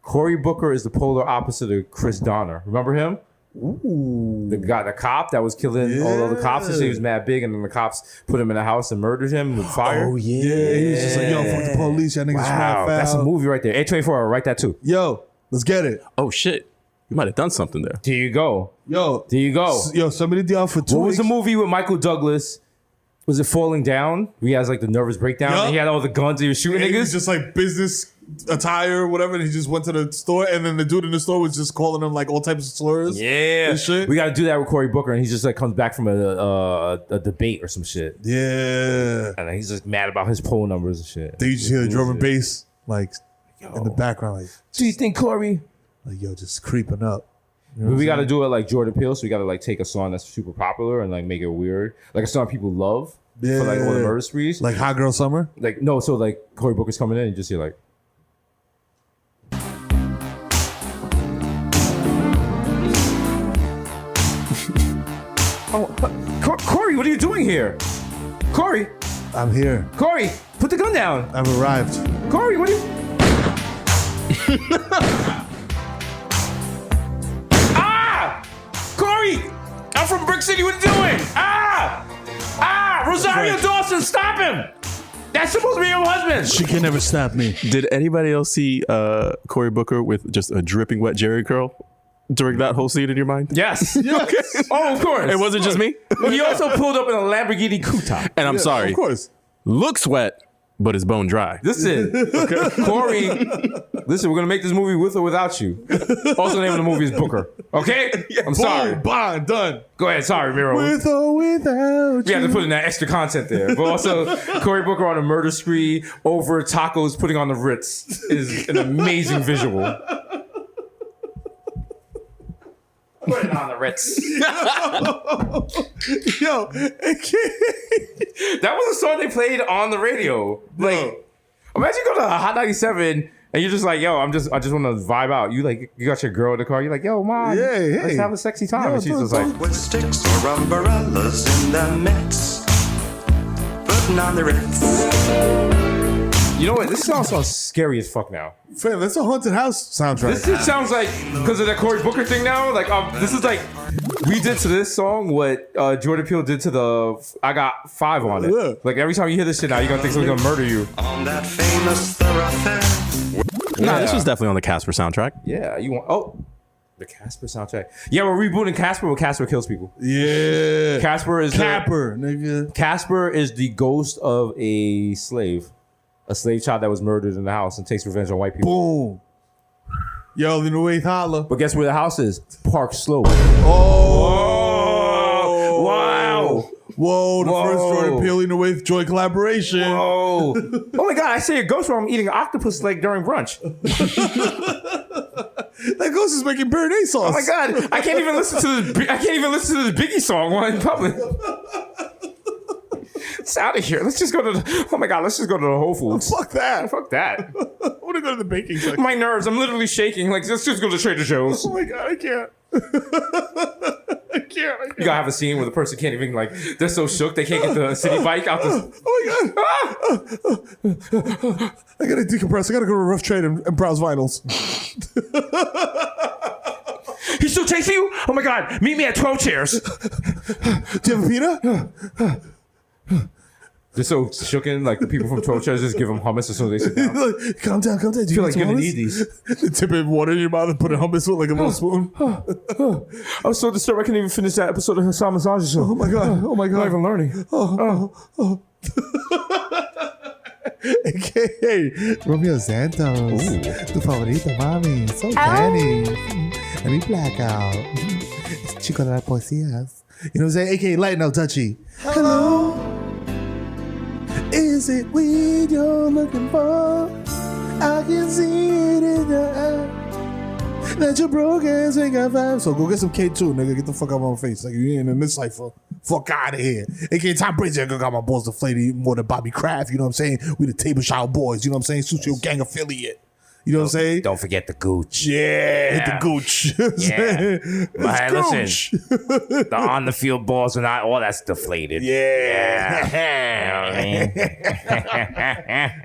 Cory Booker is the polar opposite of Chris Donner. Remember him? Ooh. The cop that was killing all the other cops and shit. He was mad big, and then the cops put him in a house and murdered him with fire. Oh yeah. He was just like, yo, fuck the police. Y'all niggas mad foul. That's a movie right there. A24, write that too. Yo, let's get it. Oh shit. You might have done something there. There you go. Yo. There you go. Yo, somebody did for 2 What weeks. was the movie with Michael Douglas? Was it Falling Down? He has like the nervous breakdown. And he had all the guns. He was shooting He niggas. was just like business attire or whatever. And he just went to the store, and then the dude in the store was just calling him like all types of slurs. Yeah, and shit. We got to do that with Cory Booker, and he just like comes back from a debate or some shit. Yeah, and he's just mad about his poll numbers and shit. Then you just hear the drum and bass like in the background, like, do you think Cory? Like, yo, just creeping up. You know But what we I'm got to saying? do it like Jordan Peele, so we got to like take a song that's super popular and like make it weird, like a song people love for like all the murder sprees, like Hot Girl Summer. Like no, so like Cory Booker's coming in and you just hear like. Oh, Cory, what are you doing here? Cory, I'm here. Cory, put the gun down. I've arrived. Cory, what are you? Ah! Cory! I'm from Brick City, what are you doing? Ah! Ah! Rosario Dawson, stop him! That's supposed to be your husband! She can never stop me. Did anybody else see Cory Booker with just a dripping wet Jerry curl during that whole scene in your mind? Yes. Oh, of course. It wasn't just me? He also pulled up in a Lamborghini Coupe. And I'm sorry. Of course. Looks wet, but is bone dry. Listen, Cory, listen, we're going to make this movie with or without you. Also, the name of the movie is Booker. Okay? I'm sorry. Bond, done. Go ahead. Sorry, Miro. With or without We you. have to put in that extra content there. But also, Cory Booker on a murder spree over tacos putting on the Ritz is an amazing visual. Put it on the Ritz. Yo, that was a song they played on the radio. Like, imagine going to Hot 97 and you're just like, yo, I just want to vibe out. You got your girl in the car. You're like, yo, mom, let's have a sexy time. And she's just like, with sticks or umbrellas in the mix, putting on the Ritz. You know what? This song sounds scary as fuck now. Fam, that's a haunted house soundtrack. This just sounds like, because of that Cory Booker thing now, like, this is like, we did to this song what Jordan Peele did to the I Got 5 on it. Yeah. Like, every time you hear this shit now, you're going to think someone's going to murder you. On that famous thoroughfare. Nah, this was definitely on the Casper soundtrack. Yeah, you want, the Casper soundtrack. Yeah, we're rebooting Casper where Casper kills people. Yeah. Casper is nigga. Casper is the ghost of a slave child that was murdered in the house and takes revenge on white people. Boom. Yo, in the way, holla. But guess where the house is? Park Slope. Oh. Wow. Whoa, the first Jordan Peele in the way joint collaboration. Whoa. Oh my God, I see a ghost while I'm eating an octopus leg during brunch. That ghost is making béarnaise sauce. Oh my God, I can't even listen to this Biggie song while in public. It's out of here. Let's just go to the, oh my God, let's just go to the Whole Foods. Fuck that. Fuck that. I want to go to the baking section. My nerves, I'm literally shaking. Like, let's just go to Trader Joe's. Oh my God, I can't. I can't. You gotta have a scene where the person can't even, like, they're so shook they can't get the city bike out the. Oh my God. I gotta decompress. I gotta go to Rough Trade and browse vinyls. He's still chasing you? Oh my God, meet me at 12 chairs. Do you have a pita? They're so shooken, like the people from 12 chairs just give them hummus as soon as they sit down. Like, calm down. Do I feel like you're gonna need these. Tip it water in your mouth and put a hummus with like a little spoon. I was so disturbed I couldn't even finish that episode of Hassan Massage Show. Oh my God. Oh my God. I'm not even learning. AKA Romeo Santos. Tu favorito, mami. So Danny. Let me blackout. It's Chico de las Poesías. You know what I'm saying? AKA Lighten Up Touchy. Hello. Is it weed you're looking for? I can see it in your eye. That you're broken, swing a vibe. So go get some K2, nigga. Get the fuck out of my face. Like, you ain't in this cypher. Fuck out of here. AKA Tom Brady, I got my balls deflated more than Bobby Kraft. You know what I'm saying? We the Table Shout Boys. You know what I'm saying? Sucio Gang affiliate. You know what I'm saying? Don't forget the gooch. Yeah, hit the gooch. Yeah. But hey, Gooch. listen, the on the field balls are not all that's deflated. Yeah. You know what I mean?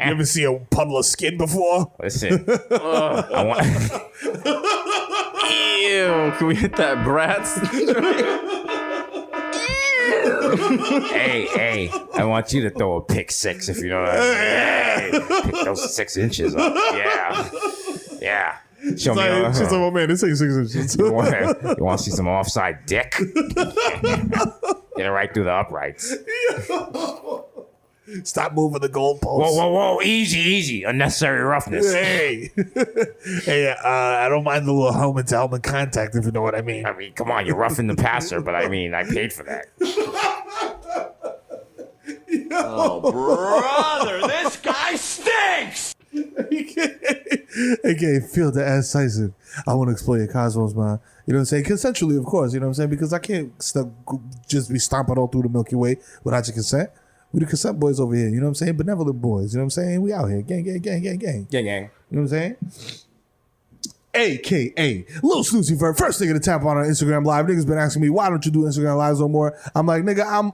You ever see a puddle of skin before? Listen, I want. Ew, can we hit that Bratz? Hey, I want you to throw a pick 6 if you know what I mean. Hey, pick those 6 inches up. Yeah. Show me. She's like, oh man, this ain't 6 inches. You want to see some offside dick? Get it right through the uprights. Stop moving the goalposts. Whoa. Easy. Unnecessary roughness. Hey, I don't mind the little helmet-to-helmet contact, if you know what I mean. I mean, come on, you're roughing the passer, but I mean, I paid for that. Oh, brother, this guy stinks! Okay, feel the ass Tyson. I want to explore your cosmos, man. You know what I'm saying? Consensually, of course. You know what I'm saying? Because I can't just be stomping all through the Milky Way without your consent. We the consent boys over here. You know what I'm saying? Benevolent boys. You know what I'm saying? We out here. Gang. Gang. You know what I'm saying? AKA Lil Snoozy Vert. First nigga to tap on Instagram Live. Niggas been asking me, why don't you do Instagram Lives no more? I'm like, nigga, I'm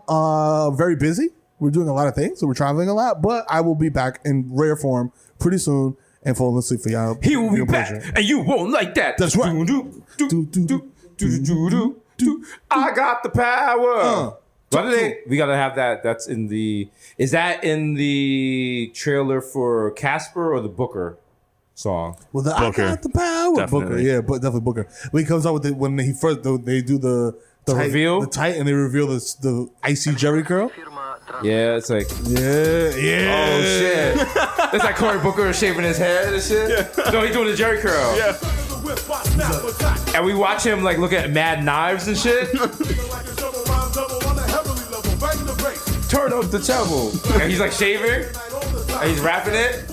very busy. We're doing a lot of things. So we're traveling a lot. But I will be back in rare form pretty soon and falling asleep for y'all. He will be back and you won't like that. That's right. I got the power. What are they? We gotta have that. That's in the. Is that in the trailer for Casper or the Booker song? Well, I got the power. Definitely. Booker, yeah, but definitely Booker. When he comes out with it, when he first they do the reveal, the tight, and they reveal the icy Jerry curl. Yeah, it's like yeah. Oh shit! It's like Cory Booker shaving his head and shit. Yeah. No, he's doing the Jerry curl. Yeah. And we watch him like look at Mad Knives and shit. Turn up the treble. And he's like shaving. And he's rapping it.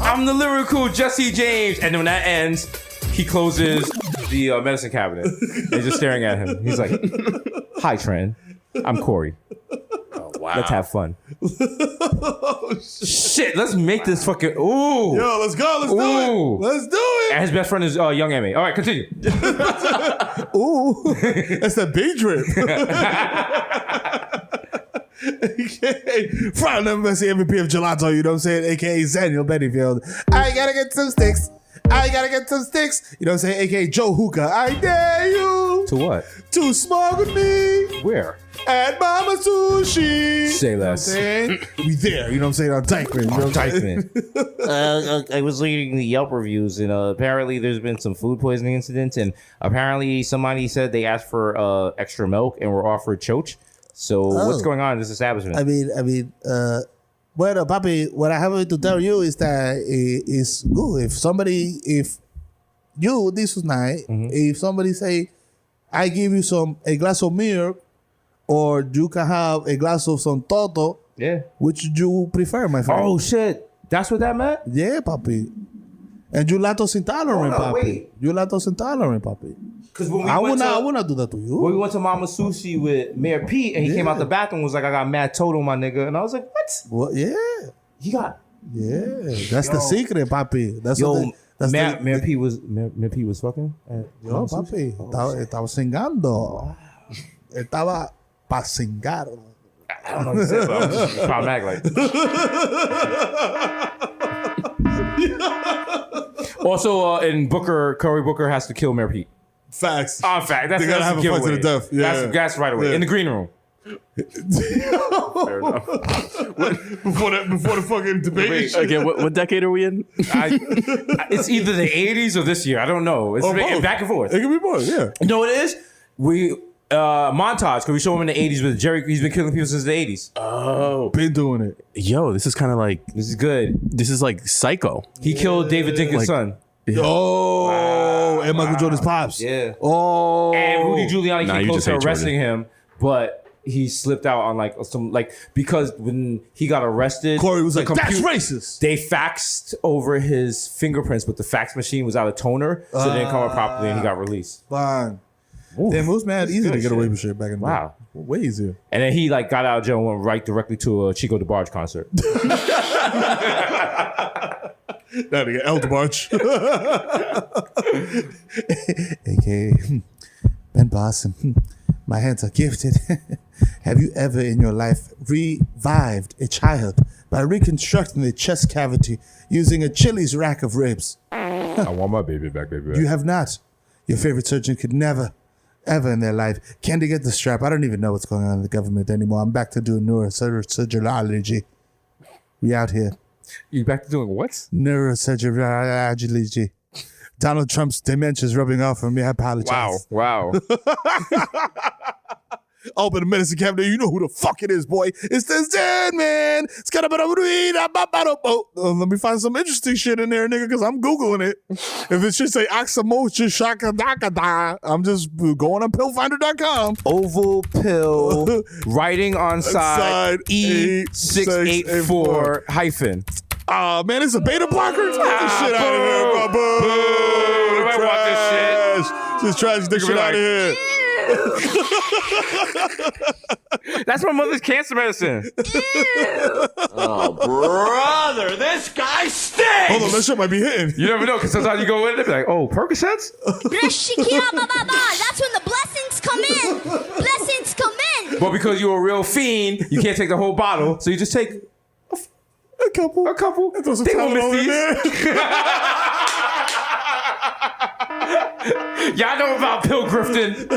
I'm the lyrical Jesse James. And then when that ends, he closes the medicine cabinet. And he's just staring at him. He's like, hi, Trent. I'm Corey. Oh, wow. Let's have fun. Shit, let's make this fucking. Ooh. Yo, let's go. Let's do it. Let's do it. And his best friend is Young M.A. All right, continue. Ooh. That's that big drip. AKA Friday Messi MVP of Gelato, you know what I'm saying? AKA Daniel Bennyfield. I gotta get some sticks. You know what I'm saying? AKA Joe Hookah. I dare you. To what? To smoke with me. Where? At Mama Sushi. Say less. You know what I'm saying? We there. You know what I'm saying? On Dykeman. You know what I'm saying? I was reading the Yelp reviews, and apparently there's been some food poisoning incidents, and apparently somebody said they asked for extra milk and were offered choch. So what's going on in this establishment? I mean, well, papi, what I have to tell you is that it's good. If you, this was night, if somebody say, I give you a glass of milk, or you can have a glass of some toto, which you prefer, my friend? Oh, shit. That's what that meant? Yeah, papi. And you lactose intolerant, Oh, no, papi. wait. You lactose intolerant, papi. Because when we I went would not do that to you. when we went to Mama Sushi with Mayor Pete, and he came out the bathroom and was like, "I got mad total, my nigga," and I was like, "What? Well, yeah, He got that's the secret, papi. That's Mayor Pete was fucking. Yo, papi, estaba cingando. Estaba pa cingar. I don't know what you said, but I'm just trying to act like. Also, in Booker, Cory Booker has to kill Mayor Pete. Facts. Fact. That's They gotta have a fight to the death. Yeah. That's right away. Yeah. In the green room. Fair enough. Before the fucking debate. Again, what decade are we in? It's either the 80s or this year. I don't know. It's back and forth. It can be both, yeah. You know what it is? We montage, because we show him in the 80s with Jerry. He's been killing people since the 80s. Oh. Been doing it. Yo, this is kind of like... This is good. This is like Psycho. He killed David Dinkins' son. Oh, and Michael Jordan's pops. Yeah. Oh. And Rudy Giuliani came you close just to hate arresting him, but he slipped out on because when he got arrested, Corey was the like, "That's racist." They faxed over his fingerprints, but the fax machine was out of toner, so it didn't come out properly, and he got released. Fine. Damn, it was mad easy to get away with shit back in the day. Way easier. And then he got out of jail and went right directly to a Chico DeBarge concert. That nigga El DeBarge. AKA Ben Blossom. My hands are gifted. Have you ever in your life revived a child by reconstructing the chest cavity using a Chili's rack of ribs? I want my baby back, baby. You have not. Your favorite surgeon could never, ever in their life. Can they get the strap? I don't even know what's going on in the government anymore. I'm back to doing neurosurgery. We out here. You back to doing what? Neurosurgery. Donald Trump's dementia is rubbing off on me. I apologize. Wow. Open the medicine cabinet. You know who the fuck it is, boy. It's this dead man. Let me find some interesting shit in there, nigga, because I'm Googling it. If it should say oxymocha shakadakada, I'm just going on pillfinder.com. Oval pill, writing on side E684 hyphen. Man, it's a beta blocker. Get this shit out of here, bro. Boo. Nobody want this shit. Just trash this shit out of here. That's my mother's cancer medicine. Oh, brother, this guy stinks! Hold on, that shit might be hitting. You never know, because sometimes you go in and be like, oh, Percocets? That's when the blessings come in. Blessings come in. But because you're a real fiend, you can't take the whole bottle, so you just take a couple. Throw some Tylenol in there. Y'all know about pill grifting.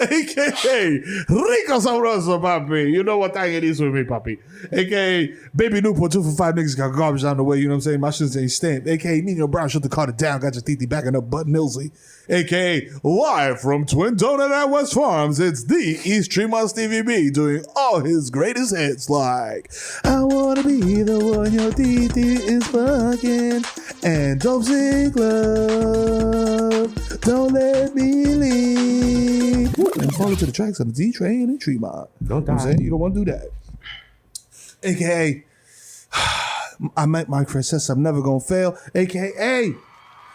AKA Rico Sabroso, papi. You know what time it is with me, papi. AKA Baby Newport 2 for 5 niggas got garbage on the way. You know what I'm saying? My shit ain't stamped. AKA Nino Brown shut the car down. Got your titi backing up Button Nilsey. AKA live from Twin Donut at West Farms. It's the East Tremont Stevie B doing all his greatest hits like I wanna be the one your titi is fucking and don't sing love. Don't let me leave. And follow to the tracks on the D Train and Tremont. Don't die. You know what I'm saying? You don't want to do that. AKA, I met my Chris. I'm never gonna fail. AKA,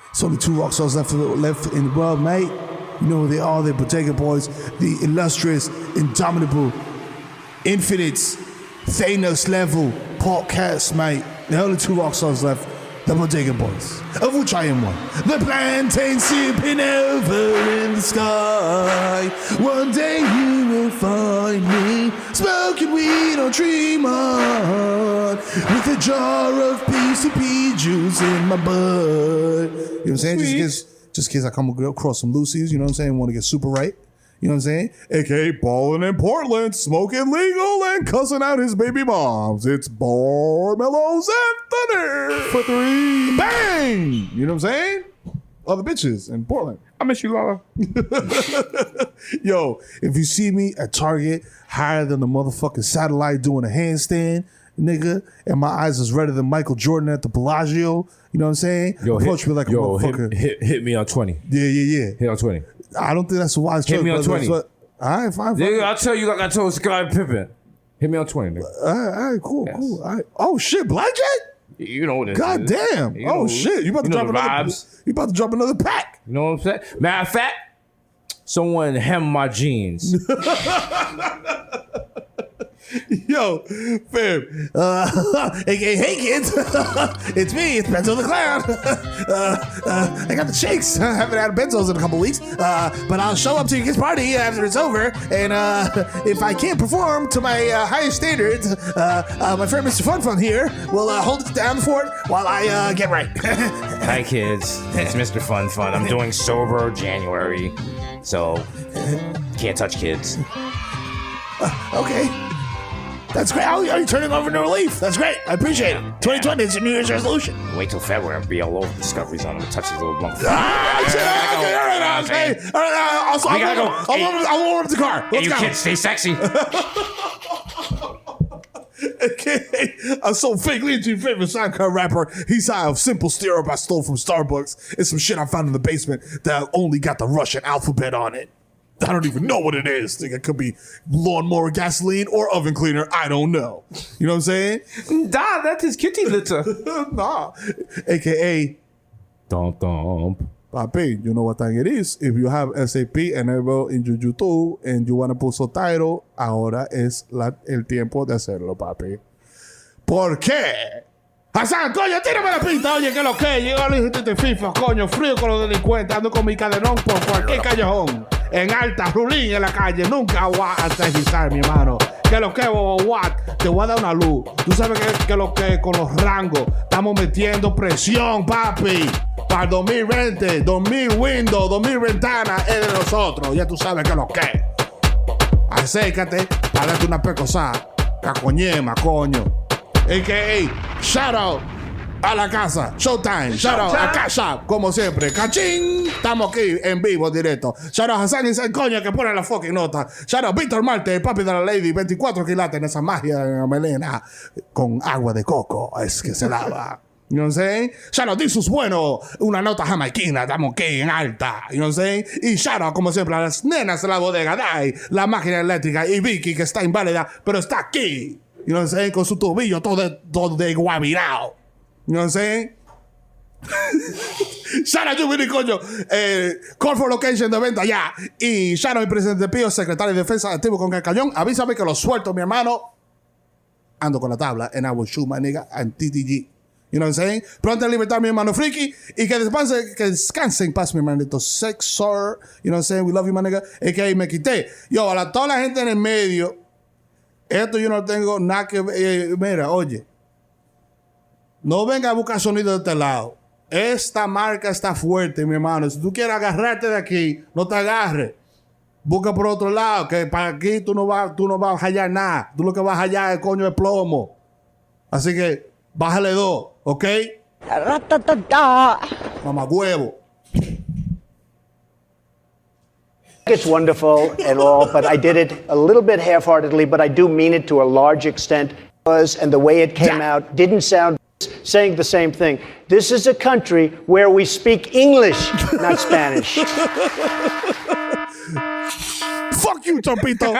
it's only 2 rock stars left in the world, mate. You know who they are? They're Bodega Boys, the illustrious, indomitable, infinite, Thanos level podcast, mate. There are only 2 rock stars left. The Bodega Boys, of which I am one. The plantain sipping over in the sky. One day you will find me smoking weed on Tremont with a jar of PCP juice in my butt. You know what I'm saying? Just in case I come across some Lucy's, you know what I'm saying? Want to get super right. You know what I'm saying? AKA ballin' in Portland, smoking legal and cussing out his baby moms. It's Bar Mellows and Thunder for 3. Bang! You know what I'm saying? Other bitches in Portland. I miss you, Lala. Yo, if you see me at Target higher than the motherfucking satellite doing a handstand, nigga, and my eyes is redder than Michael Jordan at the Bellagio, you know what I'm saying? Approach me like a motherfucker. Hit me on 20. Yeah. Hit on 20. I don't think that's a wise choice. Hit me on 20. All right, fine. Nigga, I'll tell you like I told Scottie Pippen. Hit me on 20, nigga. All right, cool. All right. Oh, shit, Blackjack? You know what it is. God damn! You know- Shit! You about to know drop the another? vibes. You about to drop another pack? You know what I'm saying? Matter of fact, someone hem my jeans. Yo, fam. Hey kids, it's me. It's Benzo the Clown. I got the shakes. I haven't had Benzos in a couple weeks, but I'll show up to your kids' party after it's over. And if I can't perform to my highest standards, my friend Mr. Fun Fun here will hold it down for it while I get right. Hi, kids. It's Mr. Fun Fun. I'm doing sober January, so can't touch kids. Okay. That's great. Oh, you're turning over to relief. That's great. I appreciate it. 2020 is your New Year's resolution. Wait till February. I'll be all over Discovery Zone. I'm gonna touch these little monkeys. All right. Also, We gotta go. I'll warm up the car. Hey, Let's you go. kids, stay sexy. Okay. I sold Fake Lee to your favorite sidecar rapper. He's high of simple syrup I stole from Starbucks and some shit I found in the basement that only got the Russian alphabet on it. I don't even know what it is. Think it could be lawnmower gasoline or oven cleaner. I don't know. You know what I'm saying? Da, that's his kitty litter. Nah. AKA Dump. Papi, you know what time it is. If you have SAP enabled in your YouTube and you want to put subtitle, ahora es el tiempo de hacerlo, papi. ¿Por qué? Hassan, coño, tírame la pista. Oye, que lo que llegó el hijo de FIFA, coño, frío con los delincuentes, ando con mi cadenón por cualquier callejón. En alta, rulín en la calle, nunca voy a aterrizar, mi hermano. Que lo que, what? Te voy a dar una luz. Tú sabes que lo que con los rangos estamos metiendo presión, papi. Para el 2020, 2000 Windows, 2000 ventanas es de nosotros. Ya tú sabes que lo que. Acércate para darte una pecosa. Cacoñema, coño. A.K.A. shout out a la casa. Showtime. Shout out a Cash App, como siempre. ¡Cachín! Estamos aquí en vivo, directo. Shout out a Hassan y el coño que pone la fucking nota. Shout out Víctor Marte, el papi de la Lady. 24 quilates en esa magia en la melena. Con agua de coco. Es que se lava. You know what I'm saying? Shout out Disus Bueno, una nota jamaiquina, estamos aquí en alta. You know what I'm saying? Y shout out, como siempre, a las nenas de la bodega Dai, la máquina eléctrica y Vicky, que está inválida, pero está aquí. You know what I'm saying? Con su tobillo todo de guavirao. You know what I'm saying? Shout out Jubili, coño. Call for location de venta ya. Y shout out el presidente Pío, secretario de defensa activo con el cañón. Avísame que lo suelto, mi hermano. Ando con la tabla and I will shoot my nigga and TTG. You know what I'm saying? Pronto en libertad, mi hermano Friki. Y que descanse en paz, mi hermanito Sexor. You know what I'm saying? We love you, my nigga. A.K.A. me quité. Yo, a toda la gente en el medio. Esto yo no tengo nada que ver. Mira, oye. No venga a buscar sonido de este lado. Esta marca está fuerte, mi hermano. Si tú quieres agarrarte de aquí, no te agarres. Busca por otro lado, que para aquí tú no vas a hallar nada. Tú lo que vas a hallar es coño de plomo. Así que bájale 2, ¿ok? Mamá huevo. It's wonderful and all, but I did it a little bit half-heartedly, but I do mean it to a large extent. And the way it came out didn't sound saying the same thing. This is a country where we speak English, not Spanish. Fuck you, Chompito.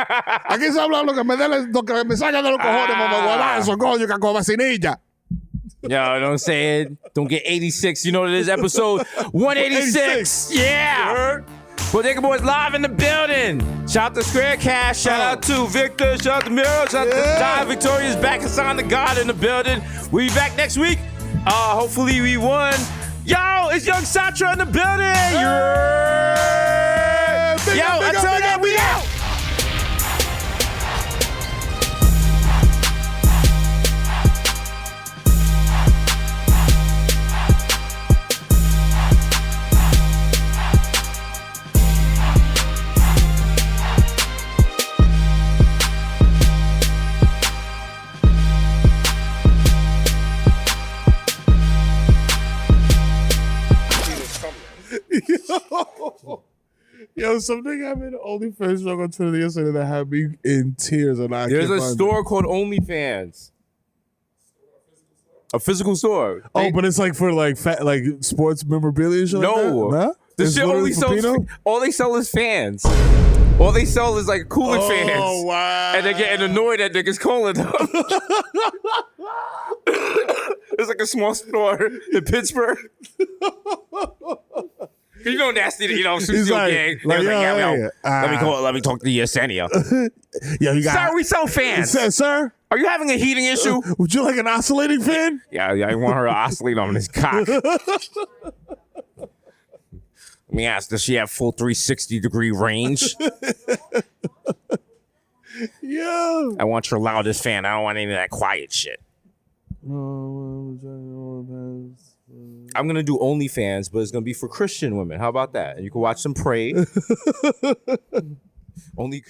Aquí se habla lo que me salga de los cojones, mamá huevazo, coño, caco vacinilla. Yo, you know what I'm saying? Don't get 86. You know what it is? Episode 186. Yeah. Bodega Boys live in the building. Shout out to Square Cash. Shout out to Victor. Shout out to Miro. Shout out to Di. Victoria's back and Son of God in the building. We'll be back next week. Hopefully we won. Yo, it's Young Satra in the building. Yo, until then, we out. Yo, something happened on OnlyFans on Twitter yesterday that had me in tears. And There's a store called OnlyFans. A physical store. But it's like for like sports memorabilia and shit. No. Like that? Nah? The It's shit literally only for sells. Pino? All they sell is fans. All they sell is like cooling fans. Oh, wow. And they're getting annoyed that niggas calling them. It's like a small store in Pittsburgh. You know, nasty. You know, Susie gang. Let me talk to the Yesenia. Yeah, you got. Sir, we sell fans. Sir, are you having a heating issue? Would you like an oscillating fan? Yeah, I want her to oscillate on this cock. Let me ask, does she have full 360-degree range? Yeah. I want your loudest fan. I don't want any of that quiet shit. I'm going to do OnlyFans, but it's going to be for Christian women. How about that? And you can watch them pray. Only